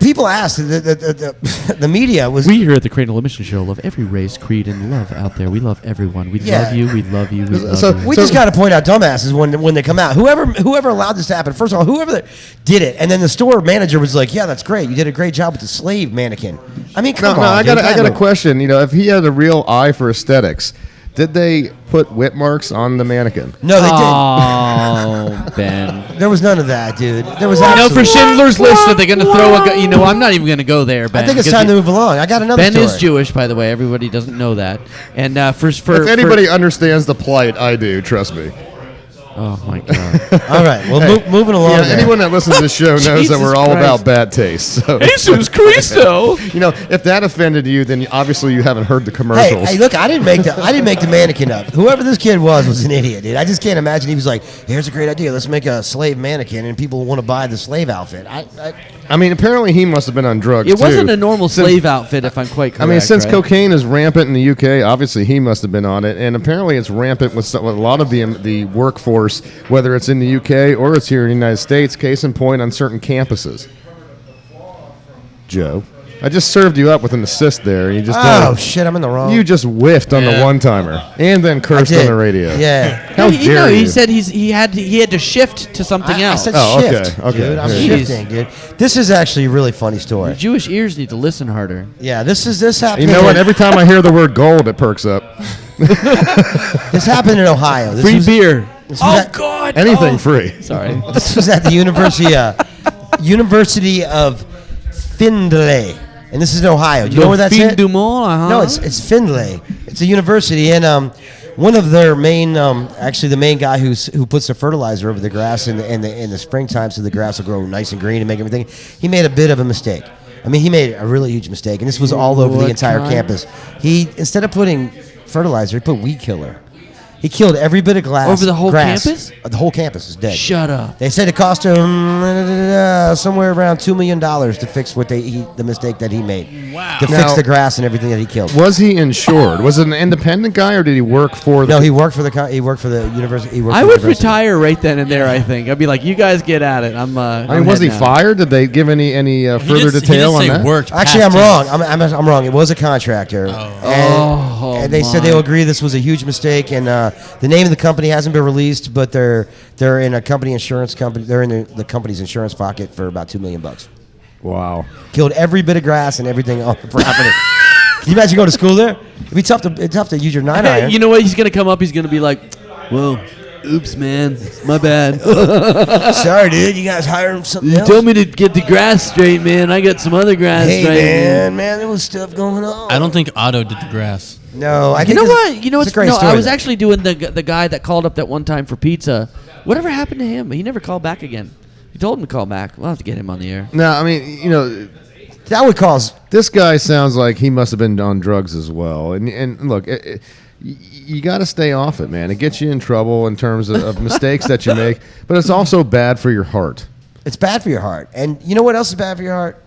people asked, the media was... We here at the Cranial Emission Show love every race, creed, and love out there. We love everyone. We love you. We love you. We love you. We just got to point out dumbasses when they come out. Whoever allowed this to happen. First of all, whoever did it, and then the store manager was like, "Yeah, that's great. You did a great job with the slave mannequin." I mean, come on. I got a question. If he had a real eye for aesthetics, did they put whip marks on the mannequin? No, they Oh, Ben. didn't. There was none of that, dude. There was For absolutely. Schindler's List, are they going to throw a? I'm not even going to go there, Ben. I think it's because time to move along. I got another Ben story. is Jewish, by the way. Everybody doesn't know that. And If anybody understands the plight, I do. Trust me. Oh my God! All right, well, moving along. Yeah, there. anyone that listens to the show knows that Jesus we're all Christ. about bad taste. So. Jesus Christo! If that offended you, then obviously you haven't heard the Hey, commercials. look, I didn't make the mannequin up. Whoever this kid was an idiot, dude. I just can't imagine he was like, "Here's a great idea. Let's make a slave mannequin, and people want to buy the slave outfit." I mean, apparently he must have been on drugs. It wasn't too. a normal slave outfit, if I'm quite correct. I mean, since right? cocaine is rampant in the UK, obviously he must have been on it, and apparently it's rampant with a lot of the workforce, whether it's in the UK or it's here in the United States. Case in point, on certain campuses. Joe, I just served you up with an assist there, and you just shit, I'm in the wrong. You just whiffed on the one timer, and then cursed on the radio. Yeah. How dare you? He said he had to shift to something I else. said shift, okay. dude. I'm Jeez. shifting, dude. This is actually a really funny story. Your Jewish ears need to listen harder. Yeah, this happened. You know what? Every time I hear the word gold, it perks up. This happened in Ohio. This Free was- beer. this was at- God! Anything free. Sorry. This was at the University of Findlay, and this is in Ohio. Do you know where that's at? No, it's Findlay. It's a university, and one of their main, actually the main guy who puts the fertilizer over the grass in the springtime, so the grass will grow nice and green and make everything. He made a bit of a mistake. I mean, he made a really huge mistake, and this was all over the entire campus. He, instead of putting fertilizer, he put weed killer. He killed every bit of glass. Over the whole grass. campus? The whole campus is dead. Shut up. They said it cost him somewhere around $2 million to fix the mistake that he made. Wow. To fix Now- the grass and everything that he killed. Was he insured? Was it an independent guy, or did he work for the? No, he worked for the university. He worked I for the would university. retire right then and there. I think I'd be like, "You guys get at it." I'm. I mean, was he fired? Did they give any further detail on that? Actually, I'm wrong. I'm wrong. It was a contractor, and they said they'll agree this was a huge mistake. And the name of the company hasn't been released, but they're in a company insurance company. They're in the company's insurance pocket for about $2 million. Wow! Killed every bit of grass and everything on the property. Can you imagine going to school there? It'd be tough to use your 9-iron. You know what? He's gonna come up. He's gonna be like, "Well, oops, man, my bad. Sorry, dude. You guys hired something You else? told me to get the grass straight, man. I got some other grass Hey, straight." man, there was stuff going on. I don't think Otto did the grass. No, I You think know this- what? You know it's what's a great no? story, I was though. actually doing the guy that called up that one time for pizza. Whatever happened to him? He never called back again. You told him to call back. We'll have to get him on the air. No, I mean, that would cause. This guy sounds like he must have been on drugs as well. And look, you got to stay off it, man. It gets you in trouble in terms of mistakes that you make, but it's also bad for your heart. It's bad for your heart. And you know what else is bad for your heart?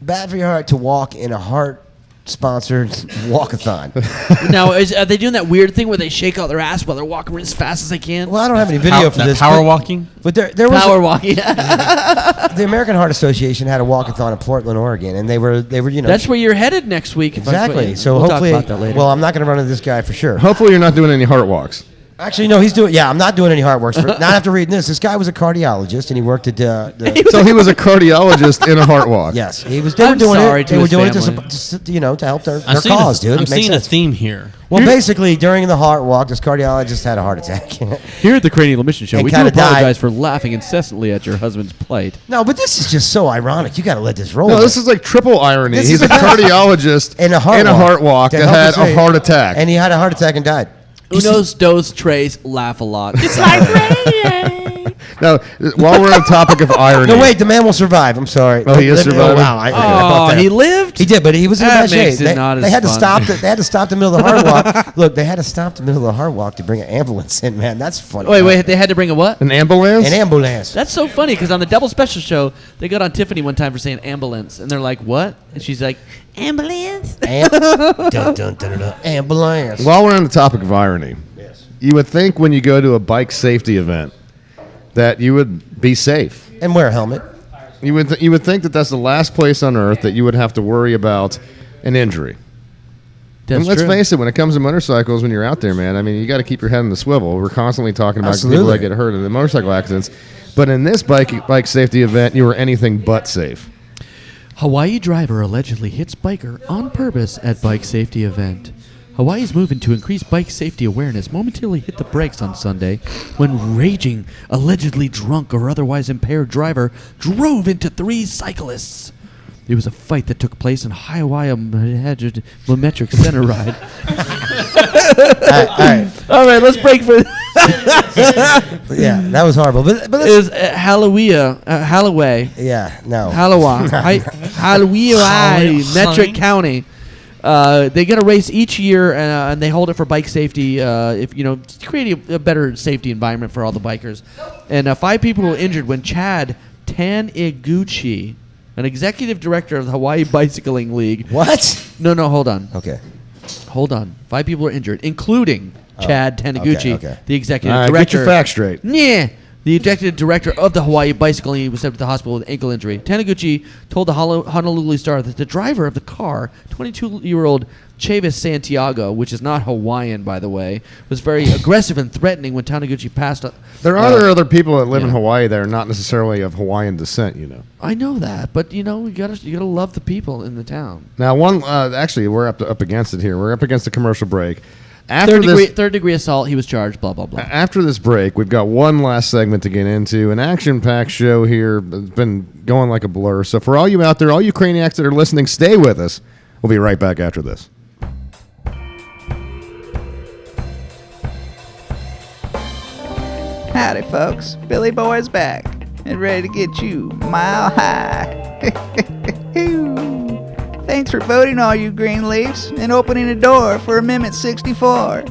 Bad for your heart to walk in a heart-sponsored walkathon. Now, are they doing that weird thing where they shake out their ass while they're walking as fast as they can? Well, I don't have any video for this. Power but- walking? But there was Power walking. the American Heart Association had a walkathon in Portland, Oregon, and they were That's where you're headed next week. exactly. So we'll hopefully, talk about that later. well, I'm not going to run into this guy for sure. Hopefully, you're not doing any heart walks. Actually, no, he's doing. Yeah, I'm not doing any heart works. Not after reading this. This guy was a cardiologist, and he worked at So he was a cardiologist in a heart walk. Yes, he was. They were I'm doing sorry it. to They were his doing family. it to help their I'm seeing cause, dude. I'm It makes seeing a sense. theme here. Well, basically, during the heart walk, this cardiologist had a heart attack. Here at the Cranial Emission Show, And we do kinda died. apologize for laughing incessantly at your husband's plight. No, but this is just so ironic. You got to let this roll. No, this is like triple irony. This He's is a cardiologist in a heart walk to that help had us a say- heart attack. and he had a heart attack and died. Uno's Dos Trays laugh a lot. It's like Now, while we're on the topic of irony. No, wait, the man will survive. I'm sorry. Oh, he is surviving? wow, I thought that. he lived? He did, but he was in That bad makes shape. it not They as had to fun. stop. They had to stop the middle of the heart walk. Look, they had to stop the middle of the heart walk to bring an ambulance in. Man, that's funny. Wait, they had to bring a what? An ambulance? An ambulance. That's so funny because on the double special show, they got on Tiffany one time for saying ambulance, and they're like, "What?" And she's like, "Ambulance." Dun, dun, dun, dun, dun. Ambulance. While we're on the topic of irony, you would think when you go to a bike safety event that you would be safe and wear a helmet. You would think that that's the last place on earth that you would have to worry about an injury. That's and let's true. face it, when it comes to motorcycles, when you're out there, man, I mean, you got to keep your head in the swivel. We're constantly talking about people Absolutely. that get hurt in the motorcycle accidents, but in this bike safety event, you were anything but safe. Hawaii driver allegedly hits biker on purpose at bike safety event. Hawaii's moving to increase bike safety awareness momentarily hit the brakes on Sunday when raging, allegedly drunk or otherwise impaired driver drove into 3 cyclists. It was a fight that took place in Hawaii Metric Center ride. All right, let's break for. Yeah, that was horrible. But It was Halloway. Yeah, no. Halloway, Metric County. They get a race each year, and they hold it for bike safety. To create a better safety environment for all the bikers. And 5 people were injured when Chad Taniguchi, an executive director of the Hawaii Bicycling League. What? No, hold on. Okay. Hold on. 5 people were injured, including Chad Taniguchi, okay. the executive All right, director. get your facts straight. Yeah. The executive director of the Hawaii Bicycling League was sent to the hospital with ankle injury. Taniguchi told the Honolulu Star that the driver of the car, 22-year-old Chavis Santiago, which is not Hawaiian, by the way, was very aggressive and threatening when Taniguchi passed. There are other people that live in Hawaii that are not necessarily of Hawaiian descent, you know. I know that, but you gotta love the people in the town. Now, actually, we're up against it here. We're up against a commercial break. Third degree assault. He was charged. Blah blah blah. After this break, we've got one last segment to get into. An action-packed show here. It's been going like a blur. So for all you out there, all you Craniacs that are listening, stay with us. We'll be right back after this. Howdy, folks. Billy Boy's back and ready to get you mile high. Thanks for voting, all you green leaves, and opening the door for Amendment 64.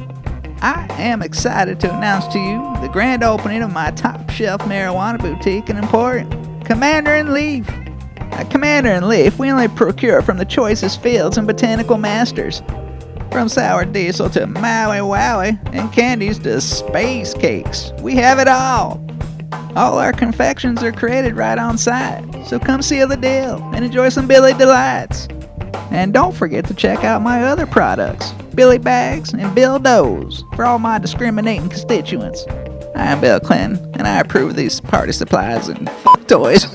I am excited to announce to you the grand opening of my top shelf marijuana boutique and emporium, Commander in Leaf. At Commander in Leaf, we only procure from the choicest fields and botanical masters. From sour diesel to Maui Wowie and candies to space cakes, we have it all. All our confections are created right on site, so come seal the deal and enjoy some Billy Delights. And don't forget to check out my other products, Billy Bags and Bill Doughs, for all my discriminating constituents. I am Bill Clinton, and I approve of these party supplies and toys.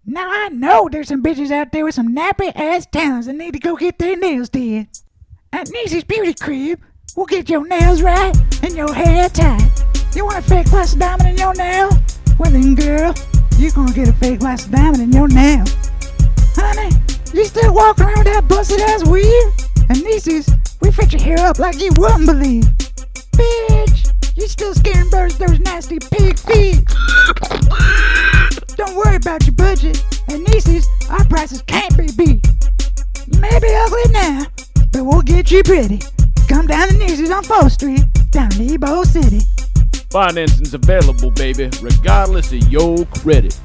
Now I know there's some bitches out there with some nappy ass talents that need to go get their nails did. At Niecy's Beauty Crib, we'll get your nails right and your hair tight. You want a fake plastic diamond in your nail? Well then, girl, you're gonna get a fake plastic diamond in your nail. Honey, you still walking around with that busted ass weave? At Niecy's, we fit your hair up like you wouldn't believe. Bitch, you still scaring birds with those nasty pig feet. Don't worry about your budget. At Niecy's, our prices can't be beat. You may be ugly now, but we'll get you pretty. Come down to Niecy's on 4th Street, down in Ebo City. Financing's available, baby, regardless of your credit.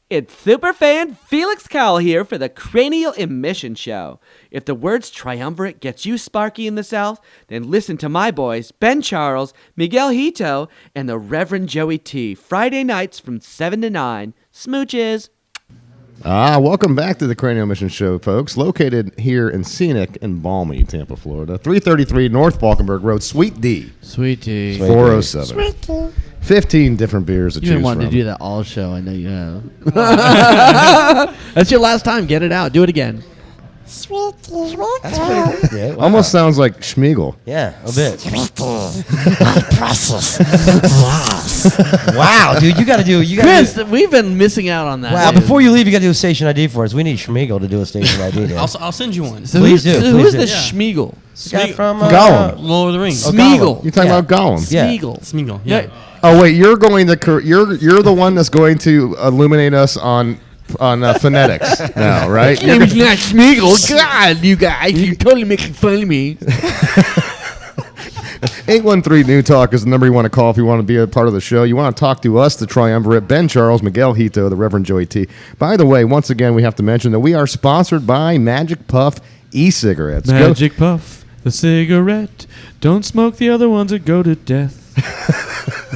It's superfan Felix Cowell here for the Cranial Emission Show. If the words triumvirate gets you sparky in the South, then listen to my boys, Ben Charles, Miguel Hito, and the Reverend Joey T. Friday nights from 7 to 9. Smooches. Welcome back to the Cranial Mission Show, folks. Located here in scenic and balmy Tampa, Florida. 333 North Falkenberg Road, Suite D. Sweet tea. 407. Sweet tea. 15 different beers to You've choose been wanting from. to do that all show. I know you have. That's your last time. Get it out. Do it again. Sweet tea, sweet That's pretty good. Yeah, wow. Almost sounds like Schmiegel. Yeah, a bit. Precious. Wow, dude, you got to do. Chris, we've been missing out on that. Wow, dude. before you leave, you got to do a station ID for us. We need Schmiegel to do a station ID. Dude. I'll send you one. So Please do. Who's Please this do. Schmiegel? Guy from Gollum. Lord of the Rings. Smeagol. You're talking about Gollum. Yeah. Smeagol. Yeah. Oh wait, you're the one that's going to illuminate us on phonetics now, right? Your name is not Smeagol. God, you guys, you're totally making fun of me. 813 New Talk is the number you want to call if you want to be a part of the show. You want to talk to us, the Triumvirate, Ben Charles, Miguel Hito, the Reverend Joey T. By the way, once again, we have to mention that we are sponsored by Magic Puff e-cigarettes. Magic Puff, the cigarette. Don't smoke the other ones or go to death.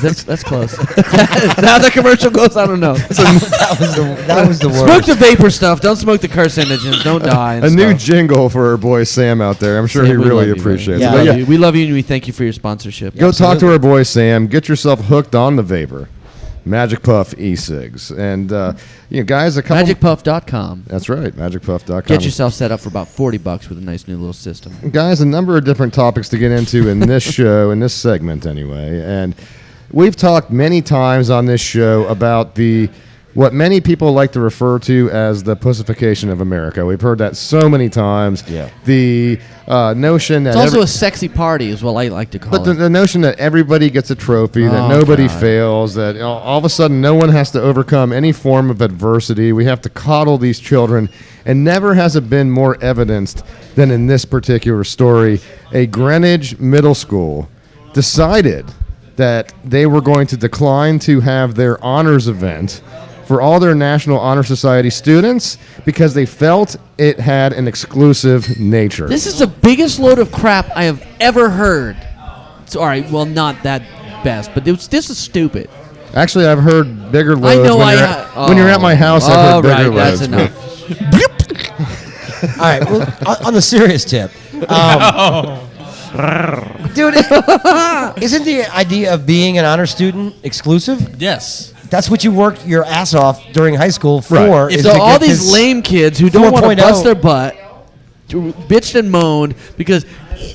That's close. Now the commercial goes, I don't know. that was the worst. Smoke the vapor stuff. Don't smoke the carcinogens. Don't die. A new jingle for our boy Sam out there. I'm sure Sam, he we really love you, appreciates man. it. But We love you and we thank you for your sponsorship. Go talk to our boy Sam. Get yourself hooked on the vapor. Magic Puff e-cigs. And, guys, a couple... MagicPuff.com. That's right, MagicPuff.com. Get yourself set up for about $40 with a nice new little system. Guys, a number of different topics to get into in this show, in this segment anyway. And we've talked many times on this show about what many people like to refer to as the pussification of America. We've heard that so many times. Yeah. The notion that... It's also a sexy party is what I like to call But it. the notion that everybody gets a trophy, that nobody fails, that all of a sudden no one has to overcome any form of adversity. We have to coddle these children. And never has it been more evidenced than in this particular story. A Greenwich middle school decided that they were going to decline to have their honors event for all their National Honor Society students because they felt it had an exclusive nature. This is the biggest load of crap I have ever heard. It's all right, well, not that best, but this is stupid. Actually, I've heard bigger loads. I know when you're at my house, I've heard bigger that's loads. enough. All right, well, on the serious tip. Dude, isn't the idea of being an honor student exclusive? Yes. That's what you worked your ass off during high school for. Right. is So to all get these this lame kids who don't want to 4.0. bust their butt, bitched and moaned because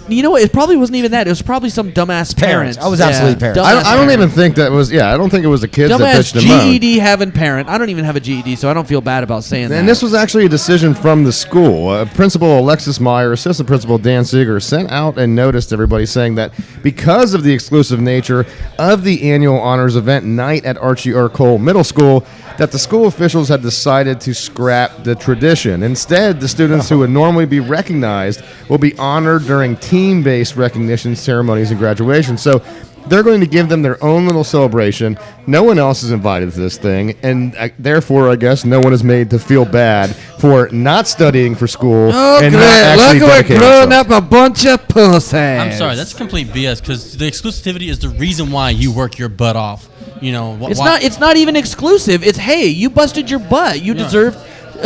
You know what? It probably wasn't even that. It was probably some dumbass parents. I was absolutely parents. I don't even think that was. Yeah, I don't think it was the kids that Dumbass bitched him out. GED having parent. I don't even have a GED, so I don't feel bad about saying that. And this was actually a decision from the school. Principal Alexis Meyer, Assistant Principal Dan Seeger sent out a notice to everybody saying that because of the exclusive nature of the annual honors event night at Archie R. Cole Middle School, that the school officials had decided to scrap the tradition. Instead, the students who would normally be recognized will be honored during team-based recognition ceremonies and graduation. So they're going to give them their own little celebration. No one else is invited to this thing, and therefore, I guess, no one is made to feel bad for not studying for school and not actually dedicating themselves. up a bunch of pussies. I'm sorry, that's complete BS because the exclusivity is the reason why you work your butt off. You know, It's not even exclusive. It's hey, you busted your butt. You deserve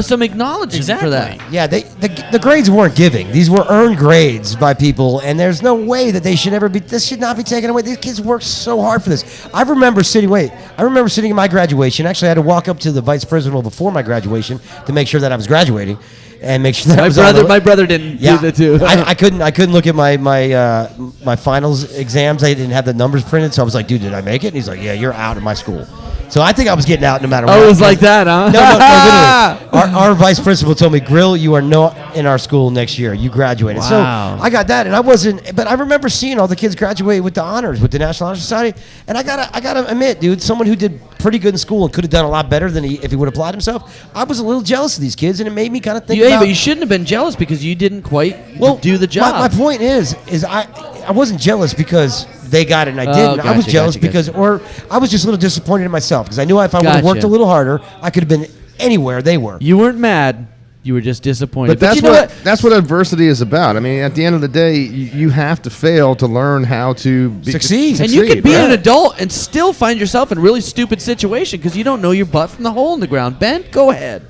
some acknowledgement for that. Yeah, the grades weren't giving. These were earned grades by people, and there's no way that they should ever be. This should not be taken away. These kids worked so hard for this. I remember sitting in my graduation. Actually, I had to walk up to the vice principal before my graduation to make sure that I was graduating. And make sure that my brother didn't do that too. I couldn't look at my finals exams. They didn't have the numbers printed, so I was like, "Dude, did I make it?" And he's like, "Yeah, you're out of my school." So I think I was getting out no matter what. Oh, it was like that, huh? No, literally. Our vice principal told me, "Grill, you are not in our school next year. You graduated." Wow. So I got that, and I wasn't. But I remember seeing all the kids graduate with the honors, with the National Honor Society, and I gotta admit, dude, someone who did pretty good in school and could have done a lot better than if he would have applied himself. I was a little jealous of these kids, and it made me kind of think. Yeah, but you shouldn't have been jealous because you didn't quite do the job. My point is I wasn't jealous because they got it and I didn't. Gotcha, I was jealous gotcha. or I was just a little disappointed in myself because I knew if I would have worked a little harder, I could have been anywhere they were. You weren't mad. You were just disappointed. But that's what adversity is about. I mean, at the end of the day, you have to fail to learn how to succeed. And you could be an adult and still find yourself in a really stupid situation because you don't know your butt from the hole in the ground. Ben, go ahead.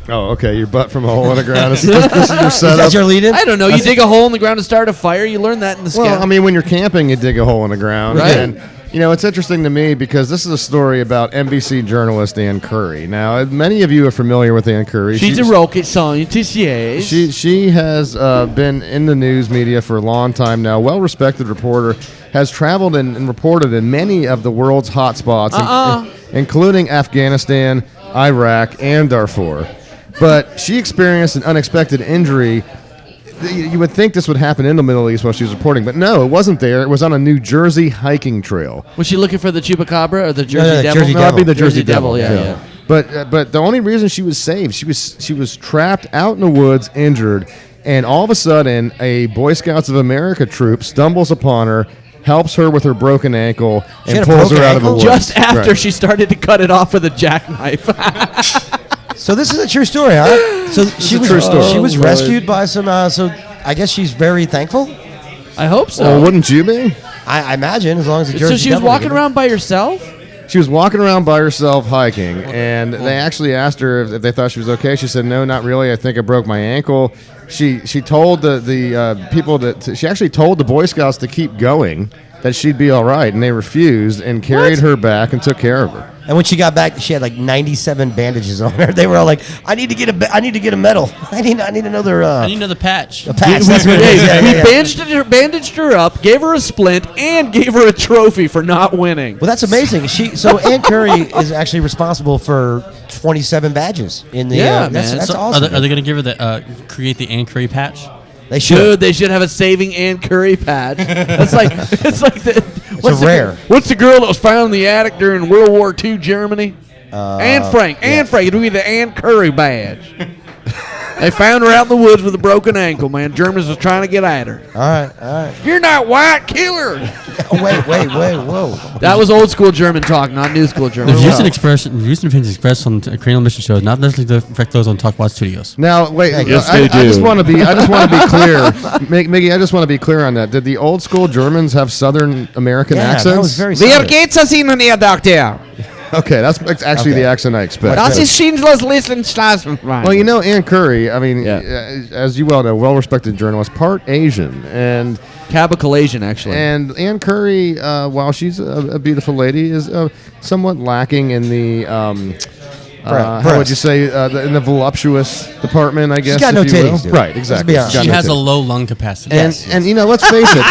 Oh, okay. Your butt from a hole in the ground. This is your setup. Is that your lead-in? I don't know. You dig a hole in the ground to start a fire. You learn that in the scout. Well, I mean, when you're camping, you dig a hole in the ground. Right. And, you know, it's interesting to me because this is a story about NBC journalist Ann Curry. Now, many of you are familiar with Ann Curry. She's a rocket scientist, yes. She has been in the news media for a long time now. Well-respected reporter, has traveled and reported in many of the world's hot spots, including Afghanistan, Iraq, and Darfur. But she experienced an unexpected injury. You would think this would happen in the Middle East while she was reporting, but no, it wasn't there. It was on a New Jersey hiking trail. Was she looking for the chupacabra or the Jersey Devil? Jersey Devil. That'd be the Jersey Devil. Yeah. But the only reason she was saved, she was trapped out in the woods, injured, and all of a sudden, a Boy Scouts of America troop stumbles upon her, helps her with her broken ankle, and pulls her out of the woods. Just after she started to cut it off with a jackknife. So this is a true story, huh? So she was true story. She was rescued by some. So I guess she's very thankful. I hope so. Well, wouldn't you be? I imagine as long as the Jersey. So she was Devil walking around by herself. She was walking around by herself hiking, and they actually asked her if they thought she was okay. She said, "No, not really. I think I broke my ankle." She told the people that she actually told the Boy Scouts to keep going, that she'd be all right, and they refused and carried her back and took care of her. And when she got back, she had like 97 bandages on her. They were all like, "I need to get a medal. I need another. I need another patch. A patch. That's what it is. We bandaged her up, gave her a splint, and gave her a trophy for not winning. Well, that's amazing. So Ann Curry is actually responsible for 27 badges in the. That's So awesome. Are they going to give her create the Ann Curry patch? They should. Dude, they should have a saving Ann Curry patch. It's like rare. What's the girl that was found in the attic during World War II Germany? Anne Frank. yeah. Anne Frank. It'll be the Ann Curry badge. They found her out in the woods with a broken ankle, man. Germans was trying to get at her. All right. You're not white, kill her. Wait, whoa. That was old school German talk, not new school German. The views and opinions expressed on Cranial Mission Show is not necessarily to affect those on Talk Watch Studios. Now, wait. Yes, I they do. just want to be clear, Miggy. I just want to be clear on that. Did the old school Germans have Southern American accents? that was very. Wer geht's es Ihnen, Ihr Doktor? Okay, that's actually the accent I expect. Das ist Schindler's List in Straßenbahn. Well, you know, Ann Curry, I mean, as you well know, well-respected journalist, part Asian, and Capical Asian, actually. And Ann Curry, while she's a beautiful lady, is somewhat lacking in the How would you say in the voluptuous department? I guess got no if you will. titties, dude. Right, Let's exactly. be honest. She's got She no has a titties. low lung capacity. And you know, let's face it,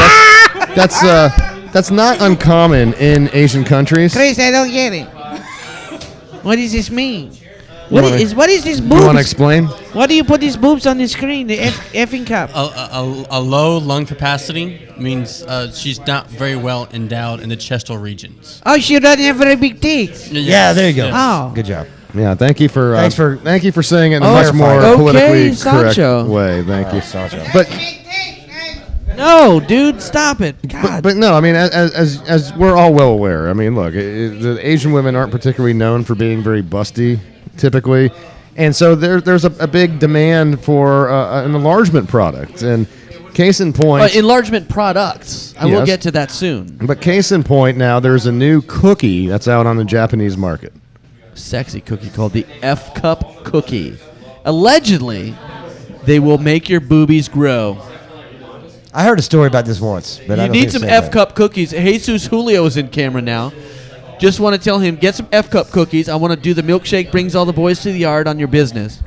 that's not uncommon in Asian countries. Chris, I don't get it. What does this mean? You wanna- What is this You boobs? want to explain? Why do you put these boobs on the screen? The effing cup. A low lung capacity means she's not very well endowed in the chestal regions. Oh, she doesn't have very big teeth. Yeah, there you go. Oh. Good job. Yeah, thank you for Thanks for thank you for saying it in a Oh, much more okay, politically correct Sancho. way. Thank you, Sancho. But No, dude, stop it. God. but no, I mean, as we're all well aware, I mean, look, the Asian women aren't particularly known for being very busty, typically, and so there's a big demand for an enlargement product. And case in point, enlargement products. I will Yes. get to that soon. But case in point, now there's a new cookie that's out on the Japanese market. Sexy cookie called the F Cup cookie. Allegedly, they will make your boobies grow. I heard a story about this once, but I You don't need think some it's the same F Cup cookies. Jesus Julio is in camera now. Just want to tell him, get some F Cup cookies. I want to do the milkshake brings all the boys to the yard on your business.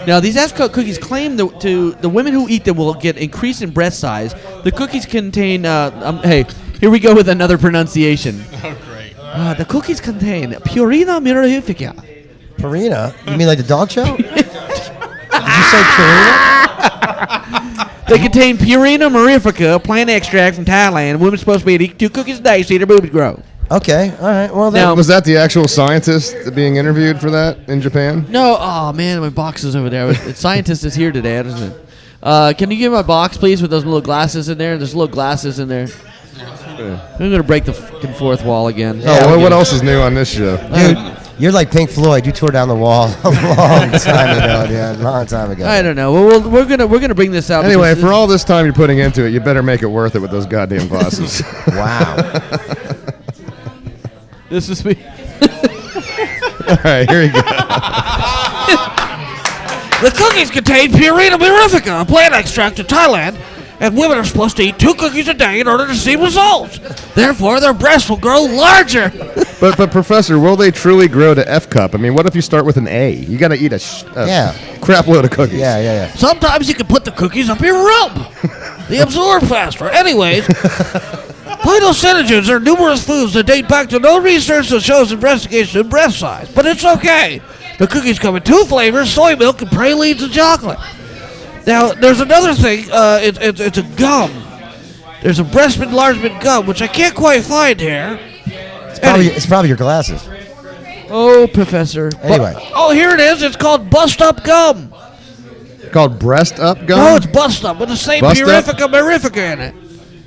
Now, these F Cup cookies claim to the women who eat them will get increase in breast size. The cookies contain, hey, here we go with another pronunciation. Oh, great. The cookies contain Purina mirifica. Purina? You mean like the dog show? Did you say Purina? They contain Purina mirifica, plant extract from Thailand. Women supposed to be eating 2 cookies a day to see their boobies grow. Okay, all right. Well, Now, was that the actual scientist being interviewed for that in Japan? No, oh man, my box is over there. The scientist is here today. Can you give me my box, please, with those little glasses in there? There's little glasses in there. I'm gonna break the fucking fourth wall again. What else is new on this show? Dude, you're like Pink Floyd. You tore down the wall a long time ago, dude. A long time ago. I don't know. Well, we're gonna bring this out. Anyway, because for all this time you're putting into it, you better make it worth it with those goddamn glasses. Wow. This is me. All right, here you go. The cookies contain Purina mirifica, a plant extract of Thailand, and women are supposed to eat 2 cookies a day in order to see results. Therefore, their breasts will grow larger. But Professor, will they truly grow to F cup? I mean, what if you start with an A? You got to eat a crap load of cookies. Yeah. Sometimes you can put the cookies up your rump. They absorb faster. Anyways, phytoestrogens are numerous foods that date back to no research that shows investigation in breast size. But it's okay. The cookies come in 2 flavors, soy milk and pralines and chocolate. Now, there's another thing. It's a gum. There's a breast enlargement gum, which I can't quite find here. It's probably your glasses. Oh, Professor. Anyway. Oh, here it is. It's called Bust Up Gum. Called breast up gum? No, it's Bust Up with the same Bust Up? Purifica mirifica in it.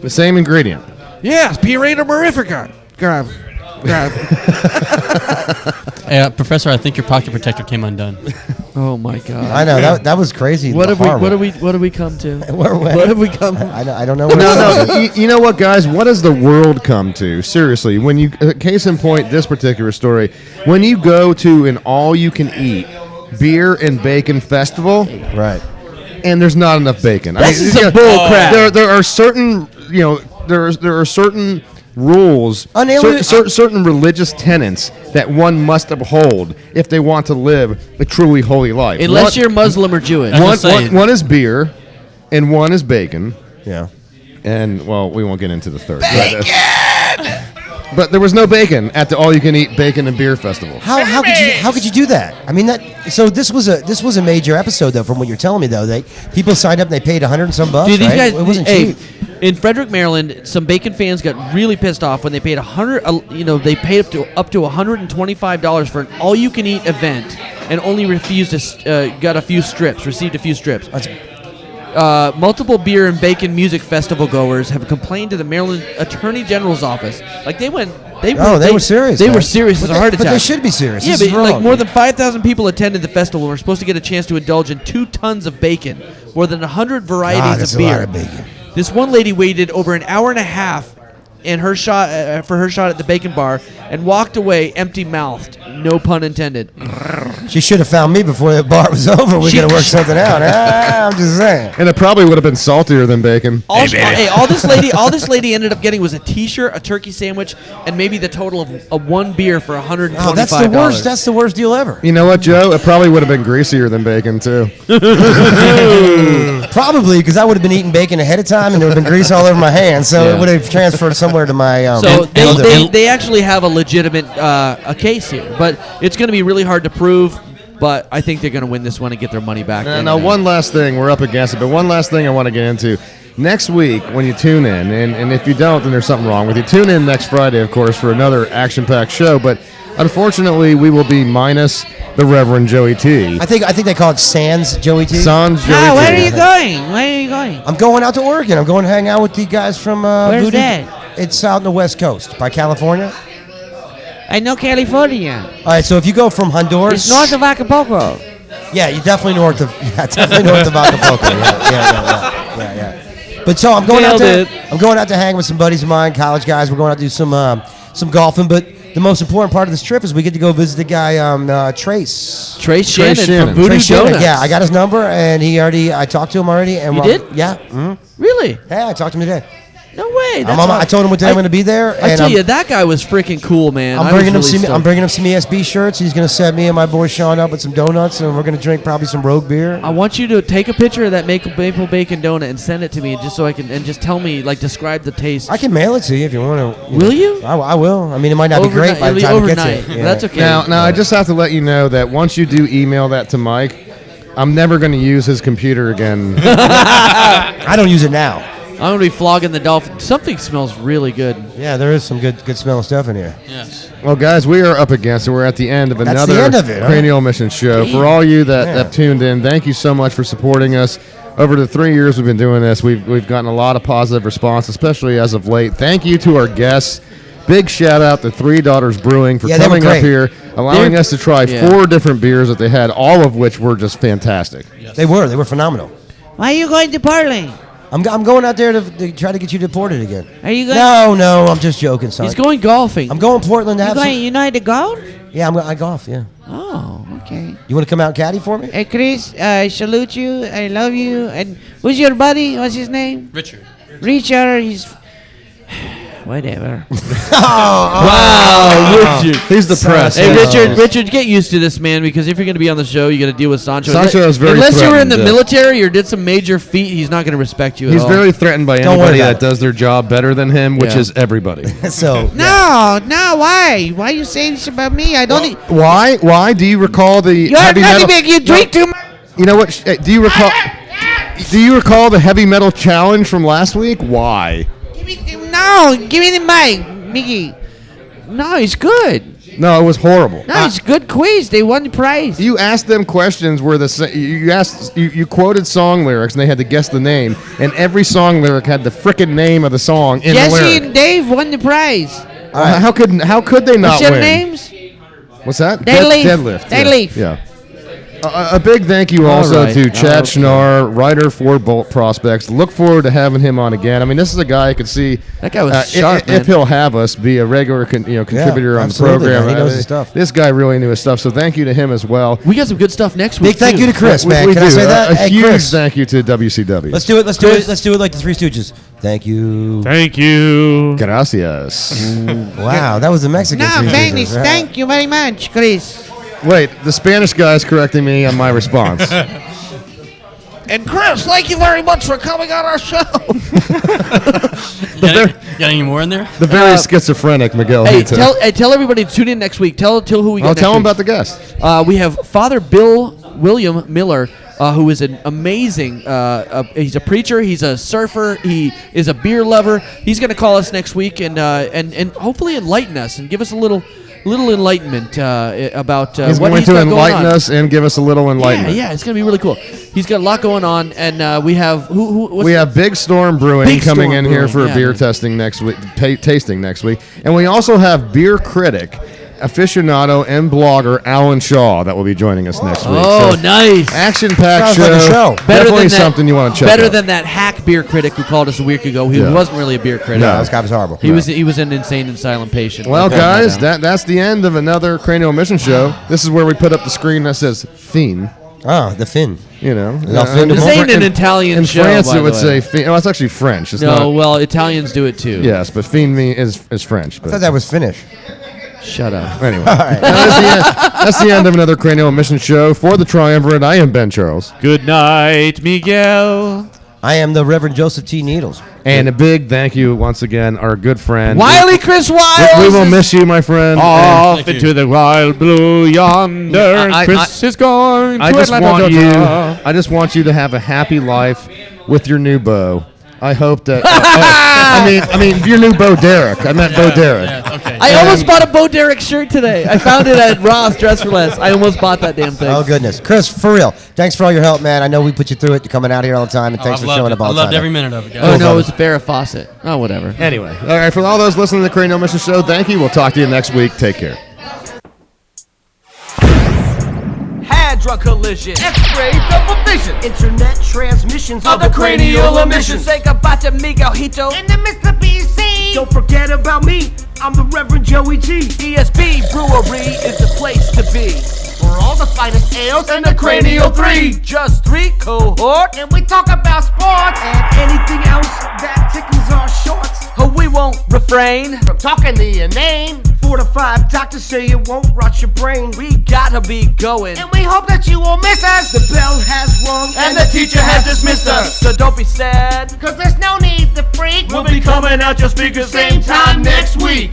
The same ingredient. Yes, Purina mirifica. Grab. Hey, Professor, I think your pocket protector came undone. Oh my God! I know that was crazy. What have horrible. we come to? What have we come? I don't know. No. You know what, guys? What does the world come to? Seriously, when you case in point, this particular story, when you go to an all-you-can-eat beer and bacon festival, right? And there's not enough bacon. This is some bull crap. There are certain, there are certain rules, certain religious tenets that one must uphold if they want to live a truly holy life. Unless you're Muslim or Jewish. One is beer, and one is bacon. Yeah. And, well, we won't get into the third. But there was no bacon at the all-you-can-eat bacon and beer festival. How could you do that? I mean So this was a major episode though, from what you're telling me though. People signed up and they paid $100 and some bucks. Dude, these right? guys, It wasn't hey, cheap. in Frederick, Maryland, some bacon fans got really pissed off when they paid they paid up to $125 for an all-you-can-eat event and only received a few strips. Multiple beer and bacon music festival goers have complained to the Maryland Attorney General's office. Like they were serious. They were serious as a heart attack. But they should be serious. Yeah, This but is like wrong. more than 5,000 people attended the festival and were supposed to get a chance to indulge in 2 tons of bacon, more than 100 varieties that's of a beer. lot of bacon. This one lady waited over an hour and a half and her shot for her shot at the bacon bar and walked away empty-mouthed. No pun intended. She should have found me before the bar was over. We could have worked something out. I'm just saying. And it probably would have been saltier than bacon. All this lady ended up getting was a T-shirt, a turkey sandwich, and maybe the total of one beer for $125. Oh, that's the worst. That's the worst deal ever. You know what, Joe? It probably would have been greasier than bacon, too. Probably, because I would have been eating bacon ahead of time, and there would have been grease all over my hands, so it would have transferred somewhere to my. So they actually have a legitimate a case here, but it's going to be really hard to prove. But I think they're going to win this one and get their money back. Now, one last thing. We're up against it, but one last thing I want to get into. Next week, when you tune in, and if you don't, then there's something wrong with you. Tune in next Friday, of course, for another action-packed show. But unfortunately, we will be minus the Reverend Joey T. I think they call it Sans Joey T. Sans Joey T. Where are you going? Where are you going? I'm going out to Oregon. I'm going to hang out with the guys from Where's Voodoo. that? It's out on the West Coast by California. I know California. All right, so if you go from Honduras, It's north of Acapulco. yeah, you're definitely north of Acapulco. Yeah. But so I'm going out to hang with some buddies of mine, college guys. We're going out to do some golfing. But the most important part of this trip is we get to go visit the guy Trace Shannon from Voodoo Donuts. Yeah, I got his number, and I talked to him already. And You did? Yeah. Mm-hmm. Really? Yeah, I talked to him today. No way. I told him what day I'm going to be there. I tell you, that guy was freaking cool, man. I'm bringing him some ESB shirts. He's going to set me and my boy Sean up with some donuts, and we're going to drink probably some Rogue beer. I want you to take a picture of that maple bacon donut and send it to me, just so I can, and just tell me, like, describe the taste. I can mail it to you if you want to. Will you? I will. I mean, it might not be great by the time it gets here. Yeah. That's okay. Now, I just have to let you know that once you do email that to Mike, I'm never going to use his computer again. I don't use it now. I'm going to be flogging the dolphin. Something smells really good. Yeah, there is some good smelling stuff in here. Yes. Well, guys, we are up against it. We're at the end of That's another the end of it, huh? Cranial Mission show. For all you that have tuned in, thank you so much for supporting us. Over the 3 years we've been doing this, we've gotten a lot of positive response, especially as of late. Thank you to our guests. Big shout out to Three Daughters Brewing for coming up here, allowing us to try 4 different beers that they had, all of which were just fantastic. Yes. They were phenomenal. Why are you going to Portland? I'm going out there to try to get you deported again. Are you going? No, I'm just joking, son. He's going golfing. I'm going to Portland to have some. You know how to golf? Yeah, I golf, yeah. Oh, okay. You want to come out and caddy for me? Hey, Chris, I salute you. I love you. And who's your buddy? What's his name? Richard. Richard, he's... Whatever. Wow, Richard. He's depressed. Hey, Richard, get used to this, man, because if you're going to be on the show, you got to deal with Sancho. Sancho is very Unless you were in the threatened, military or did some major feat, he's not going to respect you at He's all. very threatened by Don't worry anybody about that does their job better than him, which is everybody. So No, why? Why you say this about me? I don't... Why? Why do you recall the You're heavy not metal? big. You drink too much. You know what? Do you recall? Do you recall the heavy metal challenge from last week? Why? No, give me the mic, Mickey. No, it's good. No, it was horrible. No, it's a good quiz. They won the prize. You asked them questions where you quoted song lyrics and they had to guess the name, and every song lyric had the frickin' name of the song in the Jesse lyric. and Dave won the prize. How could they not What's their win? names? What's that? Deadlift. Deadlift. Yeah. A big thank you also to Chad Schnarr, writer for Bolt Prospects. Look forward to having him on again. I mean, this is a guy I could see. That guy was sharp, if he'll have us be a regular contributor on the absolutely, program. man. He knows his stuff. This guy really knew his stuff, so tto him as well. We got some good stuff next week. Big thank too. you to Chris, man. We Can do. I say that? A Hey, huge Chris. thank you to WCW. Let's do it like the Three Stooges. Thank you. Thank you. Gracias. Wow, that was the Mexican No, Three Venice. Stooges, right? Thank you very much, Chris. Wait, the Spanish guy's correcting me on my response. And Chris, thank you very much for coming on our show. Got any more in there? The very schizophrenic Miguel Hey, Hito. tell everybody to tune in next week. Tell who we got next tell them week. about the guests. We have Father William Miller, who is an amazing. He's a preacher. He's a surfer. He is a beer lover. He's going to call us next week and hopefully enlighten us and give us a little enlightenment about He's what going he's to got going enlighten on. us and give us a little enlightenment. Yeah, it's going to be really cool. He's got a lot going on, and we have We have Big Storm Brewing Big coming Storm in here Brewing, for a beer tasting next week, and we also have Beer Critic aficionado and blogger Alan Shaw that will be joining us next week. Oh, So, nice. Action-packed Sounds like a show. Definitely something you want to check Better out. than that hack beer critic who called us a week ago. He Yeah. wasn't really a beer critic. No, this guy was horrible. He was an insane and silent patient. Well, Like, guys, that's the end of another Cranial Mission show. This is where we put up the screen that says Fin. Ah, the Fin. You know. This ain't an Italian in show, France, by it would the say way. Fin. Oh, it's actually French. It's No, not, well, Italians do it too. Yes, but Fin is French. But I thought that was Finnish. Shut up. Anyway, that's the end of another Cranial Mission show. For the Triumvirate, I am Ben Charles. Good night, Miguel. I am the Reverend Joseph T. Needles. And a big thank you once again, our good friend. Wiley Chris Wiles. We will miss you, my friend. Off And into the wild blue yonder. Chris is going to I just Atlanta, want you. Georgia. I just want you to have a happy life with your new beau. I hope that. I mean, your new Bo Derek. I meant Bo Derek. I almost bought a Bo Derek shirt today. I found it at Ross Dress for Less. I almost bought that damn thing. Oh, goodness. Chris, for real, thanks for all your help, man. I know we put you through it, coming out here all the time, and thanks for showing up all the time. I loved every minute of it, guys. Oh, no, it was Farrah Fawcett. Oh, whatever. Anyway, all right, for all those listening to the Cranial Mission Show, thank you. We'll talk to you next week. Take care. Hadron collision. X-ray double vision. Internet transmissions Of the cranial emission. Say goodbye to Miguel Hito. And the Mr. BC. Don't forget about me. I'm the Reverend Joey T. ESB Brewery is the place to be. For all the finest ales And the Cranial 3. Just 3 cohort. And we talk about sports and anything else that tickles our shorts. We won't refrain from talking to your name. 4 to 5 doctors say it won't rot your brain. We gotta be going. And we hope that you will miss us. The bell has rung And the teacher has dismissed us. So don't be sad. Cause there's no need to freak. We'll be coming out your speakers same time next week.